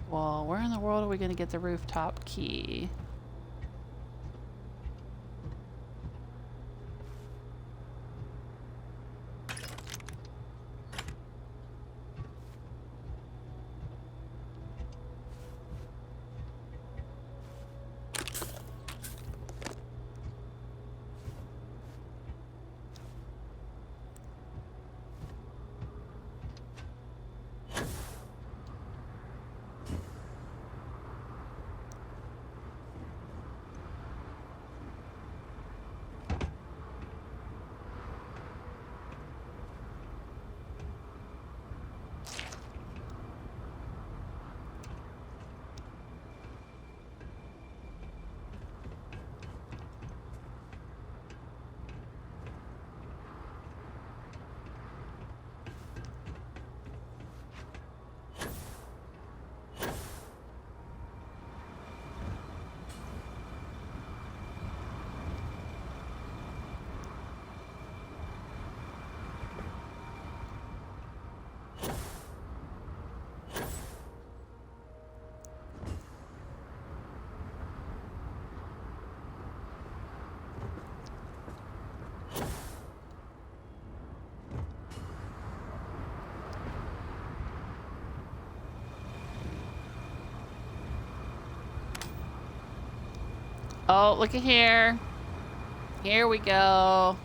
Well, where in the world are we going to get the rooftop key? Oh, look at here. Here we go.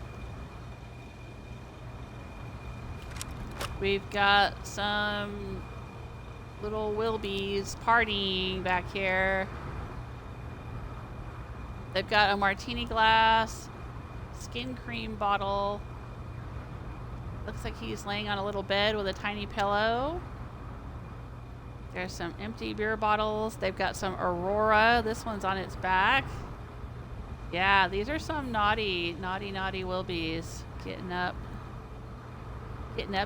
We've got some little Wilbys partying back here. They've got a martini glass, skin cream bottle. Looks like he's laying on a little bed with a tiny pillow. There's some empty beer bottles. They've got some Aurora. This one's on its back. Yeah, these are some naughty Wilbys getting up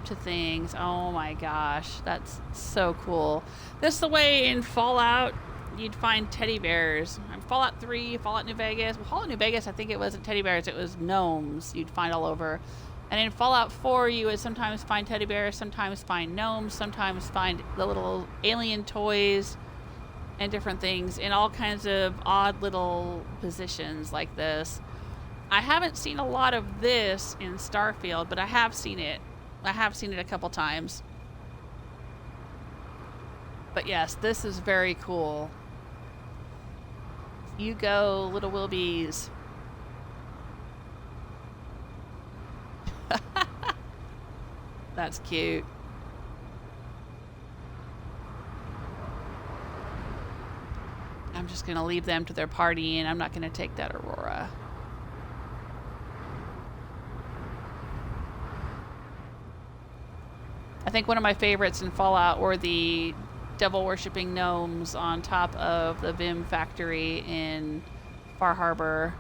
to things. Oh my gosh, that's so cool. This is the way in Fallout you'd find teddy bears. Fallout 3, Fallout New Vegas. Well, Fallout New Vegas, I think it wasn't teddy bears, it was gnomes you'd find all over. And in Fallout 4, you would sometimes find teddy bears, sometimes find gnomes, sometimes find the little alien toys and different things in all kinds of odd little positions like this. I haven't seen a lot of this in Starfield, but I have seen it. I have seen it a couple times. But yes, this is very cool. You go, little Wilbys. That's cute. I'm just going to leave them to their party, and I'm not going to take that Aurora. I think one of my favorites in Fallout were the devil-worshipping gnomes on top of the Vim factory in Far Harbor.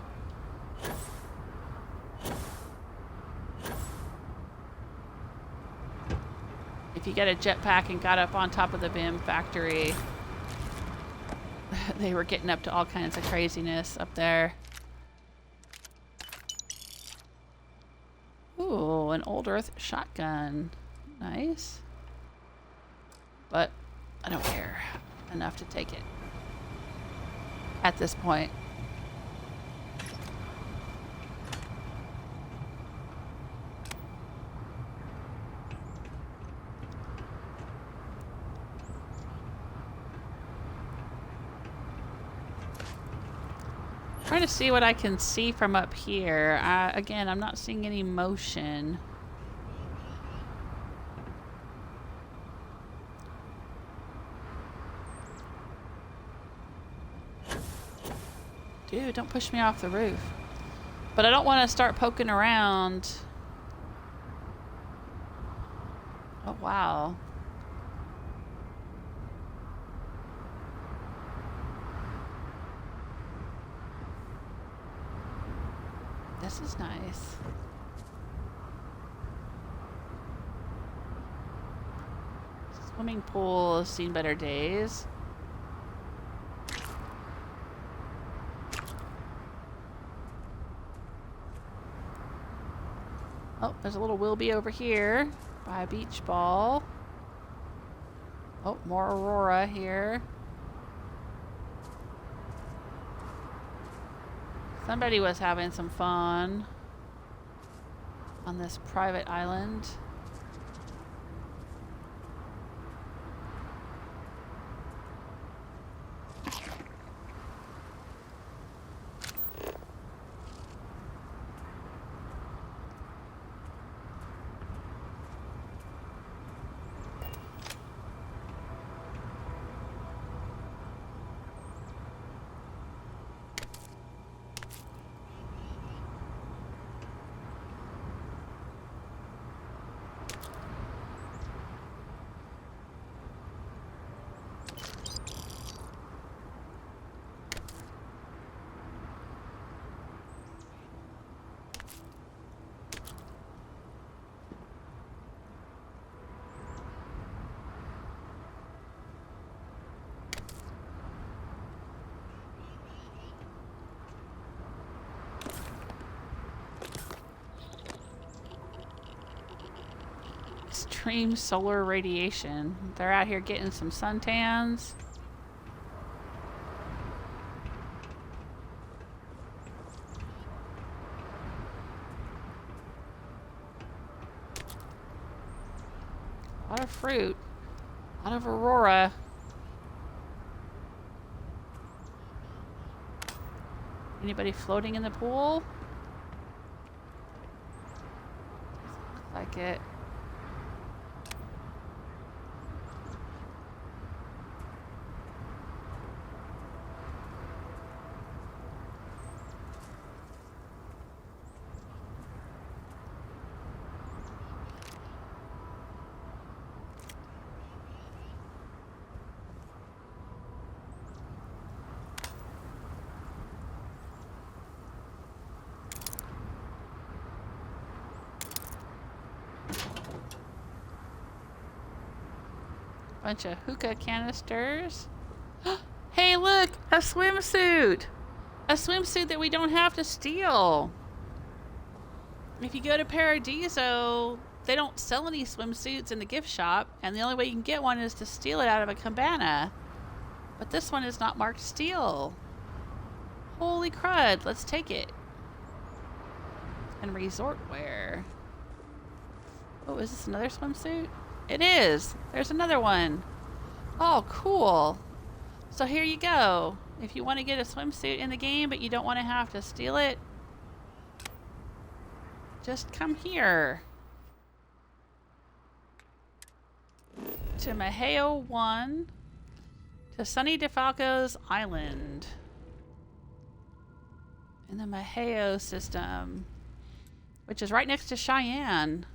If you get a jetpack and got up on top of the Vim factory, they were getting up to all kinds of craziness up there. Ooh, an old Earth shotgun. Nice. But I don't care enough to take it at this point. Trying to see what I can see from up here. Again, I'm not seeing any motion. Dude, don't push me off the roof. But I don't want to start poking around. Oh, wow. This is nice. Swimming pool has seen better days. Oh, there's a little Wilby over here by a beach ball. Oh, more Aurora here. Somebody was having some fun on this private island. Extreme solar radiation. They're out here getting some suntans. A lot of fruit. A lot of Aurora. Anybody floating in the pool? Doesn't look like it. Bunch of hookah canisters. Hey, look! A swimsuit! A swimsuit that we don't have to steal. if you go to Paradiso, they don't sell any swimsuits in the gift shop, and the only way you can get one is to steal it out of a cabana. But this one is not marked steal. Holy crud, let's take it. And resort wear. Oh, is this another swimsuit? It is! There's another one. Oh, cool. So here you go. If you want to get a swimsuit in the game, but you don't want to have to steal it, just come here. To Maheo 1. To Sonny Di Falco's island. In the Maheo system. Which is right next to Cheyenne.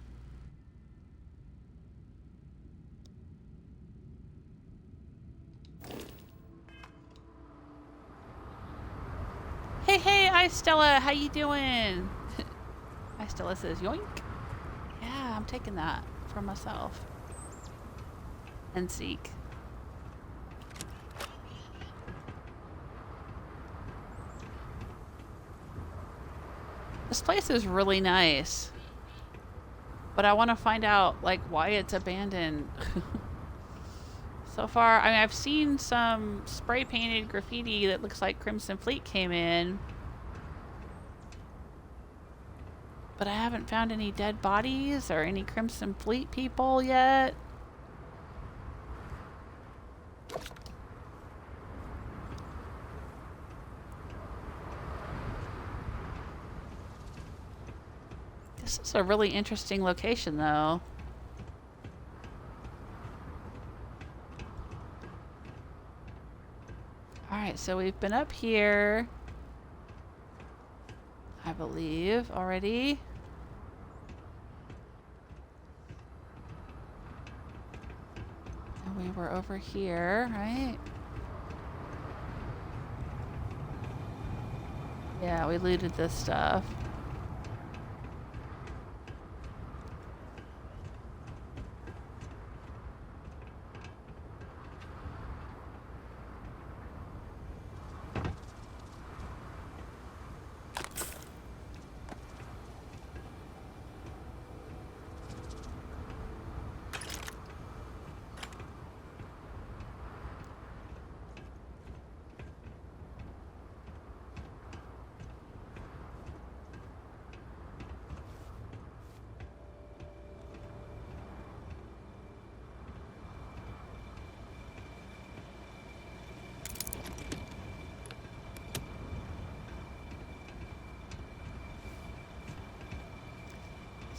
Hey, hi Stella, how you doing? Hi Stella says yoink. Yeah, I'm taking that for myself. And Zeke. This place is really nice. But I want to find out, like, why it's abandoned. So far, I mean, I've seen some spray-painted graffiti that looks like Crimson Fleet came in. But I haven't found any dead bodies or any Crimson Fleet people yet. This is a really interesting location, though. Alright, so we've been up here, I believe, already. And we were over here, right? Yeah, we looted this stuff.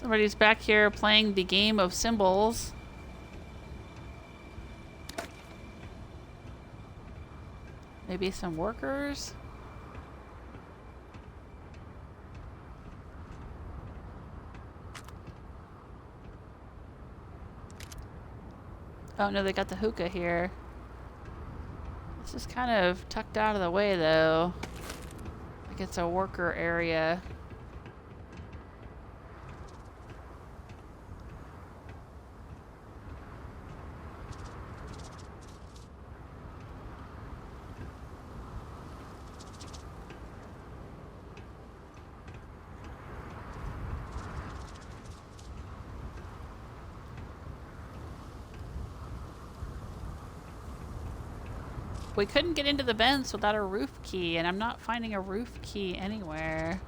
Somebody's back here playing the game of symbols. Maybe some workers? Oh no, they got the hookah here. This is kind of tucked out of the way though. Like it's a worker area. We couldn't get into the vents without a roof key, and I'm not finding a roof key anywhere.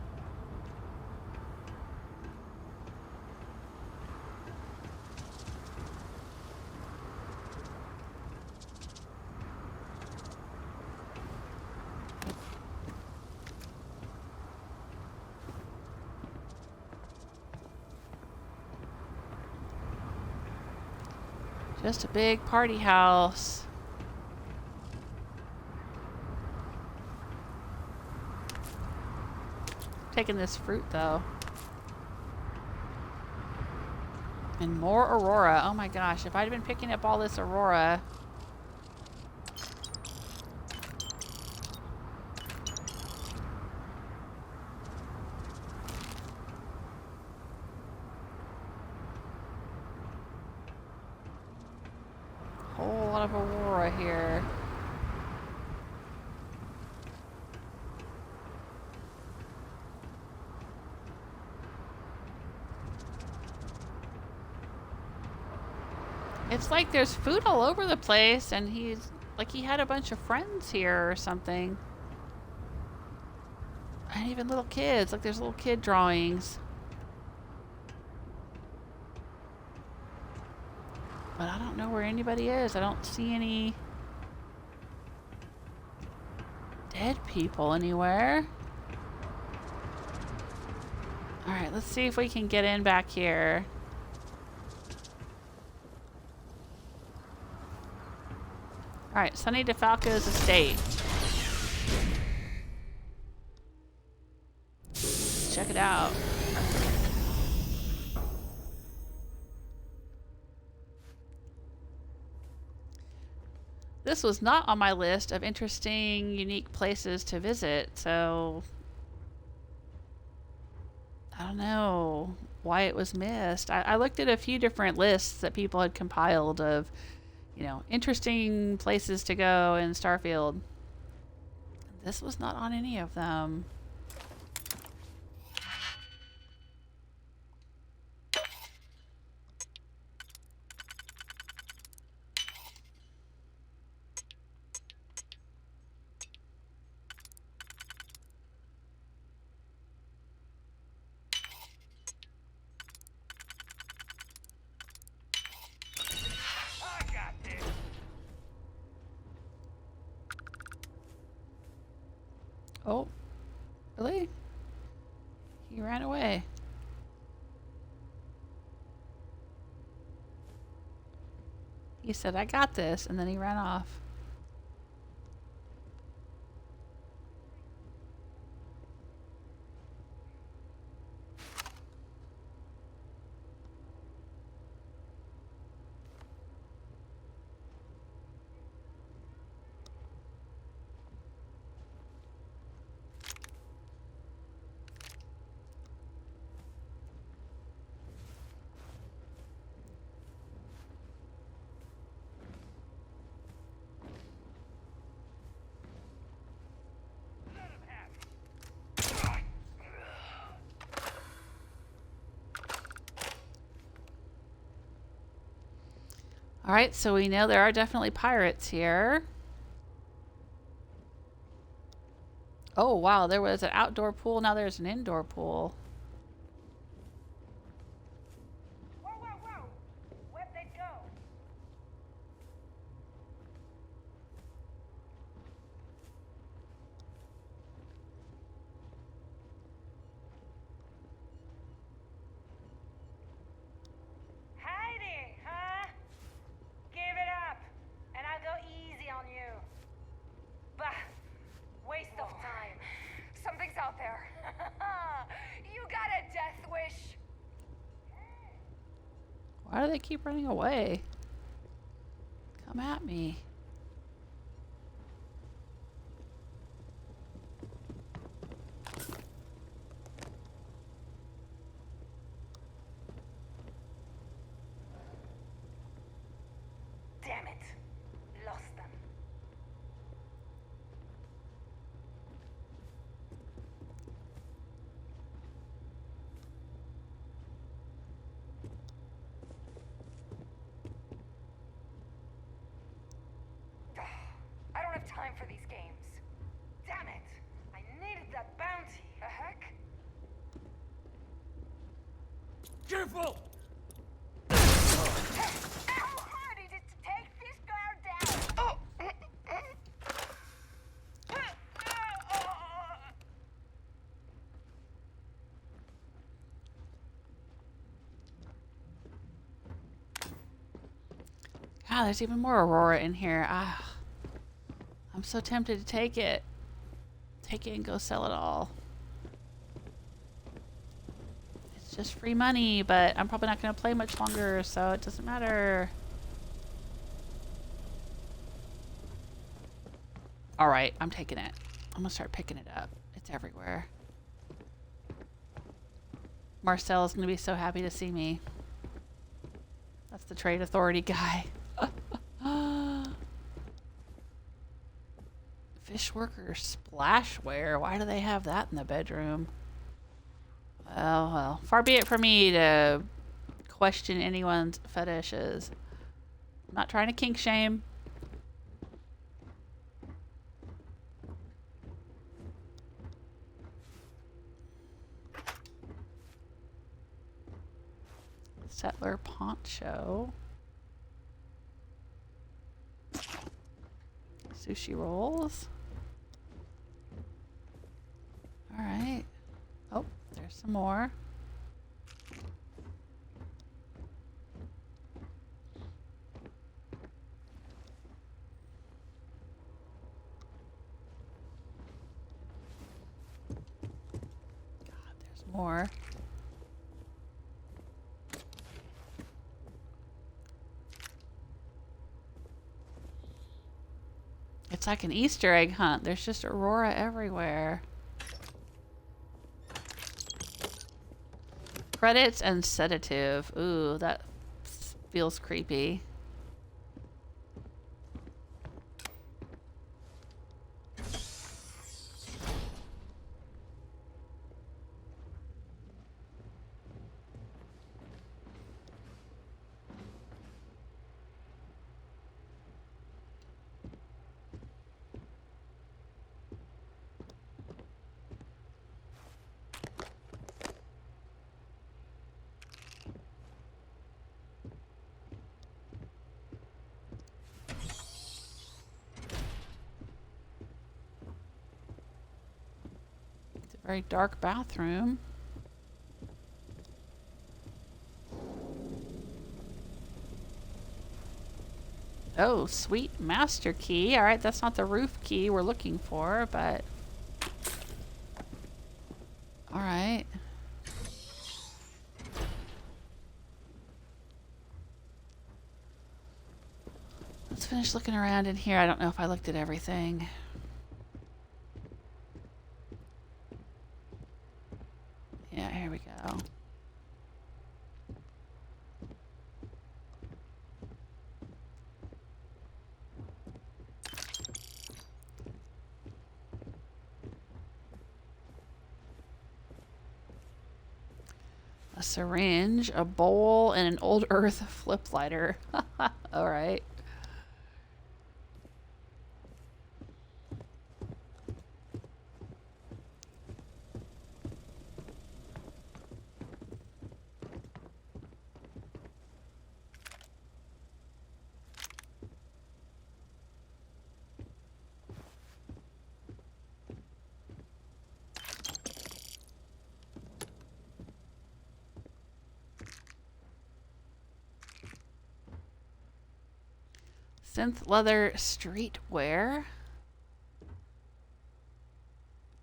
Just a big party house. Taking this fruit though. And more Aurora. Oh my gosh, if I'd been picking up all this Aurora. Whole lot of Aurora here. It's like there's food all over the place, and he's like he had a bunch of friends here or something. And even little kids. Like there's little kid drawings. But I don't know where anybody is. I don't see any dead people anywhere. Alright, let's see if we can get in back here. Alright, Sonny Di Falco's estate. Check it out. This was not on my list of interesting, unique places to visit, so I don't know why it was missed. I looked at a few different lists that people had compiled of, you know, interesting places to go in Starfield. This was not on any of them. Oh, really? He ran away. He said, I got this, and then he ran off. Alright, so we know there are definitely pirates here. Oh wow, there was an outdoor pool, now there's an indoor pool. Whoa, whoa, whoa! Where'd they go? Hiding, huh? Give it up, and I'll go easy on you. Bah, waste of time. Something's out there. You got a death wish. Why do they keep running away? Come at me. Damn it. Lost them. I don't have time for these games. Damn it. I needed that bounty. The heck? Careful! How hard is it to take this girl down? Oh! God, there's even more Aurora in here. Ah, I'm so tempted to take it. Take it and go sell it all. It's just free money, but I'm probably not going to play much longer, so it doesn't matter. Alright, I'm taking it. I'm going to start picking it up. It's everywhere. Marcel is going to be so happy to see me. That's the trade authority guy. Fish worker splashware. Why do they have that in the bedroom? Well, far be it for me to question anyone's fetishes. I'm not trying to kink shame. Settler poncho. Sushi rolls. All right. Oh, there's some more. God, there's more. It's like an Easter egg hunt. There's just Aurora everywhere. Credits and sedative. Ooh, that feels creepy. Very dark bathroom. Oh, sweet master key. All right, that's not the roof key we're looking for, but all right. Let's finish looking around in here. I don't know if I looked at everything. Yeah, here we go. A syringe, a bowl, and an old earth flip lighter. All right. Synth leather streetwear.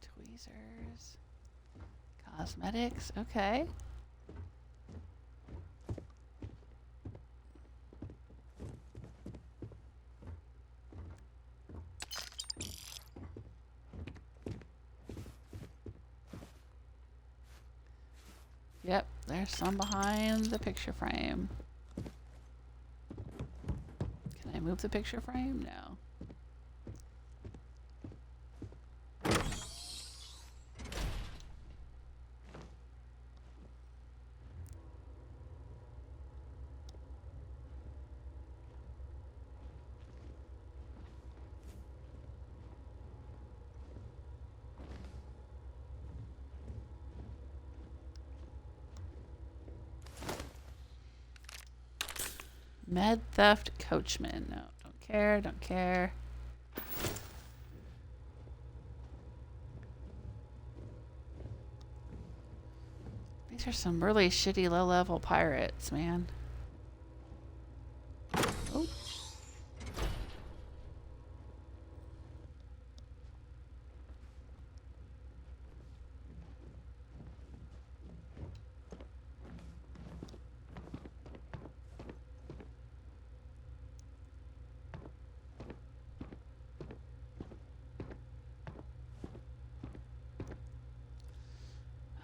Tweezers. Cosmetics. Okay. Yep, there's some behind the picture frame. Can I move the picture frame? No. Med theft coachman. No, don't care, don't care. These are some really shitty low-level pirates, man. Oh.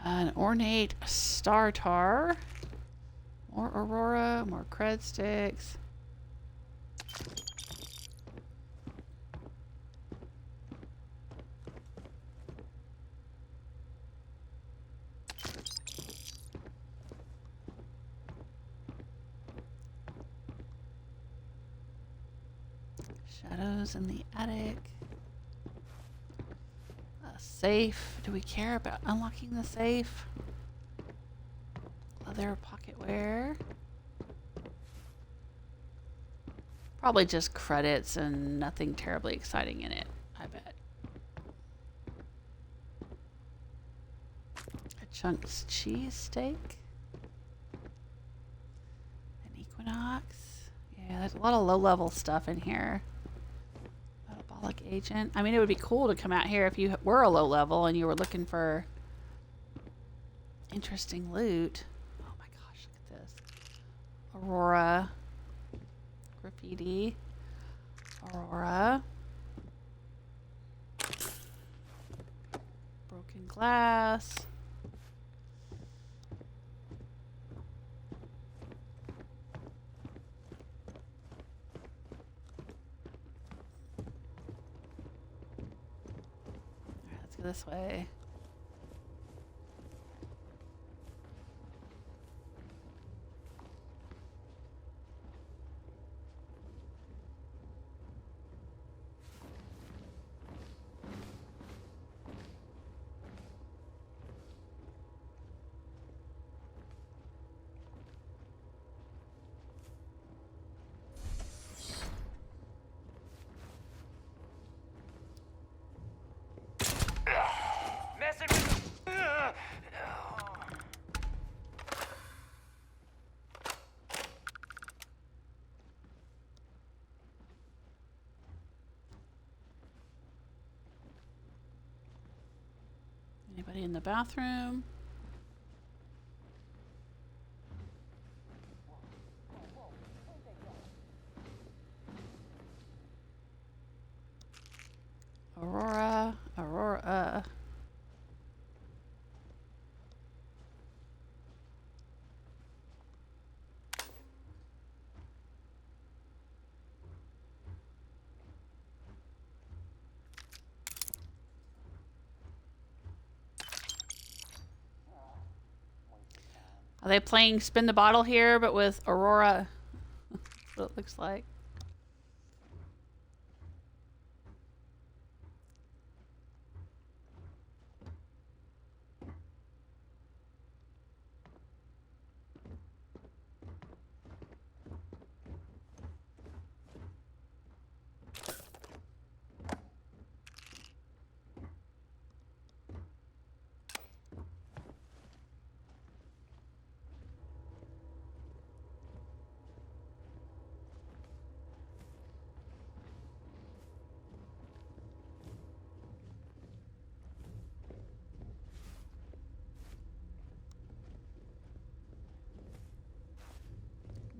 An ornate star tar. More Aurora, more cred sticks. Shadows in the attic. A safe. Do we care about unlocking the safe? Leather pocketware. Probably just credits and nothing terribly exciting in it, I bet. A Chunk's cheesesteak. An Equinox. Yeah, there's a lot of low-level stuff in here. Metabolic agent. I mean, it would be cool to come out here if you were a low-level and you were looking for interesting loot. Oh my gosh, look at this. Aurora. Graffiti. Aurora. Broken glass. Alright, let's go this way. Anybody in the bathroom? Aurora. Are they playing Spin the Bottle here, but with Aurora? That's what it looks like.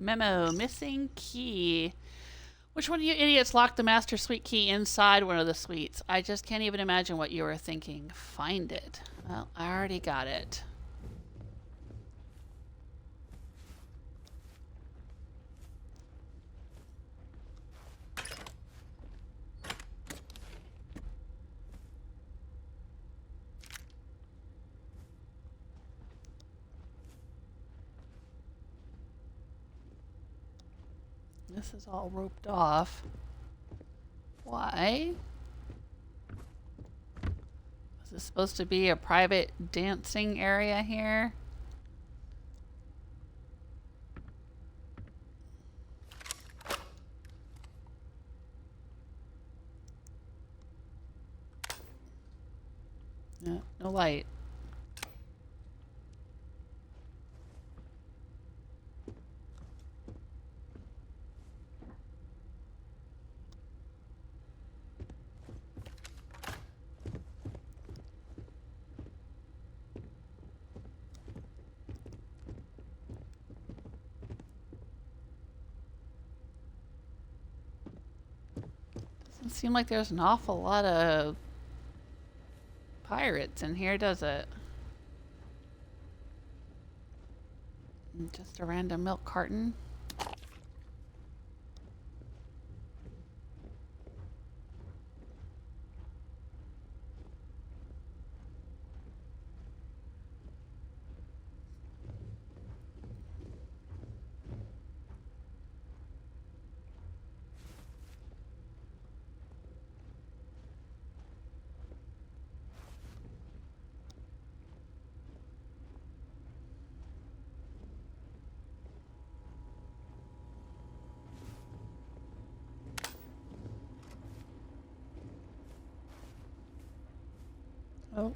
Memo, missing key. Which one of you idiots locked the master suite key inside one of the suites? I just can't even imagine what you were thinking. Find it. Well, I already got it. This is all roped off. Why? Was this supposed to be a private dancing area here? No, no light. Doesn't seem like there's an awful lot of pirates in here, does it? Just a random milk carton. Oh.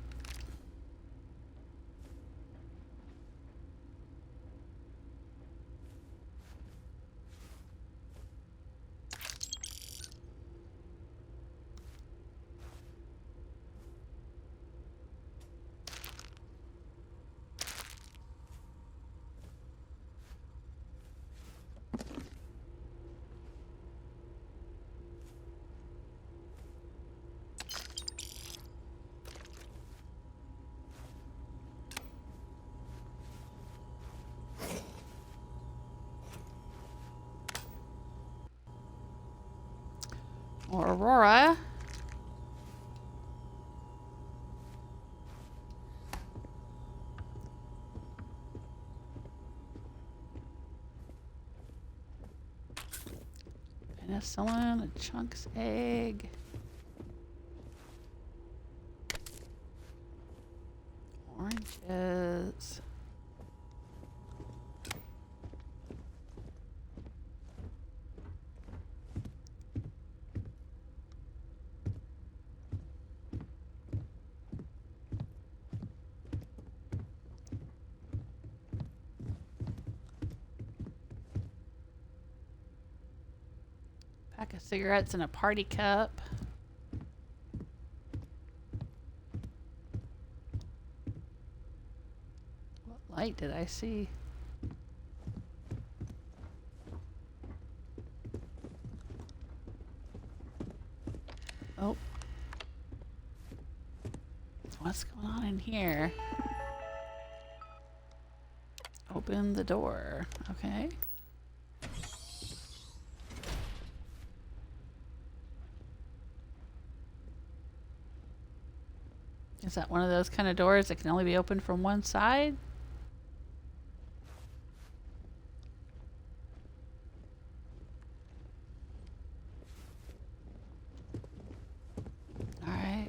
Or Aurora. Penicillin, a chunk's egg. Oranges. Pack of cigarettes in a party cup. What light did I see? Oh. What's going on in here? Open the door. Okay. Is that one of those kind of doors that can only be opened from one side? All right.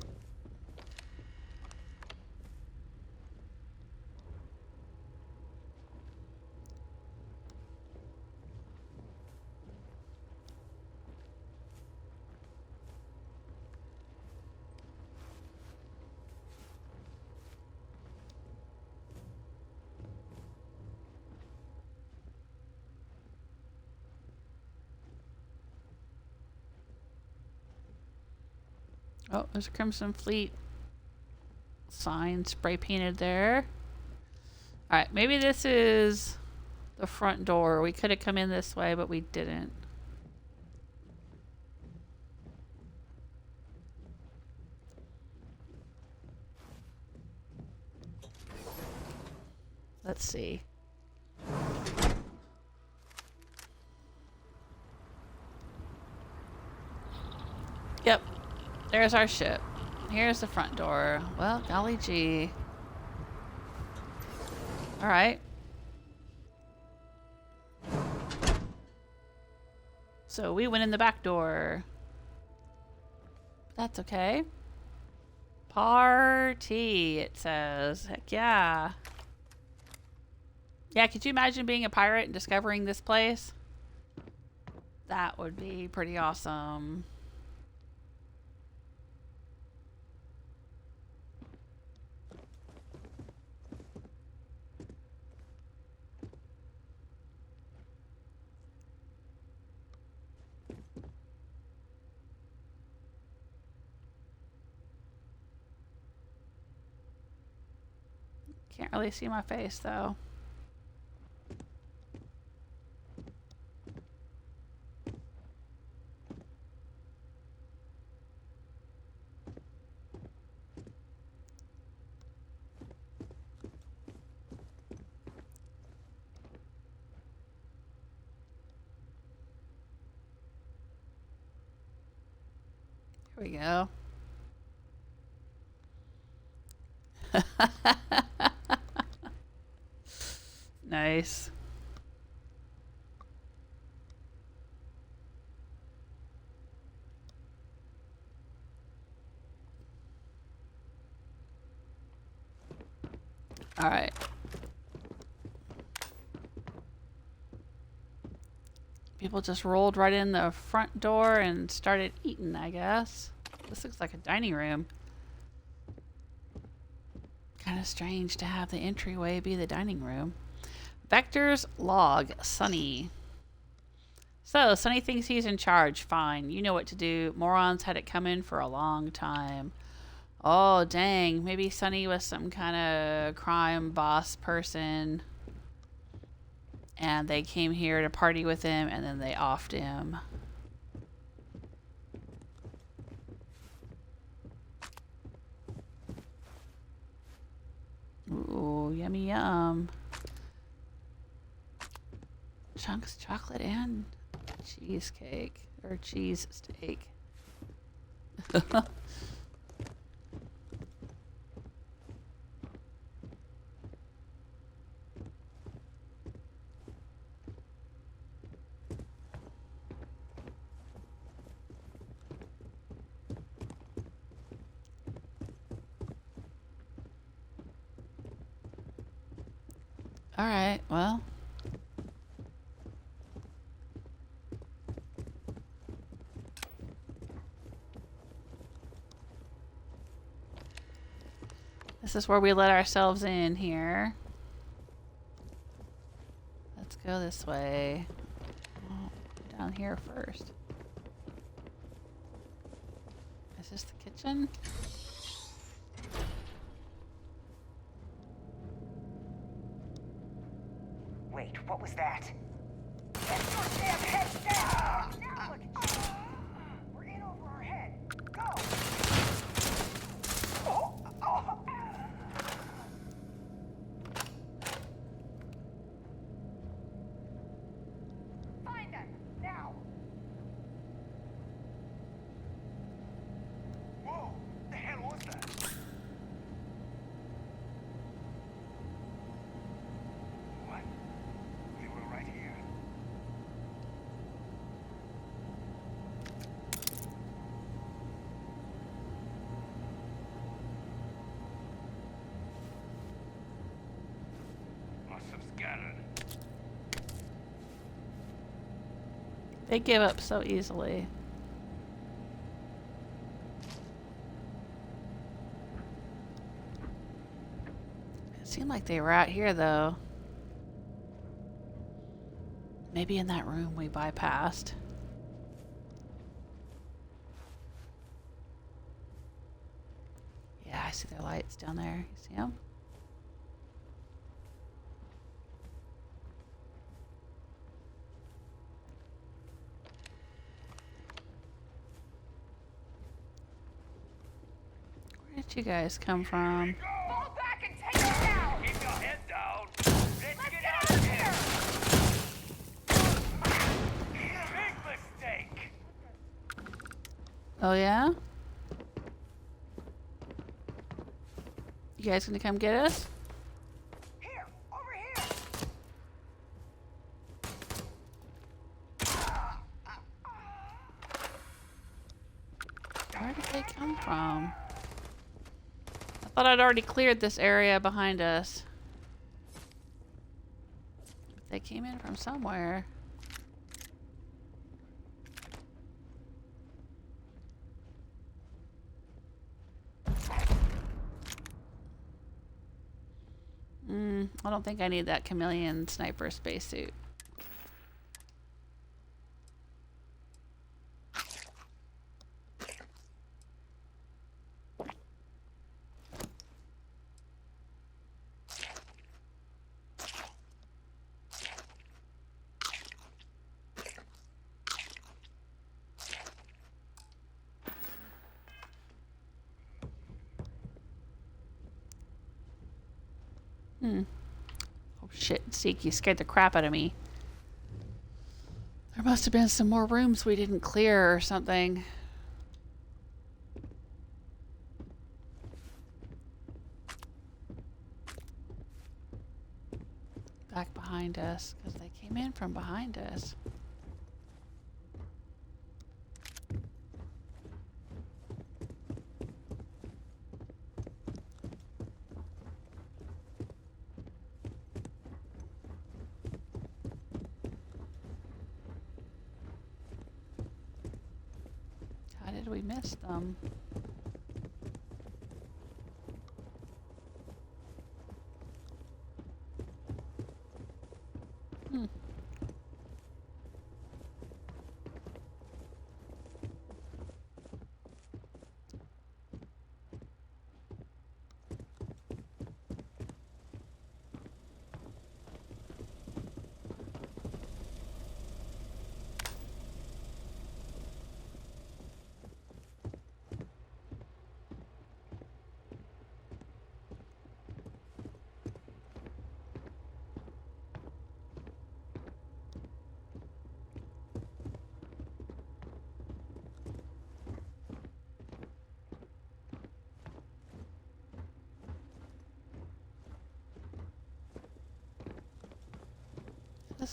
Oh, there's a Crimson Fleet sign spray painted there. Alright, maybe this is the front door. We could have come in this way, but we didn't. Let's see. Yep. There's our ship. Here's the front door. Well, golly gee. Alright. So we went in the back door. That's okay. Party, it says. Heck yeah. Yeah, could you imagine being a pirate and discovering this place? That would be pretty awesome. Can't really see my face though. Here we go. Nice. All right. People just rolled right in the front door and started eating, I guess. This looks like a dining room. Kind of strange to have the entryway be the dining room. Vector's log, Sonny. So, Sonny thinks he's in charge. Fine. You know what to do. Morons had it coming for a long time. Oh, dang. Maybe Sonny was some kind of crime boss person. And they came here to party with him, and then they offed him. Ooh, yummy yum. Chunks, chocolate, and cheesecake. Or cheese steak. Alright, well. This is where we let ourselves in here. Let's go this way. Oh, down here first. Is this the kitchen? Wait, what was that? Get your damn head down! Now look at you! We're in over our head. Go! Oh! Oh! Find them! Now! Whoa! The hell was that? What? They were right here. Must have scattered. They give up so easily. It seemed like they were out here, though. Maybe in that room we bypassed. Yeah, I see their lights down there. You see them? Where did you guys come from? Fall back and take it down! Keep your head down. Let's get out of here! Big mistake. Oh, yeah? You guys gonna come get us? Here! Over here! Where did they come from? I thought I'd already cleared this area behind us. They came in from somewhere. I don't think I need that chameleon sniper spacesuit. Oh shit, Zeke, you scared the crap out of me. There must have been some more rooms we didn't clear or something. Back behind us, because they came in from behind us. How did we miss them?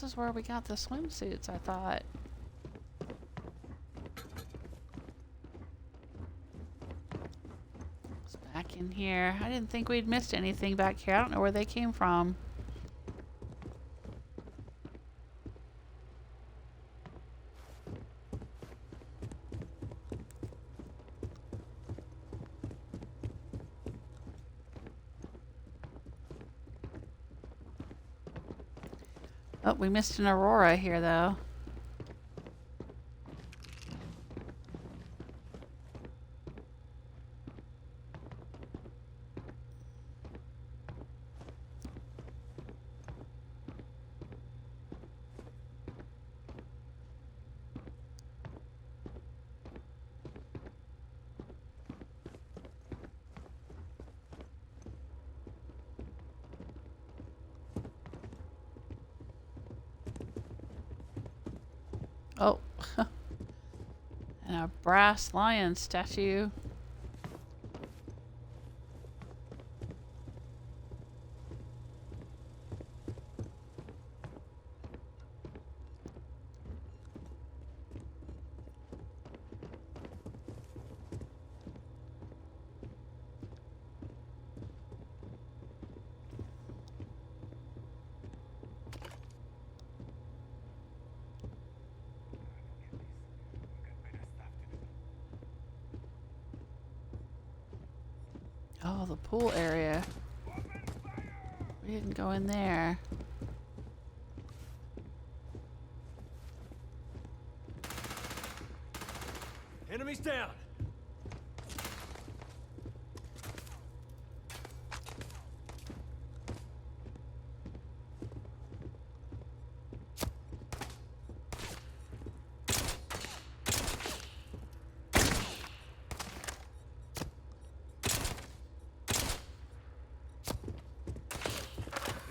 this is where we got the swimsuits, I thought. It's back in here. I didn't think we'd missed anything back here. I don't know where they came from. Oh, we missed an Aurora here, though. Oh, and a brass lion statue. Oh, the pool area. We didn't go in there. Enemies down!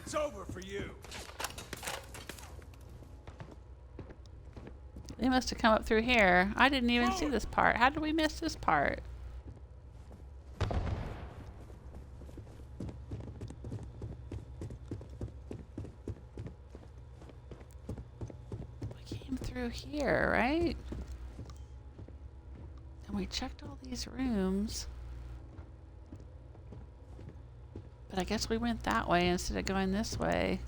It's over for you. They must have come up through here. I didn't even see this part. How did we miss this part? We came through here, right? And we checked all these rooms. But I guess we went that way instead of going this way.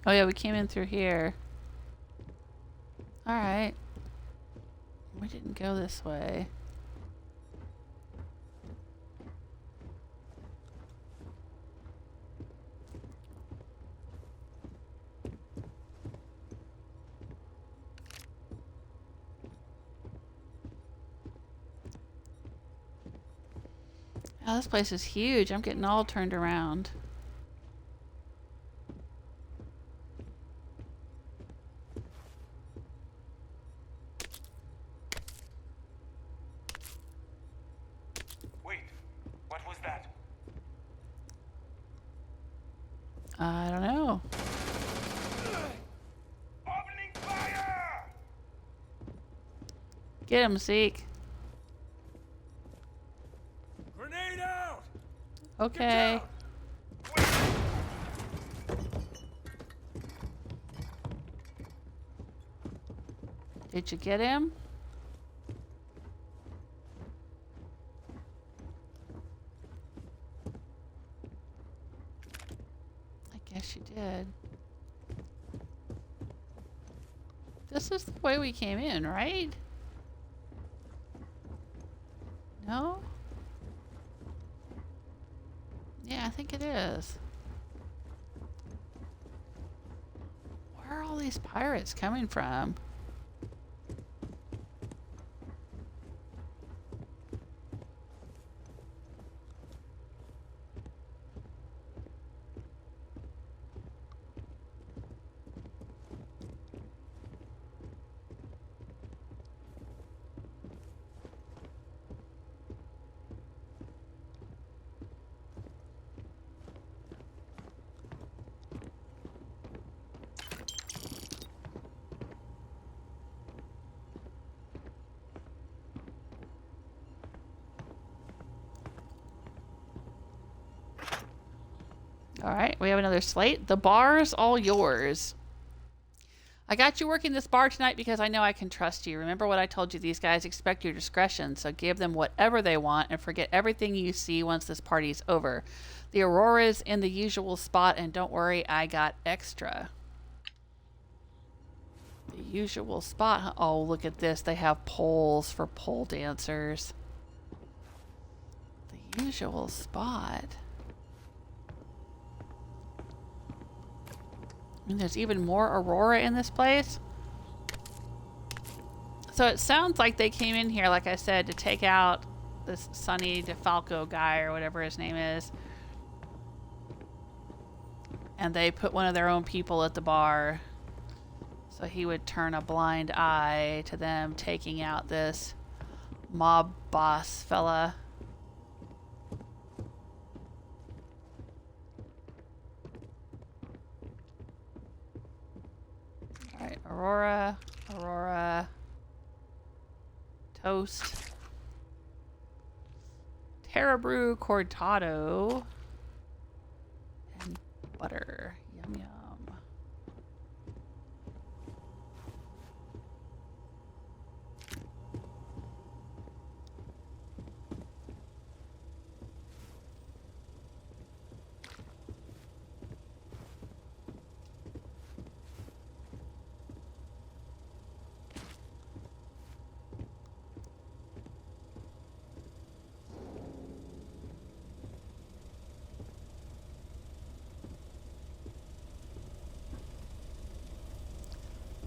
Oh yeah, we came in through here. Alright. We didn't go this way. Oh, this place is huge. I'm getting all turned around. I don't know. Opening fire! Get him, Zeke. Grenade out! Okay. Did you get him? Yes, you did. This is the way we came in, right? No? Yeah, I think it is. Where are all these pirates coming from? All right, we have another slate. The bar's all yours. I got you working this bar tonight because I know I can trust you. Remember what I told you, these guys expect your discretion, so give them whatever they want and forget everything you see once this party's over. The Aurora's in the usual spot, and don't worry, I got extra. The usual spot? Oh, look at this. They have poles for pole dancers. The usual spot. And there's even more Aurora in this place. So it sounds like they came in here, like I said, to take out this Sonny Di Falco guy or whatever his name is. And they put one of their own people at the bar. So he would turn a blind eye to them taking out this mob boss fella. Alright, Aurora, Aurora, toast, Terra Brew Cortado, and butter. Yum yum.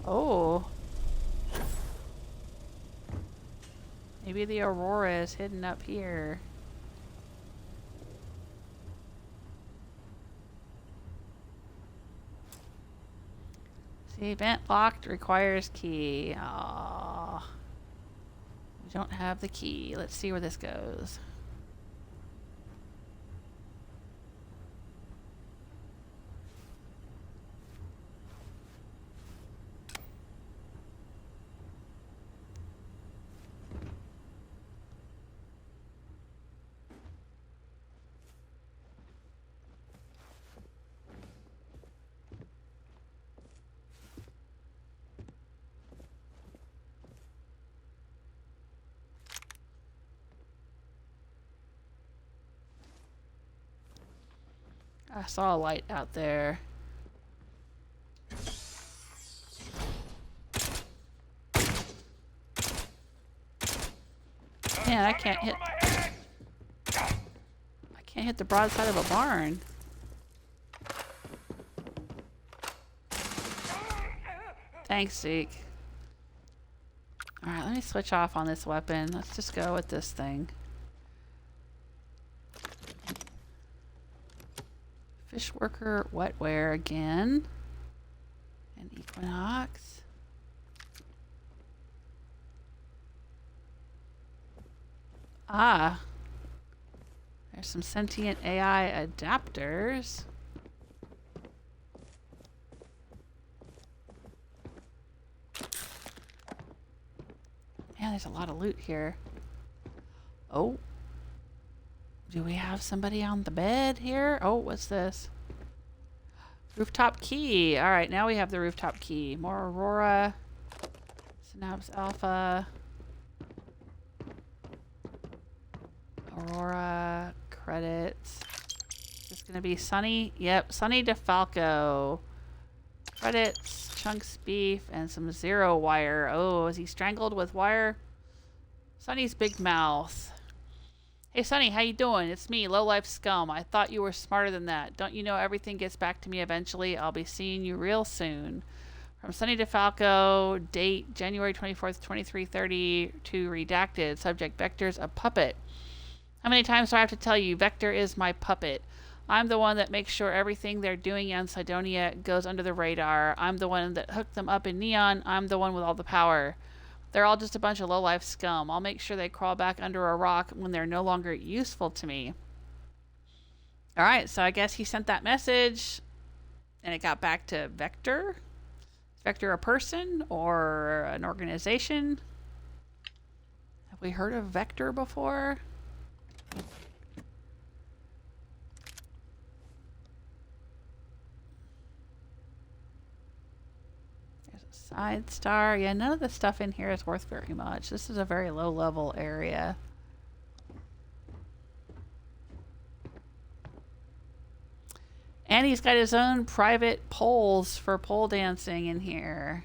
Oh. Maybe the Aurora is hidden up here. See, vent locked, requires key. Aww. We don't have the key. Let's see where this goes. I saw a light out there. Man, I can't hit. I can't hit the broadside of a barn. Thanks, Zeke. Alright, let me switch off on this weapon. Let's just go with this thing. Fish worker wetware again. And Equinox. Ah. There's some sentient AI adapters. Man, there's a lot of loot here. Oh. Do we have somebody on the bed here? Oh, what's this? Rooftop key. All right, now we have the rooftop key. More Aurora. Synapse Alpha. Aurora. Credits. Is this going to be Sonny? Yep, Sonny Di Falco. Credits. Chunks beef and some zero wire. Oh, is he strangled with wire? Sonny's big mouth. Hey Sonny, how you doing? It's me, lowlife scum. I thought you were smarter than that. Don't you know everything gets back to me eventually? I'll be seeing you real soon. From Sonny Di Falco, date January 24th, 2330 to redacted. Subject, Vector's a puppet. How many times do I have to tell you, Vector is my puppet? I'm the one that makes sure everything they're doing on Cydonia goes under the radar. I'm the one that hooked them up in Neon. I'm the one with all the power. They're all just a bunch of lowlife scum. I'll make sure they crawl back under a rock when they're no longer useful to me. Alright, so I guess he sent that message and it got back to Vector. Is Vector a person or an organization? Have we heard of Vector before? Side star. Yeah, none of the stuff in here is worth very much. This is a very low level area. And he's got his own private poles for pole dancing in here.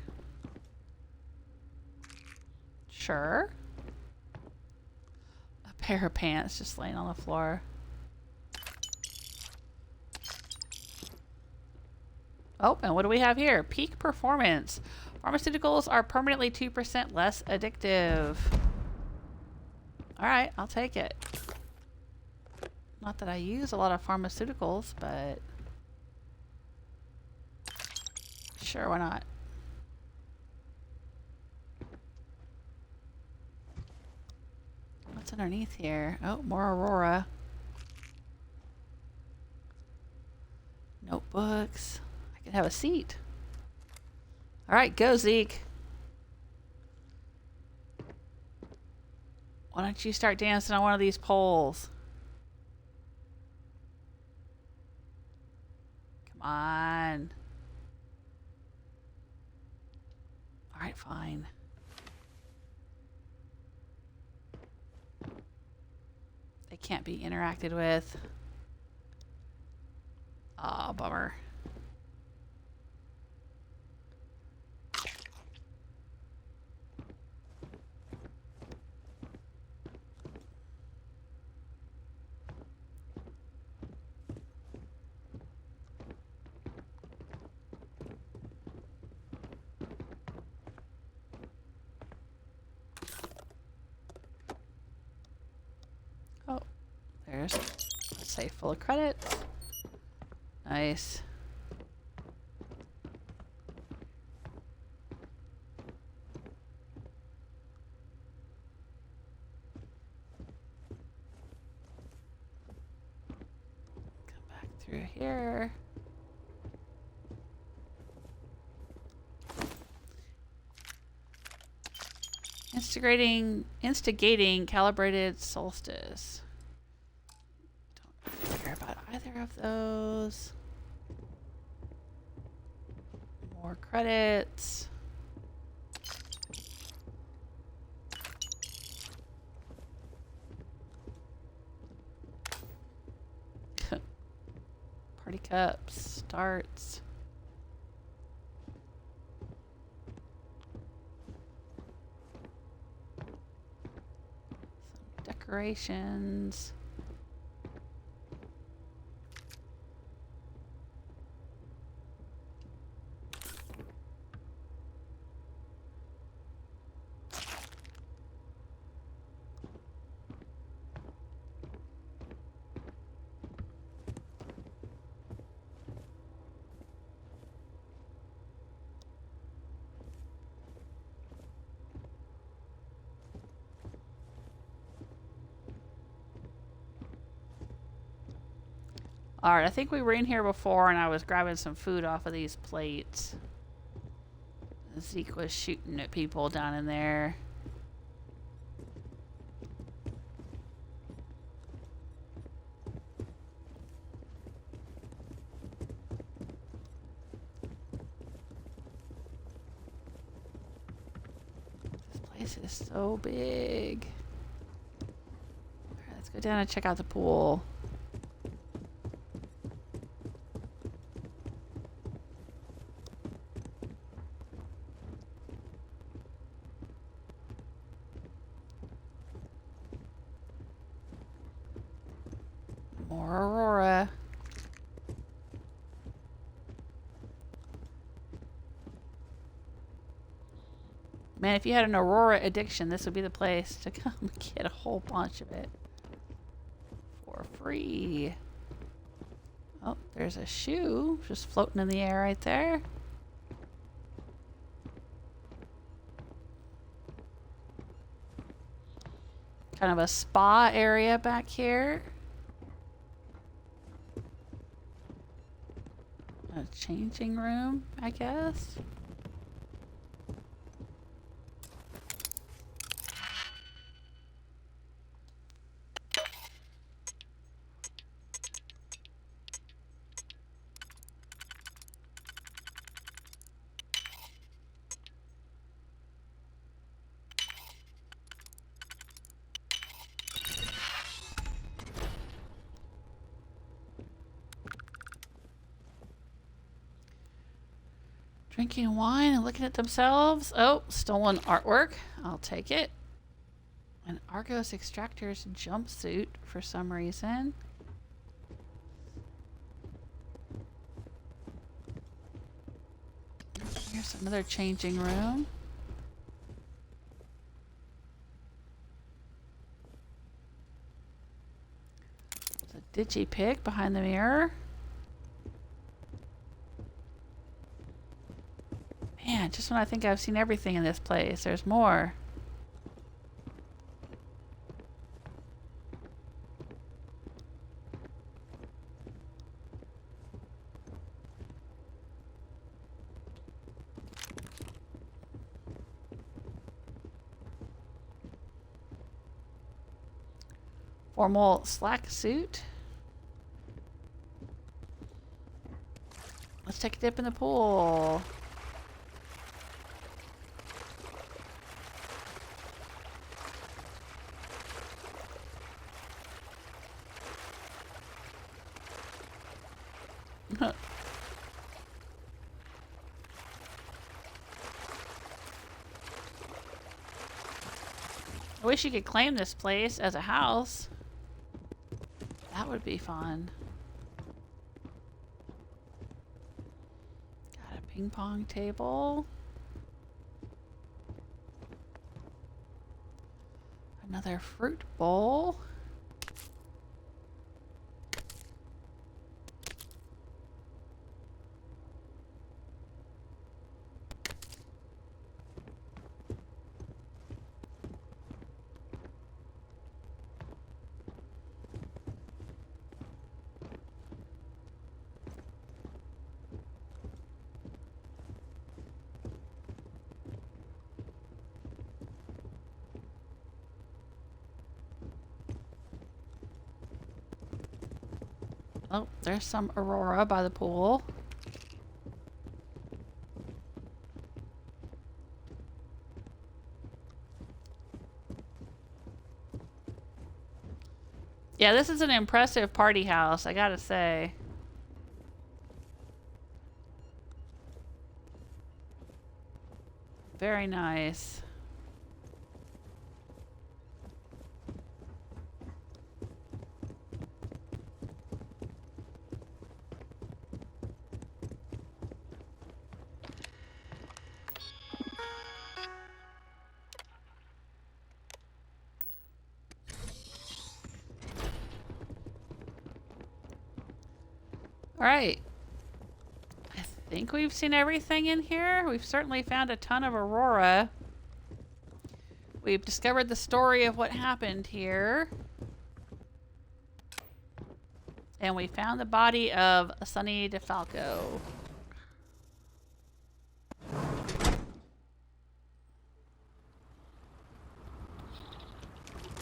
Sure. A pair of pants just laying on the floor. Oh, and what do we have here? Peak performance. Pharmaceuticals are permanently 2% less addictive. Alright, I'll take it. Not that I use a lot of pharmaceuticals, but... sure, why not? What's underneath here? Oh, more Aurora. Notebooks. I can have a seat. Alright, go Zeke. Why don't you start dancing on one of these poles? Come on. Alright, fine. They can't be interacted with. Aw, bummer. Oh, there's a safe full of credits. Nice. Come back through here. Instigating calibrated solstice. Don't care about either of those. More credits. Party cups, starts. Some decorations. Alright, I think we were in here before and I was grabbing some food off of these plates. Zeke was shooting at people down in there. This place is so big. Alright, let's go down and check out the pool. More Aurora. Man, if you had an Aurora addiction, this would be the place to come get a whole bunch of it for free. Oh, there's a shoe just floating in the air right there. Kind of a spa area back here. A changing room, I guess. Drinking wine and looking at themselves. Oh, stolen artwork. I'll take it. An Argos Extractor's jumpsuit for some reason. Here's another changing room. There's a digi-pig behind the mirror. Man, just when I think I've seen everything in this place, there's more. Formal slack suit. Let's take a dip in the pool. I wish you could claim this place as a house. That would be fun. Got a ping pong table. Another fruit bowl. Oh, there's some aurora by the pool. Yeah, this is an impressive party house, I gotta say. Very nice. Alright. I think we've seen everything in here. We've certainly found a ton of aurora. We've discovered the story of what happened here. And we found the body of Sonny Di Falco.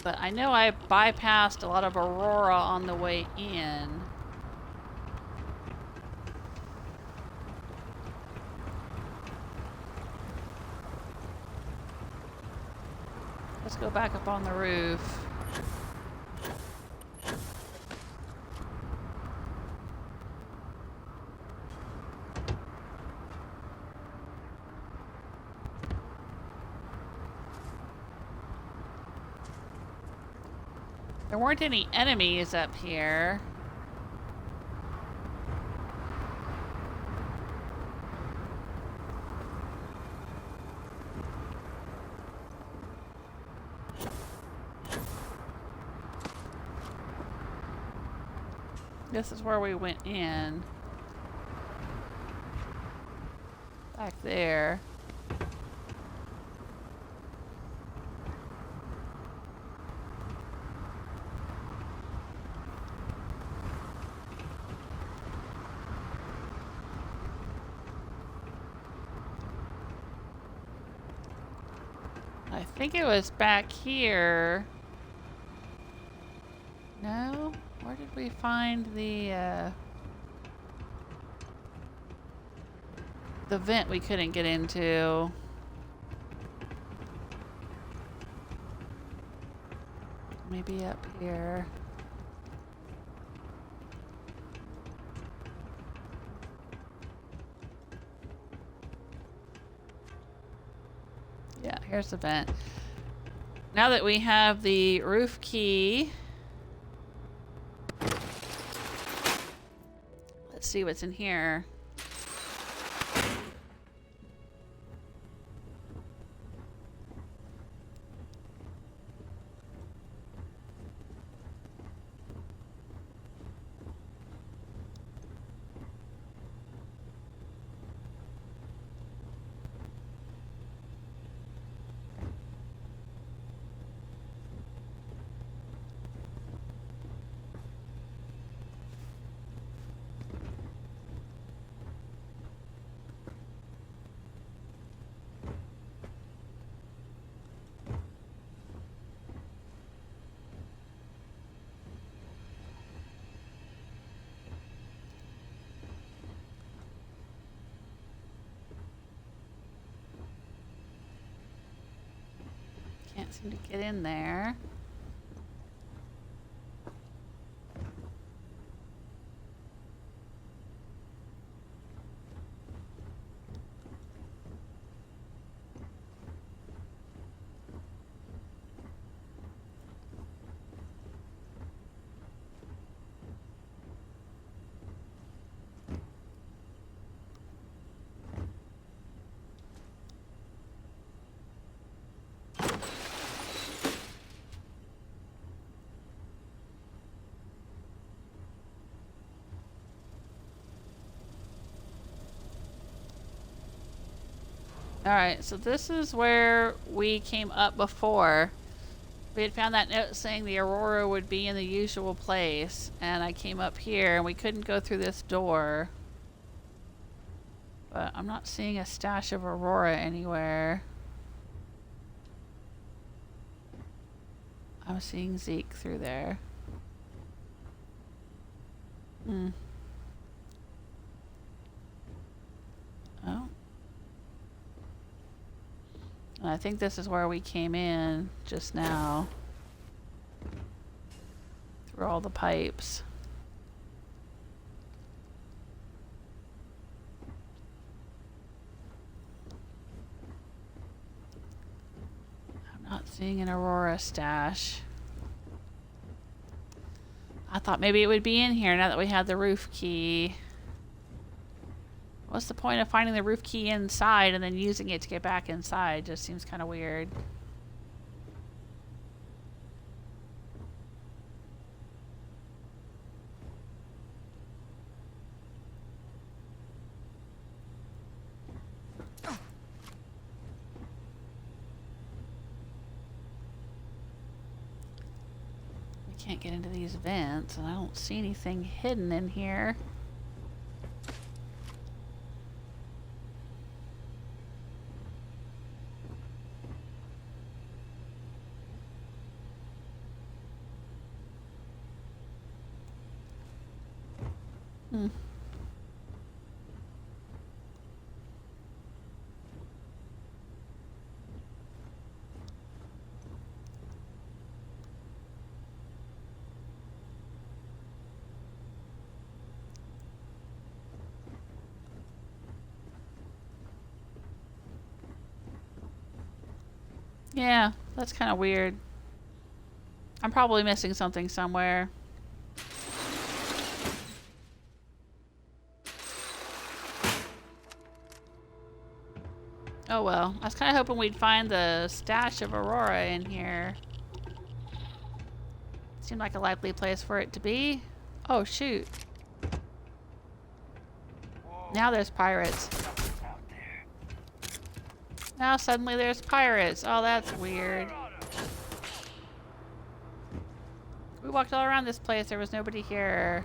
But I know I bypassed a lot of aurora on the way in. Let's go back up on the roof. There weren't any enemies up here. This is where we went in. Back there. I think it was back here. No? Where did we find the vent we couldn't get into? Maybe up here. Yeah, here's the vent. Now that we have the roof key, let's see what's in here. Can't seem to get in there. Alright, so this is where we came up before. We had found that note saying the Aurora would be in the usual place, and I came up here and we couldn't go through this door. But I'm not seeing a stash of Aurora anywhere. I'm seeing Zeke through there. Oh. I think this is where we came in just now. Through all the pipes. I'm not seeing an Aurora stash. I thought maybe it would be in here now that we had the roof key. What's the point of finding the roof key inside and then using it to get back inside? Just seems kind of weird. We can't get into these vents, and I don't see anything hidden in here. Yeah, that's kind of weird. I'm probably missing something somewhere. Oh well, I was kind of hoping we'd find the stash of Aurora in here. Seemed like a likely place for it to be. Oh shoot. Now there's pirates. Now suddenly there's pirates. Oh, that's weird. We walked all around this place. There was nobody here.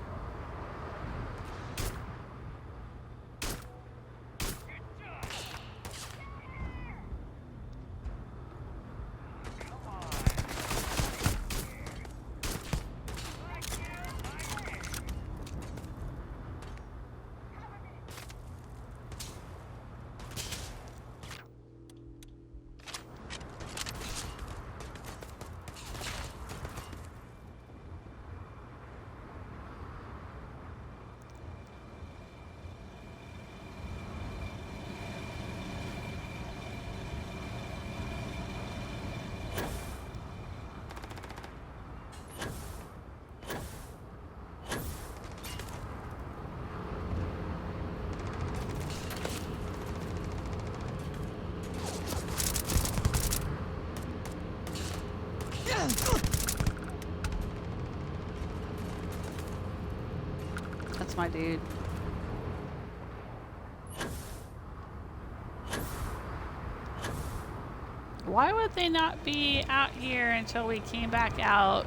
dude. Why would they not be out here until we came back out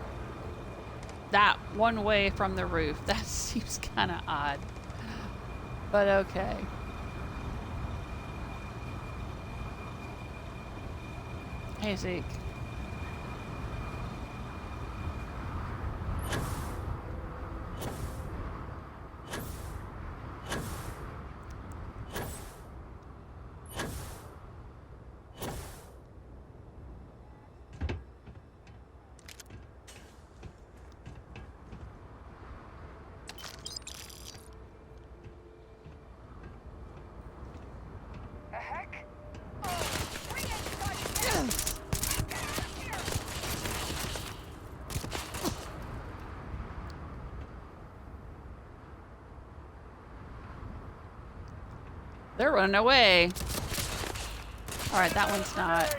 that one way from the roof? That seems kind of odd. But okay. Hey, Zeke. The heck? Oh, bring it, goddamn! They're running away. Alright, that one's not.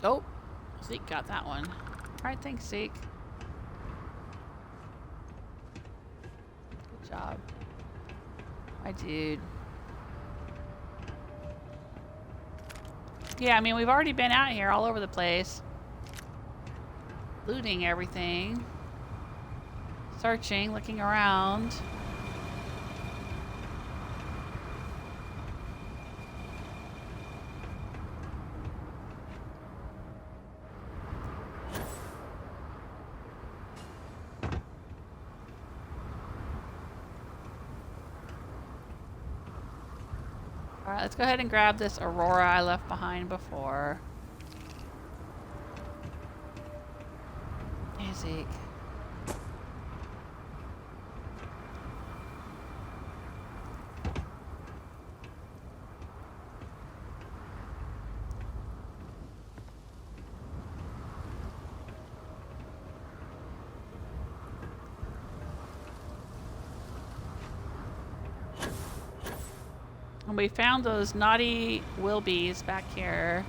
Oh, Zeke got that one. Alright, thanks, Zeke. Good job. My dude. Yeah, I mean, we've already been out here all over the place. Looting everything. Searching, looking around. Alright, let's go ahead and grab this Aurora I left behind before. Hey, Zeke. And we found those naughty Wilbys back here.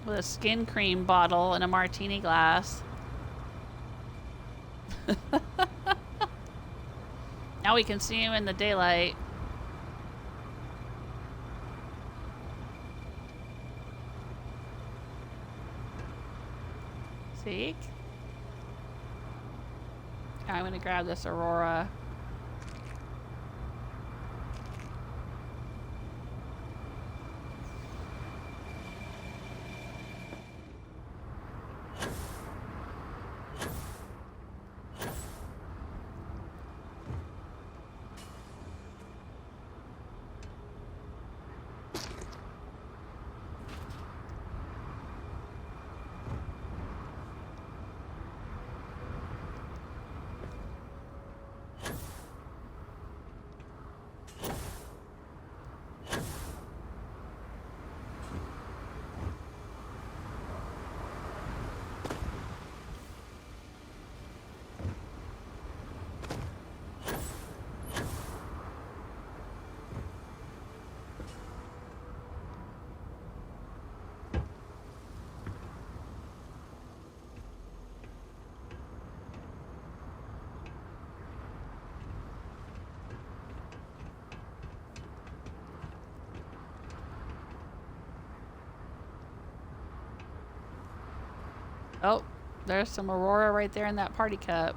With a skin cream bottle and a martini glass. Now we can see him in the daylight. Zeke? I'm gonna grab this Aurora. Oh, there's some Aurora right there in that party cup.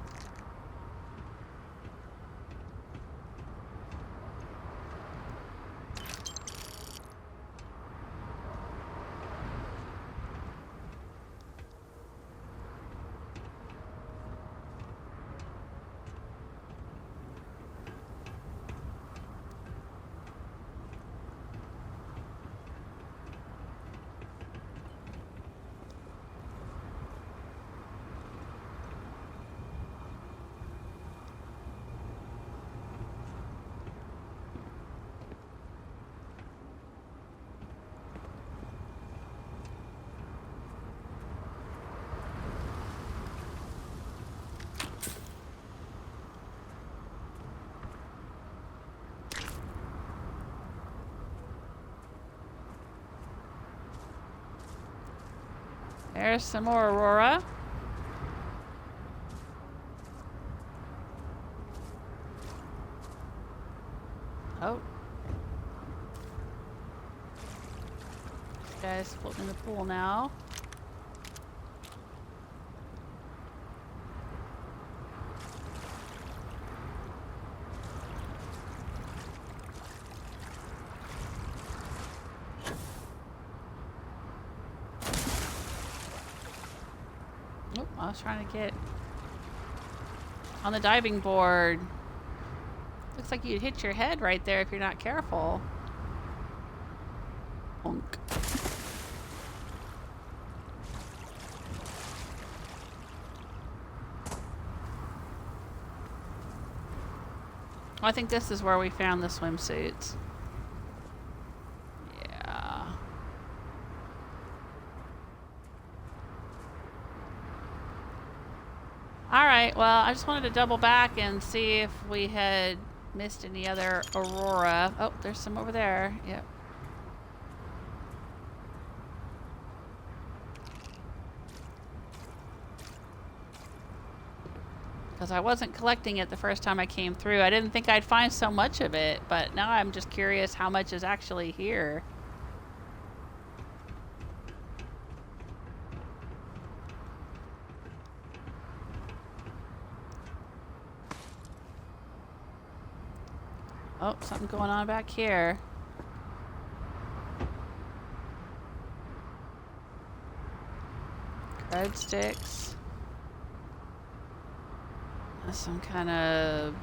There's some more Aurora. Oh. This guy's floating in the pool now. Oh, I was trying to get on the diving board. Looks like you'd hit your head right there if you're not careful. Bonk. I think this is where we found the swimsuits. Yeah. Alright, well, I just wanted to double back and see if we had missed any other Aurora. Oh, there's some over there. Yep. Because I wasn't collecting it the first time I came through. I didn't think I'd find so much of it, but now I'm just curious how much is actually here. Oh, something going on back here. Card sticks. That's some kind of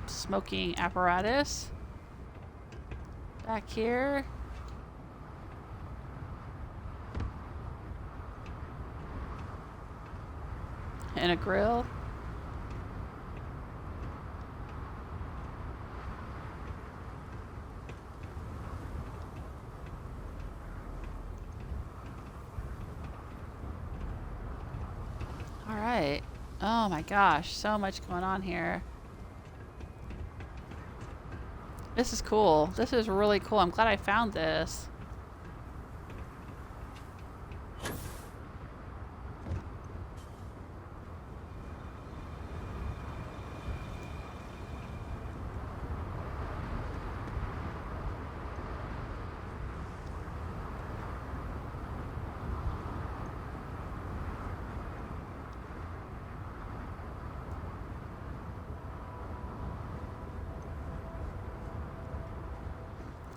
smoking apparatus. Back here. And a grill. Alright. Oh my gosh, so much going on here. This is cool. This is really cool. I'm glad I found this.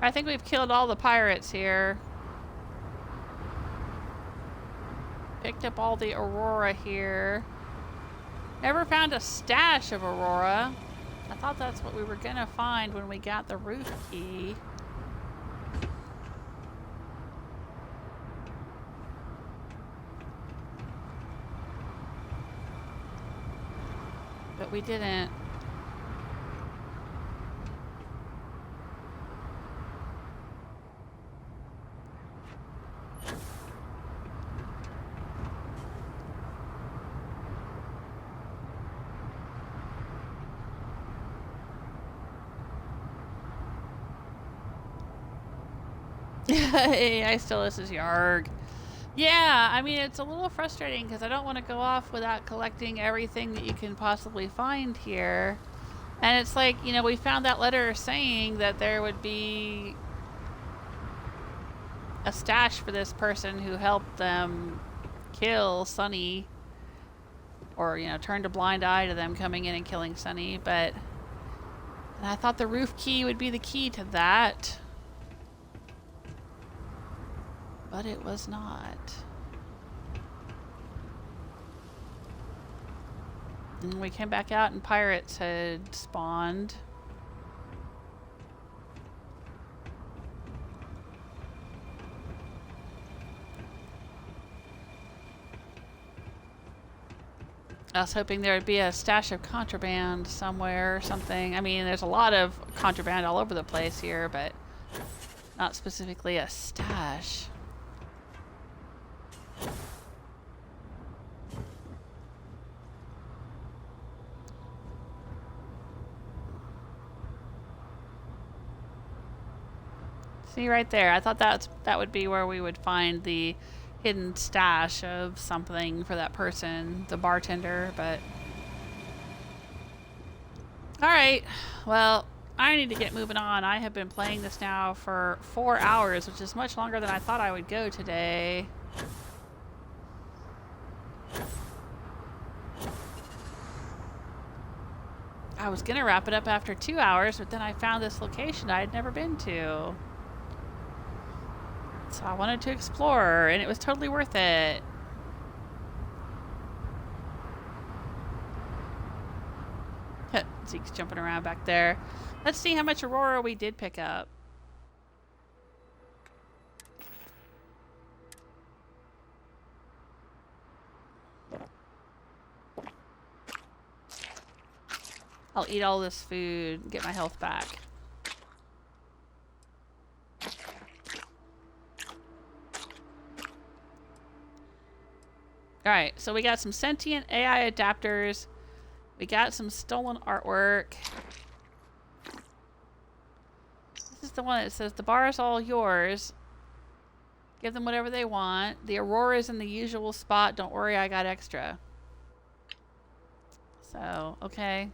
I think we've killed all the pirates here. Picked up all the Aurora here. Never found a stash of Aurora. I thought that's what we were gonna find when we got the roof key. But we didn't. I still this is Yarg. Yeah, I mean, it's a little frustrating because I don't want to go off without collecting everything that you can possibly find here. And it's like, you know, we found that letter saying that there would be a stash for this person who helped them kill Sonny. Or, you know, turned a blind eye to them coming in and killing Sonny. But and I thought the roof key would be the key to that. But it was not. And we came back out and pirates had spawned. I was hoping there would be a stash of contraband somewhere or something. I mean, there's a lot of contraband all over the place here, but not specifically a stash. See right there. I thought that would be where we would find the hidden stash of something for that person, the bartender, but... Alright, well, I need to get moving on. I have been playing this now for 4 hours, which is much longer than I thought I would go today. I was gonna wrap it up after 2 hours, but then I found this location I had never been to. So I wanted to explore, and it was totally worth it. Zeke's jumping around back there. Let's see how much Aurora we did pick up. I'll eat all this food and get my health back. Alright, so we got some sentient AI adapters. We got some stolen artwork. This is the one that says the bar is all yours. Give them whatever they want. The Aurora's in the usual spot. Don't worry, I got extra. So, okay.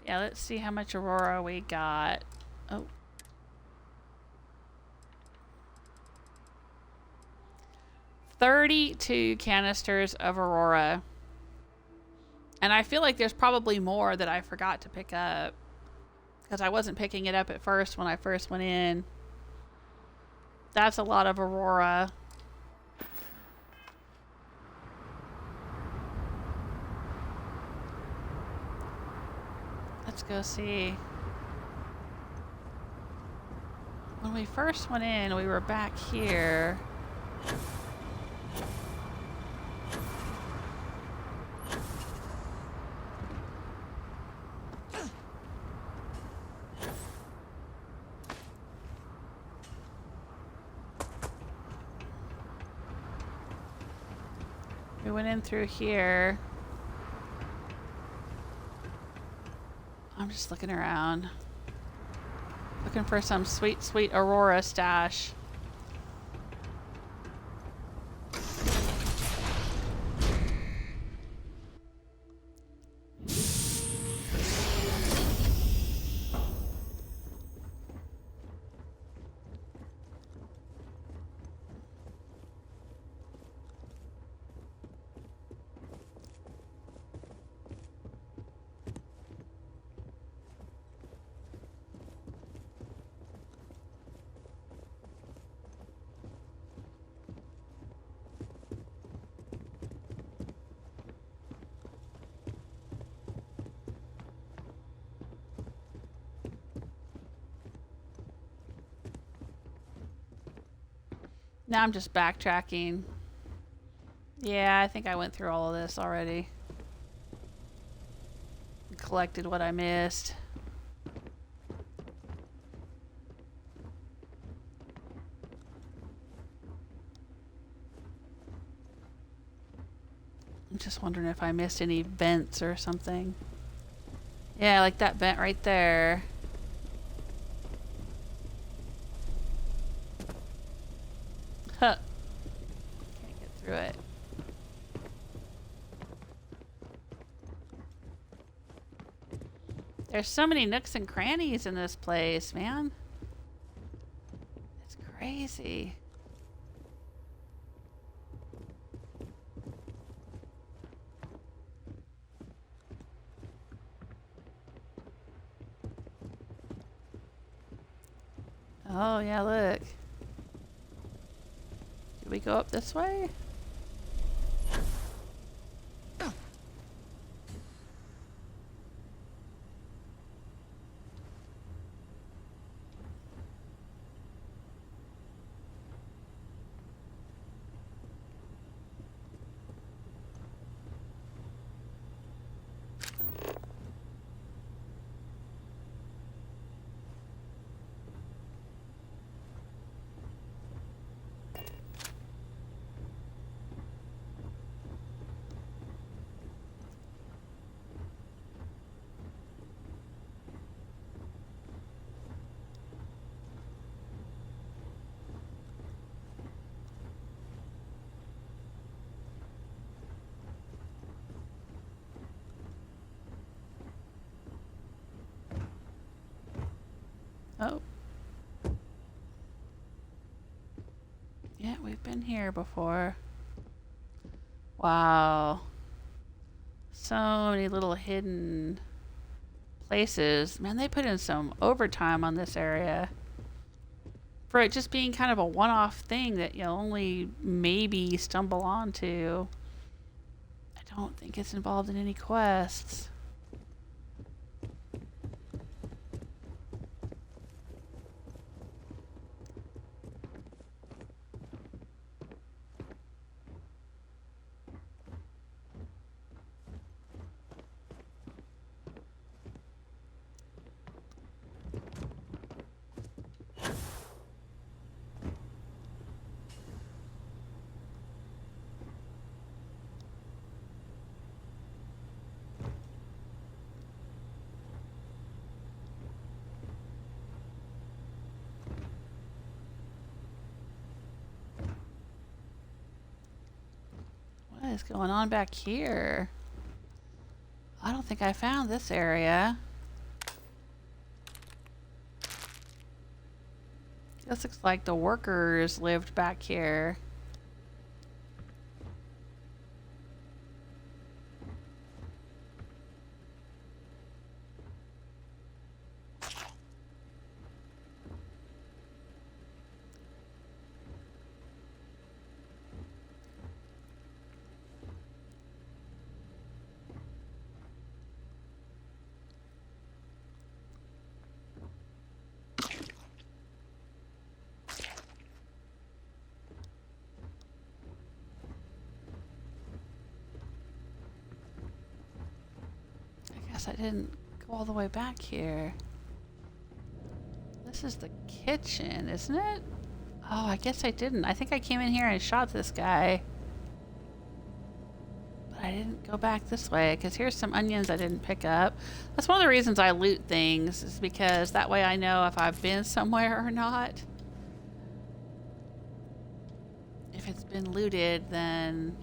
Yeah, let's see how much Aurora we got. Oh. $32 canisters of Aurora. And I feel like there's probably more that I forgot to pick up. Because I wasn't picking it up at first when I first went in. That's a lot of Aurora. Let's go see. When we first went in, we were back here. We went in through here. I'm just looking around. Looking for some sweet, sweet Aurora stash. Now I'm just backtracking. Yeah, I think I went through all of this already. Collected what I missed. I'm just wondering if I missed any vents or something. Yeah, like that vent right there. Huh. Can't get through it. There's so many nooks and crannies in this place, man. It's crazy. Oh, yeah, look. Do we go up this way? Oh. Yeah, we've been here before. Wow. So many little hidden places. Man, they put in some overtime on this area. For it just being kind of a one-off thing that you'll only maybe stumble onto. I don't think it's involved in any quests. What is going on back here? I don't think I found this area. This looks like the workers lived back here. I didn't go all the way back here. This is the kitchen, isn't it? Oh, I guess I didn't. I think I came in here and shot this guy. But I didn't go back this way, because here's some onions I didn't pick up. That's one of the reasons I loot things, is because that way I know if I've been somewhere or not. If it's been looted, then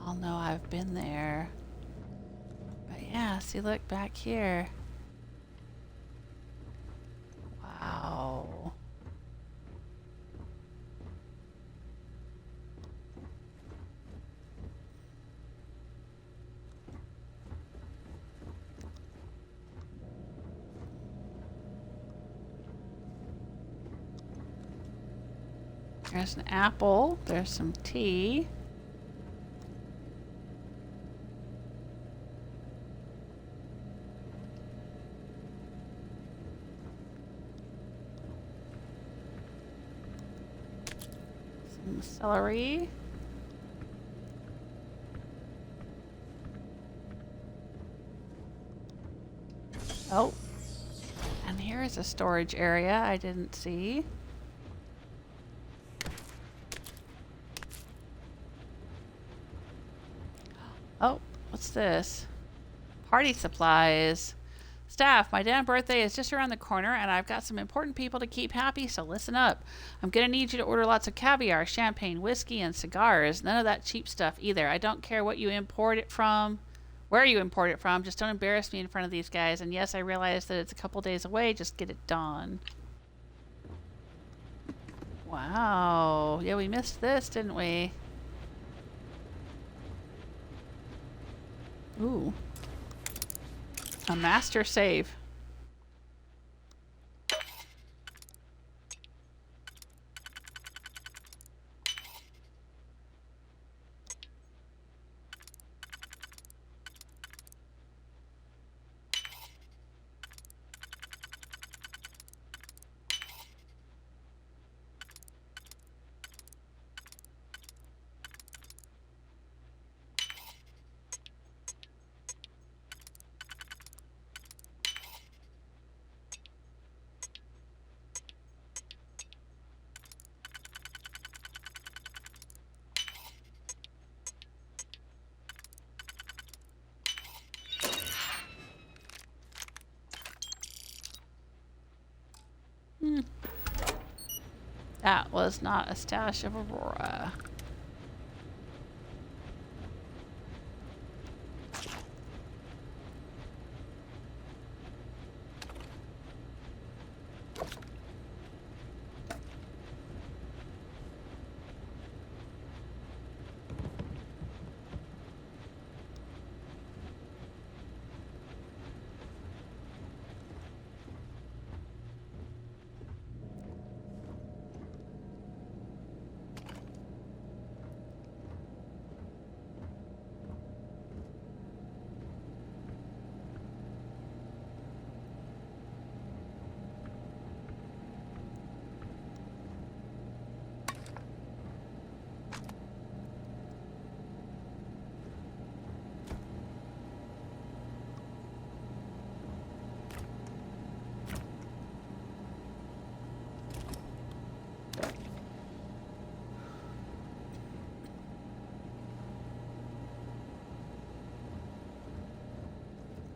I'll know I've been there. Yeah, see, look back here. Wow. There's an apple. There's some tea. Celery. Oh. And here is a storage area I didn't see. Oh, what's this? Party supplies. Staff, my damn birthday is just around the corner and I've got some important people to keep happy, so listen up. I'm gonna need you to order lots of caviar, champagne, whiskey, and cigars. None of that cheap stuff either. I don't care what you import it from, where you import it from. Just don't embarrass me in front of these guys. And yes, I realize that it's a couple days away. Just get it done. Wow. Yeah, we missed this, didn't we? Ooh. A master save. That was not a stash of Aurora.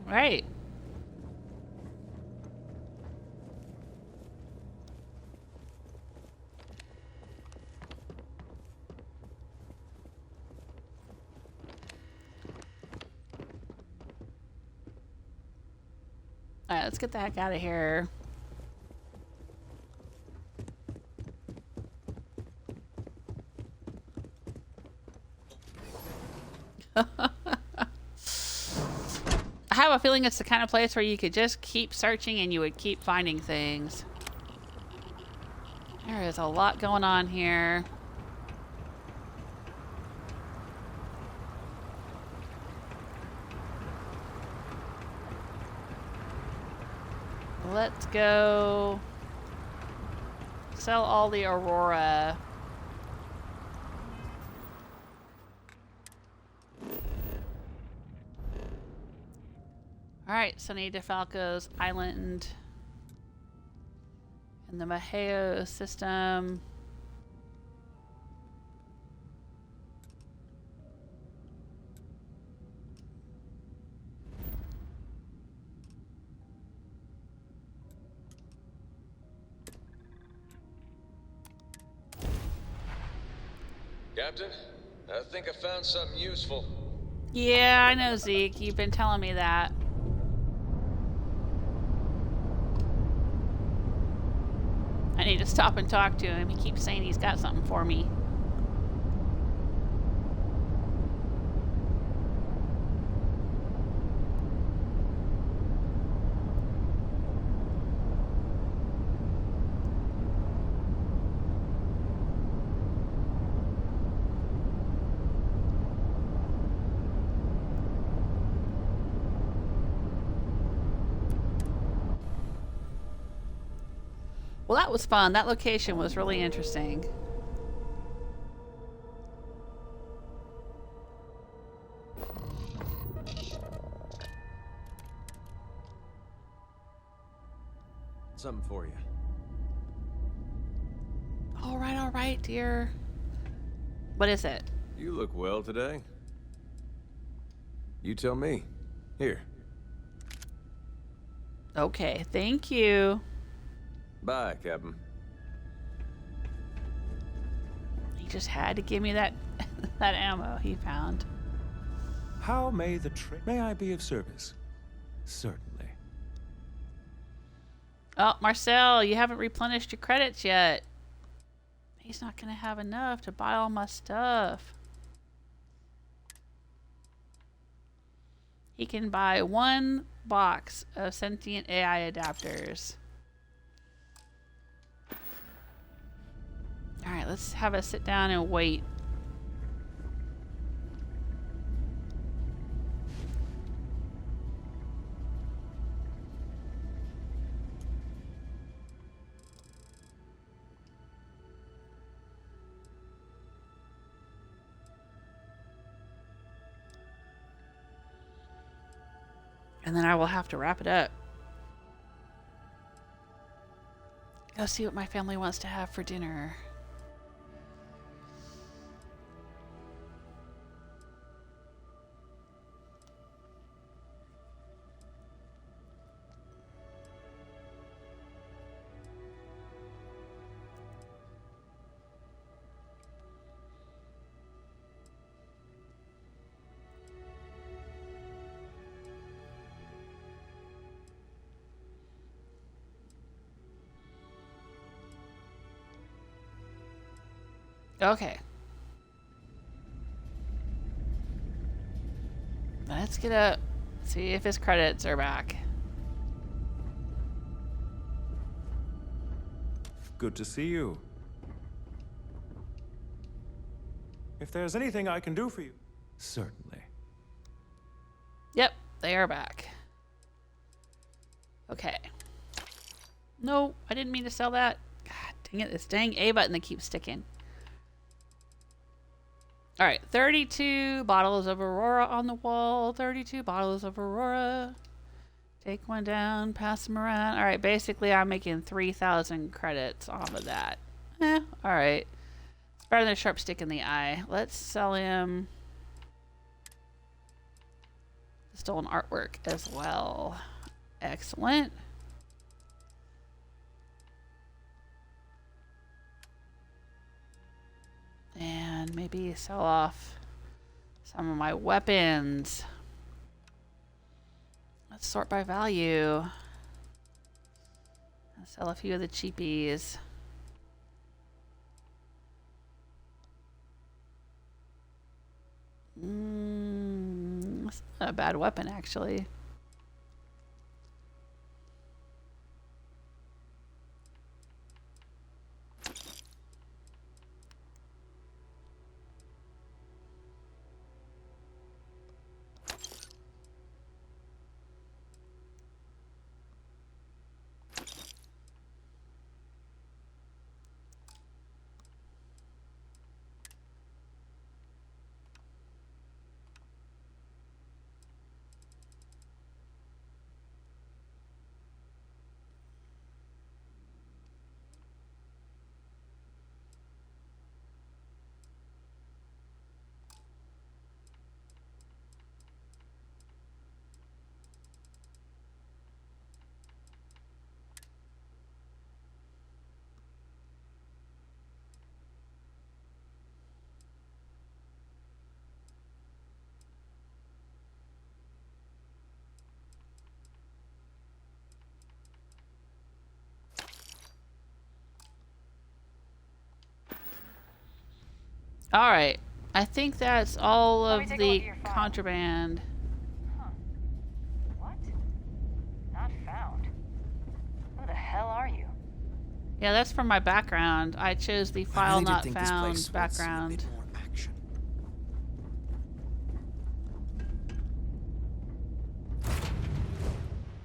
Right. Alright, let's get the heck out of here. I have a feeling it's the kind of place where you could just keep searching and you would keep finding things. There is a lot going on here. Let's go sell all the Aurora. Alright, Sonny Di Falco's island and the Maheo system. Captain, I think I found something useful. Yeah, I know, Zeke. You've been telling me that. I need to stop and talk to him. He keeps saying he's got something for me. Well, that was fun. That location was really interesting. Something for you. All right, dear. What is it? You look well today. You tell me. Here. Okay, thank you. Bye, Captain. He just had to give me that that ammo he found. How may the may I be of service? Certainly. Oh, Marcel, you haven't replenished your credits yet. He's not gonna have enough to buy all my stuff. He can buy 1 box of sentient AI adapters. Alright, let's have a sit down and wait. And then I will have to wrap it up. Go see what my family wants to have for dinner. Okay. Let's get up. See if his credits are back. Good to see you. If there's anything I can do for you, certainly. Yep, they are back. Okay. No, I didn't mean to sell that. God dang it, this dang A button that keeps sticking. Alright, 32 bottles of Aurora on the wall. 32 bottles of Aurora. Take one down, pass them around. Alright, basically I'm making 3,000 credits off of that. Alright. It's better than a sharp stick in the eye. Let's sell him stolen artwork as well. Excellent. And maybe sell off some of my weapons. Let's sort by value. And sell a few of the cheapies. That's not a bad weapon, actually. All right. I think that's all of the contraband. Huh. What? Not found. Who the hell are you? Yeah, that's from my background. I chose the file not found background.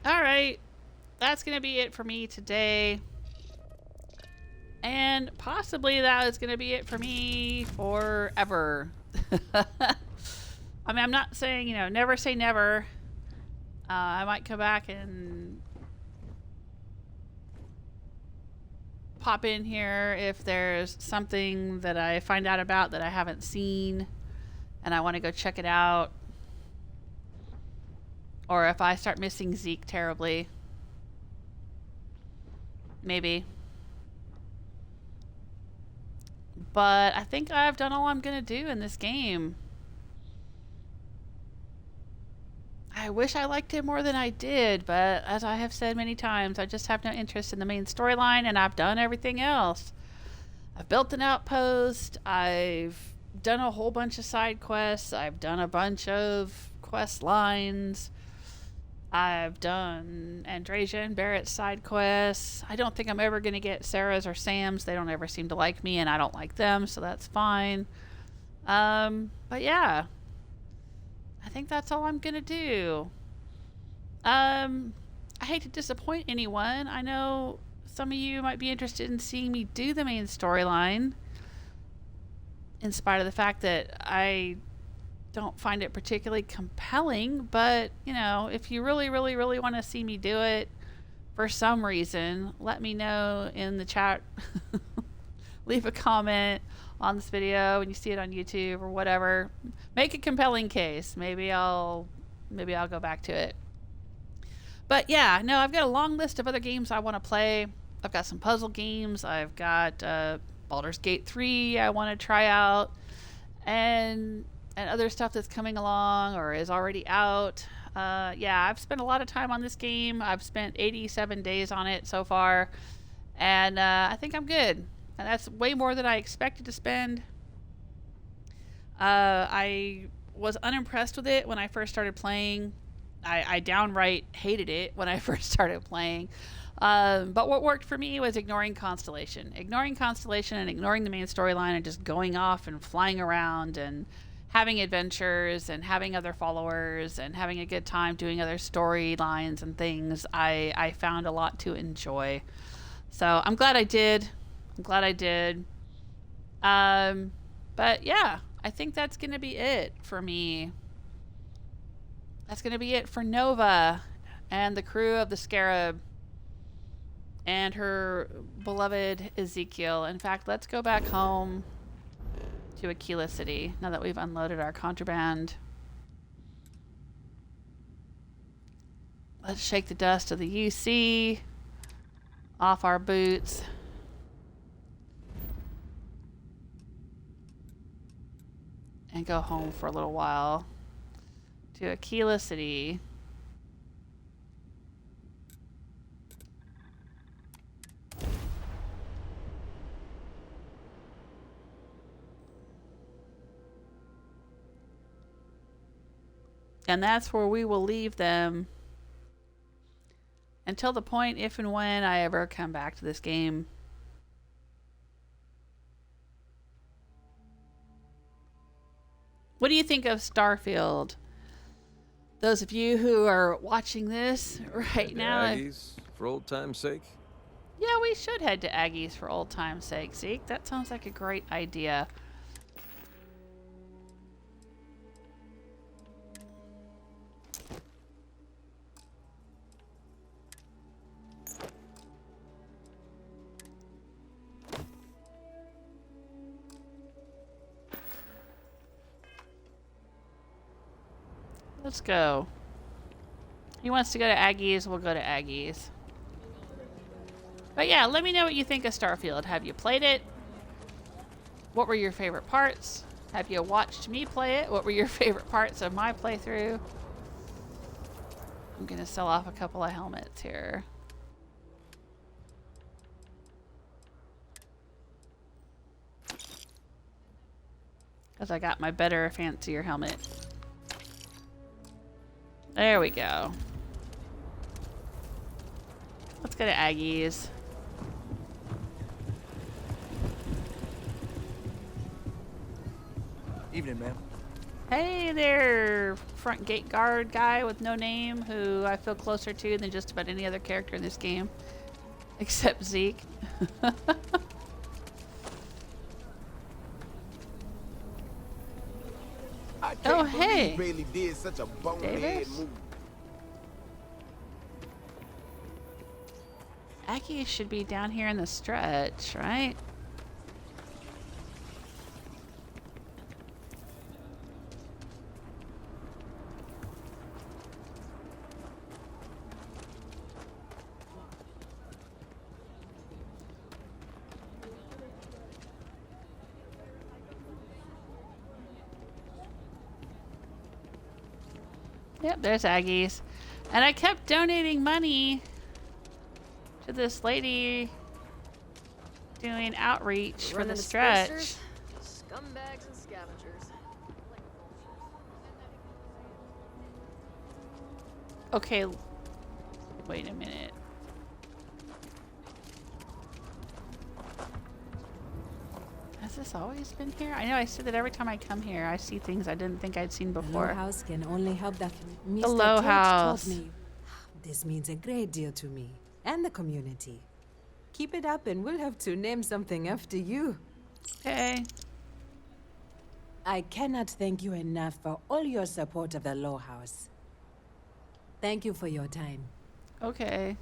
All right. That's going to be it for me today. And possibly that is going to be it for me forever. I mean, I'm not saying, you know, never say never. I might come back and pop in here if there's something that I find out about that I haven't seen and I want to go check it out. Or if I start missing Zeke terribly. Maybe. But I think I've done all I'm going to do in this game. I wish I liked it more than I did, but as I have said many times, I just have no interest in the main storyline, and I've done everything else. I've built an outpost, I've done a whole bunch of side quests, I've done a bunch of quest lines, I've done Andresia and Barrett's side quests. I don't think I'm ever going to get Sarah's or Sam's. They don't ever seem to like me, and I don't like them, so that's fine. But yeah. I think that's all I'm going to do. I hate to disappoint anyone. I know some of you might be interested in seeing me do the main storyline, in spite of the fact that I don't find it particularly compelling, but you know, if you really want to see me do it for some reason, let me know in the chat. Leave a comment on this video when you see it on YouTube or whatever. Make a compelling case. Maybe I'll go back to it. But yeah, no, I've got a long list of other games I want to play. I've got some puzzle games. I've got Baldur's Gate 3 I want to try out, and other stuff that's coming along or is already out. Yeah, I've spent a lot of time on this game. I've spent 87 days on it so far, and I think I'm good. And that's way more than I expected to spend. I was unimpressed with it when I first started playing. I downright hated it when I first started playing. But what worked for me was ignoring Constellation. Ignoring Constellation and ignoring the main storyline and just going off and flying around and having adventures and having other followers and having a good time doing other storylines and things. I found a lot to enjoy. So I'm glad I did. But yeah, I think that's going to be it for me. That's going to be it for Nova and the crew of the Scarab and her beloved Ezekiel. In fact, let's go back home to Aquila City now that we've unloaded our contraband. Let's shake the dust of the UC off our boots. And go home for a little while to Aquila City. And that's where we will leave them until the point if and when I ever come back to this game. What do you think of Starfield? Those of you who are watching this right now. Aggies, for old time's sake? Yeah, we should head to Aggie's for old time's sake, Zeke. That sounds like a great idea. Let's go. He wants to go to Aggie's, we'll go to Aggie's. But yeah, let me know what you think of Starfield. Have you played it? What were your favorite parts? Have you watched me play it? What were your favorite parts of my playthrough? I'm gonna sell off a couple of helmets here. Because I got my better, fancier helmet. There we go. Let's go to Aggie's. Evening, ma'am. Hey there, front gate guard guy with no name who I feel closer to than just about any other character in this game. Except Zeke. Oh, hey. Really did such a bonehead move. Aggie should be down here in the stretch, right? Yep, there's Aggie's. And I kept donating money to this lady doing outreach for the stretch. Scumbags and scavengers. Okay, wait a minute. Has this always been here? I know I said that every time I come here, I see things I didn't think I'd seen before. The low house can only help that Mr. The low Tate house. told me. This means a great deal to me and the community. Keep it up and we'll have to name something after you. Okay. I cannot thank you enough for all your support of the low house. Thank you for your time. Okay.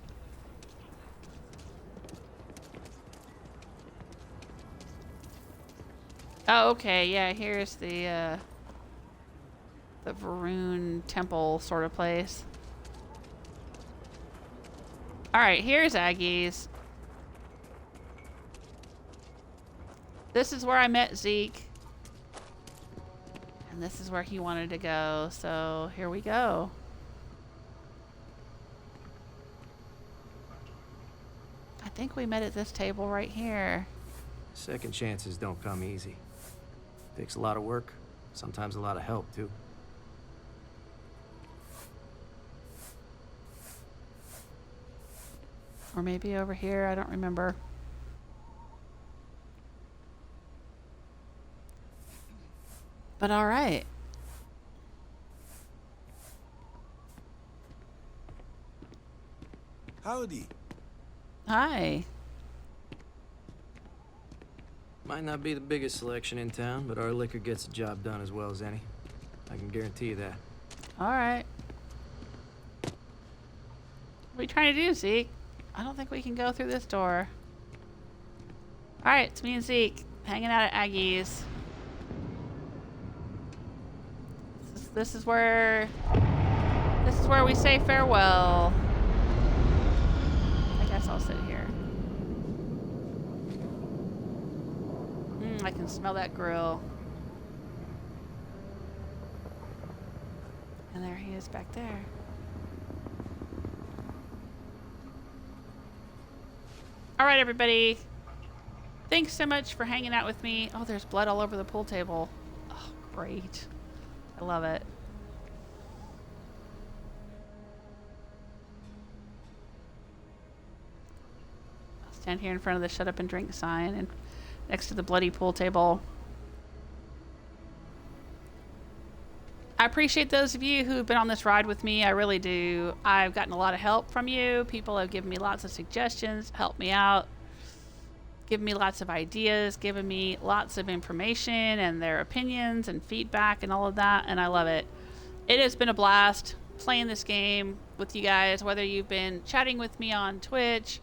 Oh, okay. Yeah, here's the Varun temple sort of place. All right, here's Aggie's. This is where I met Zeke. And this is where he wanted to go. So here we go. I think we met at this table right here. Second chances don't come easy. Takes a lot of work, sometimes a lot of help, too. Or maybe over here, I don't remember. But all right. Howdy. Hi. Might not be the biggest selection in town, but our liquor gets the job done as well as any. I can guarantee you that. All right. What are you trying to do, Zeke? I don't think we can go through this door. All right, it's me and Zeke hanging out at Aggie's. This is where This is where we say farewell. I guess I'll sit here. I can smell that grill. And there he is back there. All right, everybody. Thanks so much for hanging out with me. Oh, there's blood all over the pool table. Oh, great. I love it. I'll stand here in front of the shut up and drink sign and next to the bloody pool table. I appreciate those of you who've been on this ride with me. I really do. I've gotten a lot of help from you. People have given me lots of suggestions, helped me out, given me lots of ideas, given me lots of information and their opinions and feedback and all of that, and I love it. It has been a blast playing this game with you guys, whether you've been chatting with me on Twitch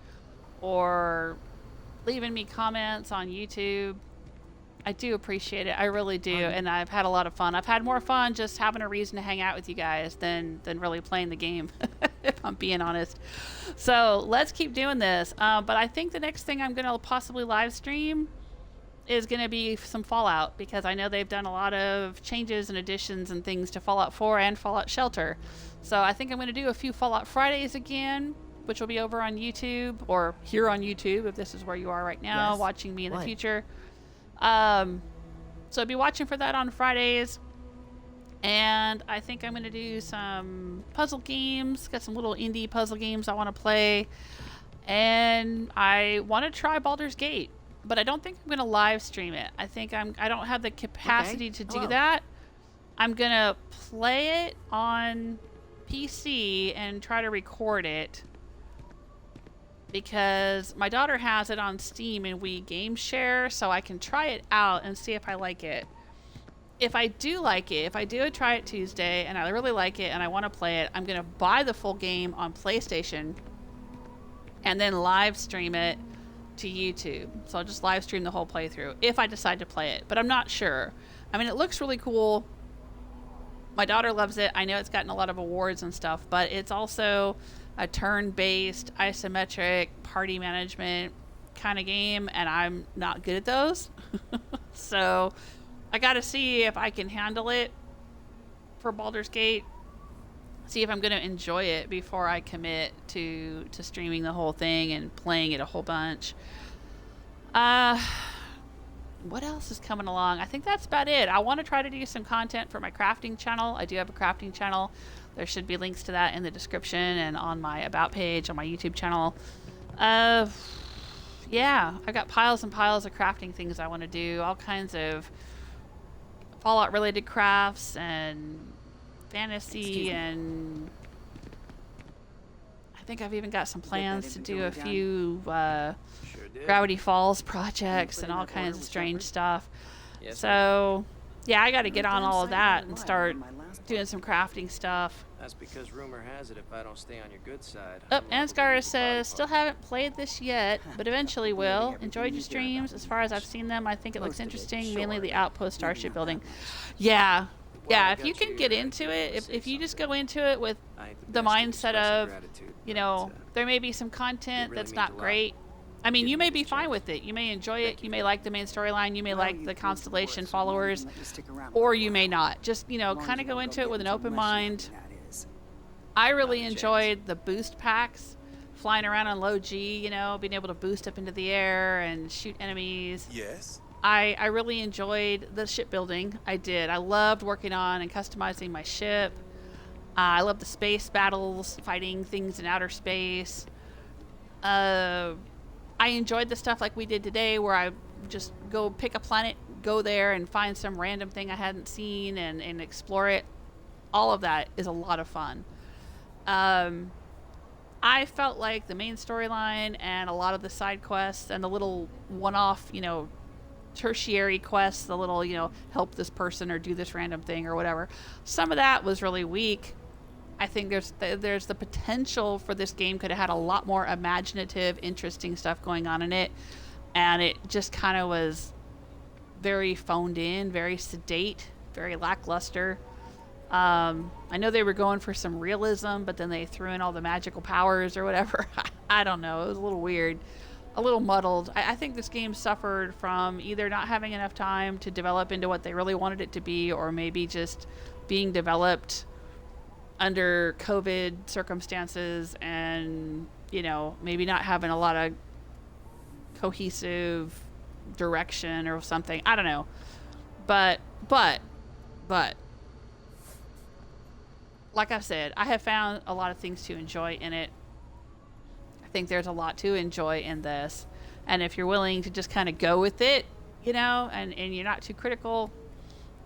or leaving me comments on YouTube. I do appreciate it. I really do. And I've had a lot of fun. I've had more fun just having a reason to hang out with you guys than really playing the game, if I'm being honest. So let's keep doing this. But I think the next thing I'm going to possibly live stream is going to be some Fallout, because I know they've done a lot of changes and additions and things to Fallout 4 and Fallout Shelter. So I think I'm going to do a few Fallout Fridays again, which will be over on YouTube, or here on YouTube if this is where you are right now, watching me in the future. So I'll be watching for that on Fridays. And I think I'm going to do some puzzle games. Got some little indie puzzle games I want to play. And I want to try Baldur's Gate, but I don't think I'm going to live stream it. I think I don't have the capacity to do that. I'm going to play it on PC and try to record it, because my daughter has it on Steam and we game share, so I can try it out and see if I like it. If I do like it, if I do try it Tuesday and I really like it and I want to play it, I'm going to buy the full game on PlayStation and then live stream it to YouTube. So I'll just live stream the whole playthrough if I decide to play it, but I'm not sure. I mean, it looks really cool. My daughter loves it. I know it's gotten a lot of awards and stuff, but it's also a turn-based, isometric, party management kind of game, and I'm not good at those. So I gotta see if I can handle it for Baldur's Gate, see if I'm gonna enjoy it before I commit to streaming the whole thing and playing it a whole bunch. What else is coming along? I think that's about it. I want to try to do some content for my crafting channel. I do have a crafting channel. There should be links to that in the description and on my About page on my YouTube channel. Yeah, I've got piles and piles of crafting things I want to do. All kinds of Fallout-related crafts and fantasy, and I think I've even got some plans to do a few Gravity Falls projects and all kinds of strange stuff. So, yeah, I got to get on all of that and start doing some crafting stuff. That's because rumor has it if I don't stay on your good side. Oh, Ansgar says, still haven't played this yet, but eventually will. Enjoyed your streams. As far as I've seen them, I think it looks interesting, mainly the outpost starship building. Yeah, if you can get into it, if you just go into it with the mindset of, you know, there may be some content that's not great. I mean, you may be fine with it. You may enjoy it. You may like the main storyline. You may like the Constellation followers, or you may not. Just, you know, kind of go into it with an open mind. I really enjoyed the boost packs, flying around on low G, you know, being able to boost up into the air and shoot enemies. Yes. I really enjoyed the shipbuilding. I did. I loved working on and customizing my ship. I love the space battles, fighting things in outer space. I enjoyed the stuff like we did today, where I just go pick a planet, go there and find some random thing I hadn't seen and explore it. All of that is a lot of fun. I felt like the main storyline and a lot of the side quests and the little one-off, you know, tertiary quests, the little, you know, help this person or do this random thing or whatever, some of that was really weak. I think there's the potential for this game could have had a lot more imaginative, interesting stuff going on in it, and it just kind of was very phoned in, very sedate, very lackluster. I know they were going for some realism, but then they threw in all the magical powers or whatever. I don't know. It was a little weird, a little muddled. I think this game suffered from either not having enough time to develop into what they really wanted it to be, or maybe just being developed under COVID circumstances and, you know, maybe not having a lot of cohesive direction or something. I don't know. But like I've said, I have found a lot of things to enjoy in it. I think there's a lot to enjoy in this. And if you're willing to just kind of go with it, you know, and you're not too critical,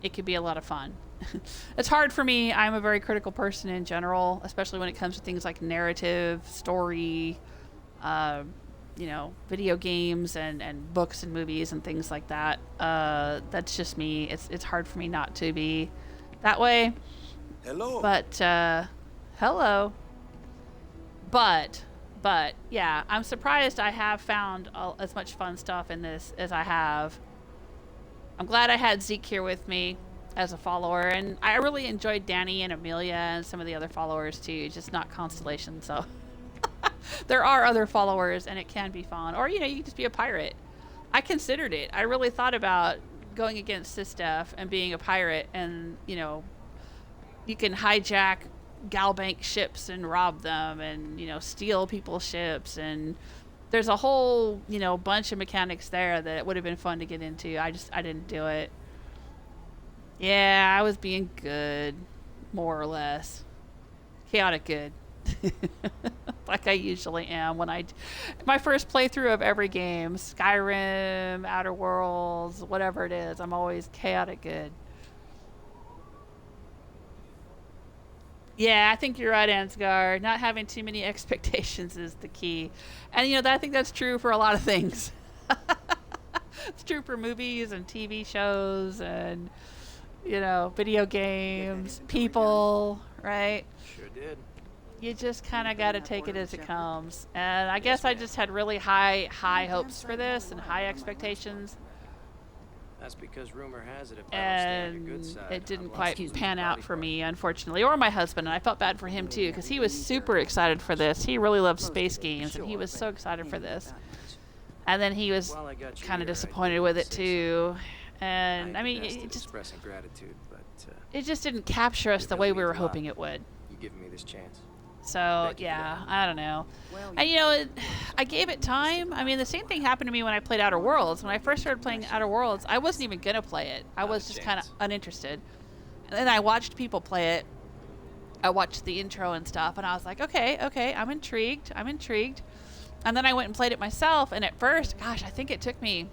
it could be a lot of fun. It's hard for me. I'm a very critical person in general, especially when it comes to things like narrative, story, you know, video games and books and movies and things like that. That's just me. It's hard for me not to be that way. Hello. But, hello. But, yeah, I'm surprised I have found as much fun stuff in this as I have. I'm glad I had Zeke here with me as a follower, and I really enjoyed Danny and Amelia and some of the other followers too, just not Constellation, so. There are other followers, and it can be fun. Or, you know, you can just be a pirate. I considered it. I really thought about going against Sistef and being a pirate, and, you know, you can hijack Galbank ships and rob them and, you know, steal people's ships, and there's a whole, you know, bunch of mechanics there that it would have been fun to get into. I didn't do it. Yeah, I was being good, more or less. Chaotic good. Like I usually am when my first playthrough of every game, Skyrim, Outer Worlds, whatever it is, I'm always chaotic good. Yeah, I think you're right, Ansgar. Not having too many expectations is the key. And, you know, I think that's true for a lot of things. It's true for movies and TV shows and, you know, video games, people, right? Sure did. You just kind of got to take it as it comes. And I guess I just had really high hopes for this and high expectations. That's because rumor has it if I don't stay on your good side, it didn't quite pan out for me, unfortunately, or my husband. And I felt bad for him too, because he was super excited for this. He really loves space games, and he was so excited for this. And then he was kind of disappointed with it too. And I mean, it just expressing gratitude, but it just didn't capture us the way we were hoping it would. You giving me this chance. So, yeah, I don't know. And, you know, I gave it time. I mean, the same thing happened to me when I played Outer Worlds. When I first started playing Outer Worlds, I wasn't even going to play it. I was just kind of uninterested. And then I watched people play it. I watched the intro and stuff, and I was like, okay, I'm intrigued. And then I went and played it myself, and at first, gosh, I think it took me,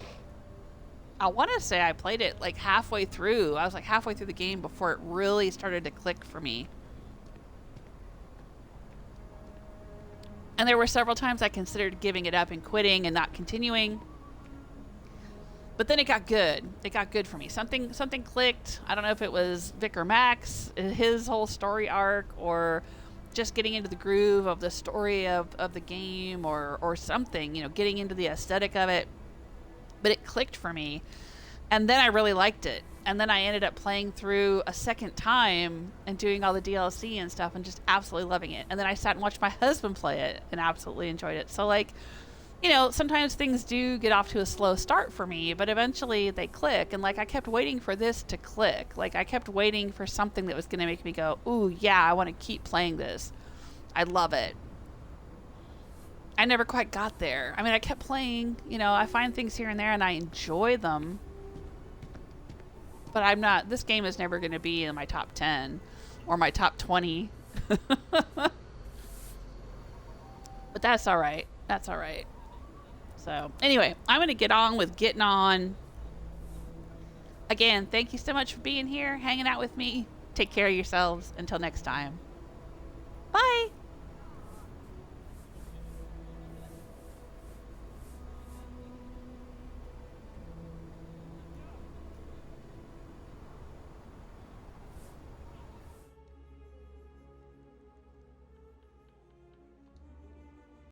I want to say I played it like halfway through. I was like halfway through the game before it really started to click for me. And there were several times I considered giving it up and quitting and not continuing. But then it got good. It got good for me. Something clicked. I don't know if it was Vic or Max, his whole story arc, or just getting into the groove of the story of the game, or something, you know, getting into the aesthetic of it. But it clicked for me. And then I really liked it. And then I ended up playing through a second time and doing all the DLC and stuff and just absolutely loving it. And then I sat and watched my husband play it and absolutely enjoyed it. So, like, you know, sometimes things do get off to a slow start for me, but eventually they click. And, like, I kept waiting for this to click. Like, I kept waiting for something that was going to make me go, ooh, yeah, I want to keep playing this. I love it. I never quite got there. I mean, I kept playing, you know, I find things here and there and I enjoy them. But I'm not, this game is never going to be in my top 10 or my top 20. But that's all right. That's all right. So anyway, I'm going to get on with getting on. Again, thank you so much for being here, hanging out with me. Take care of yourselves. Until next time. Bye.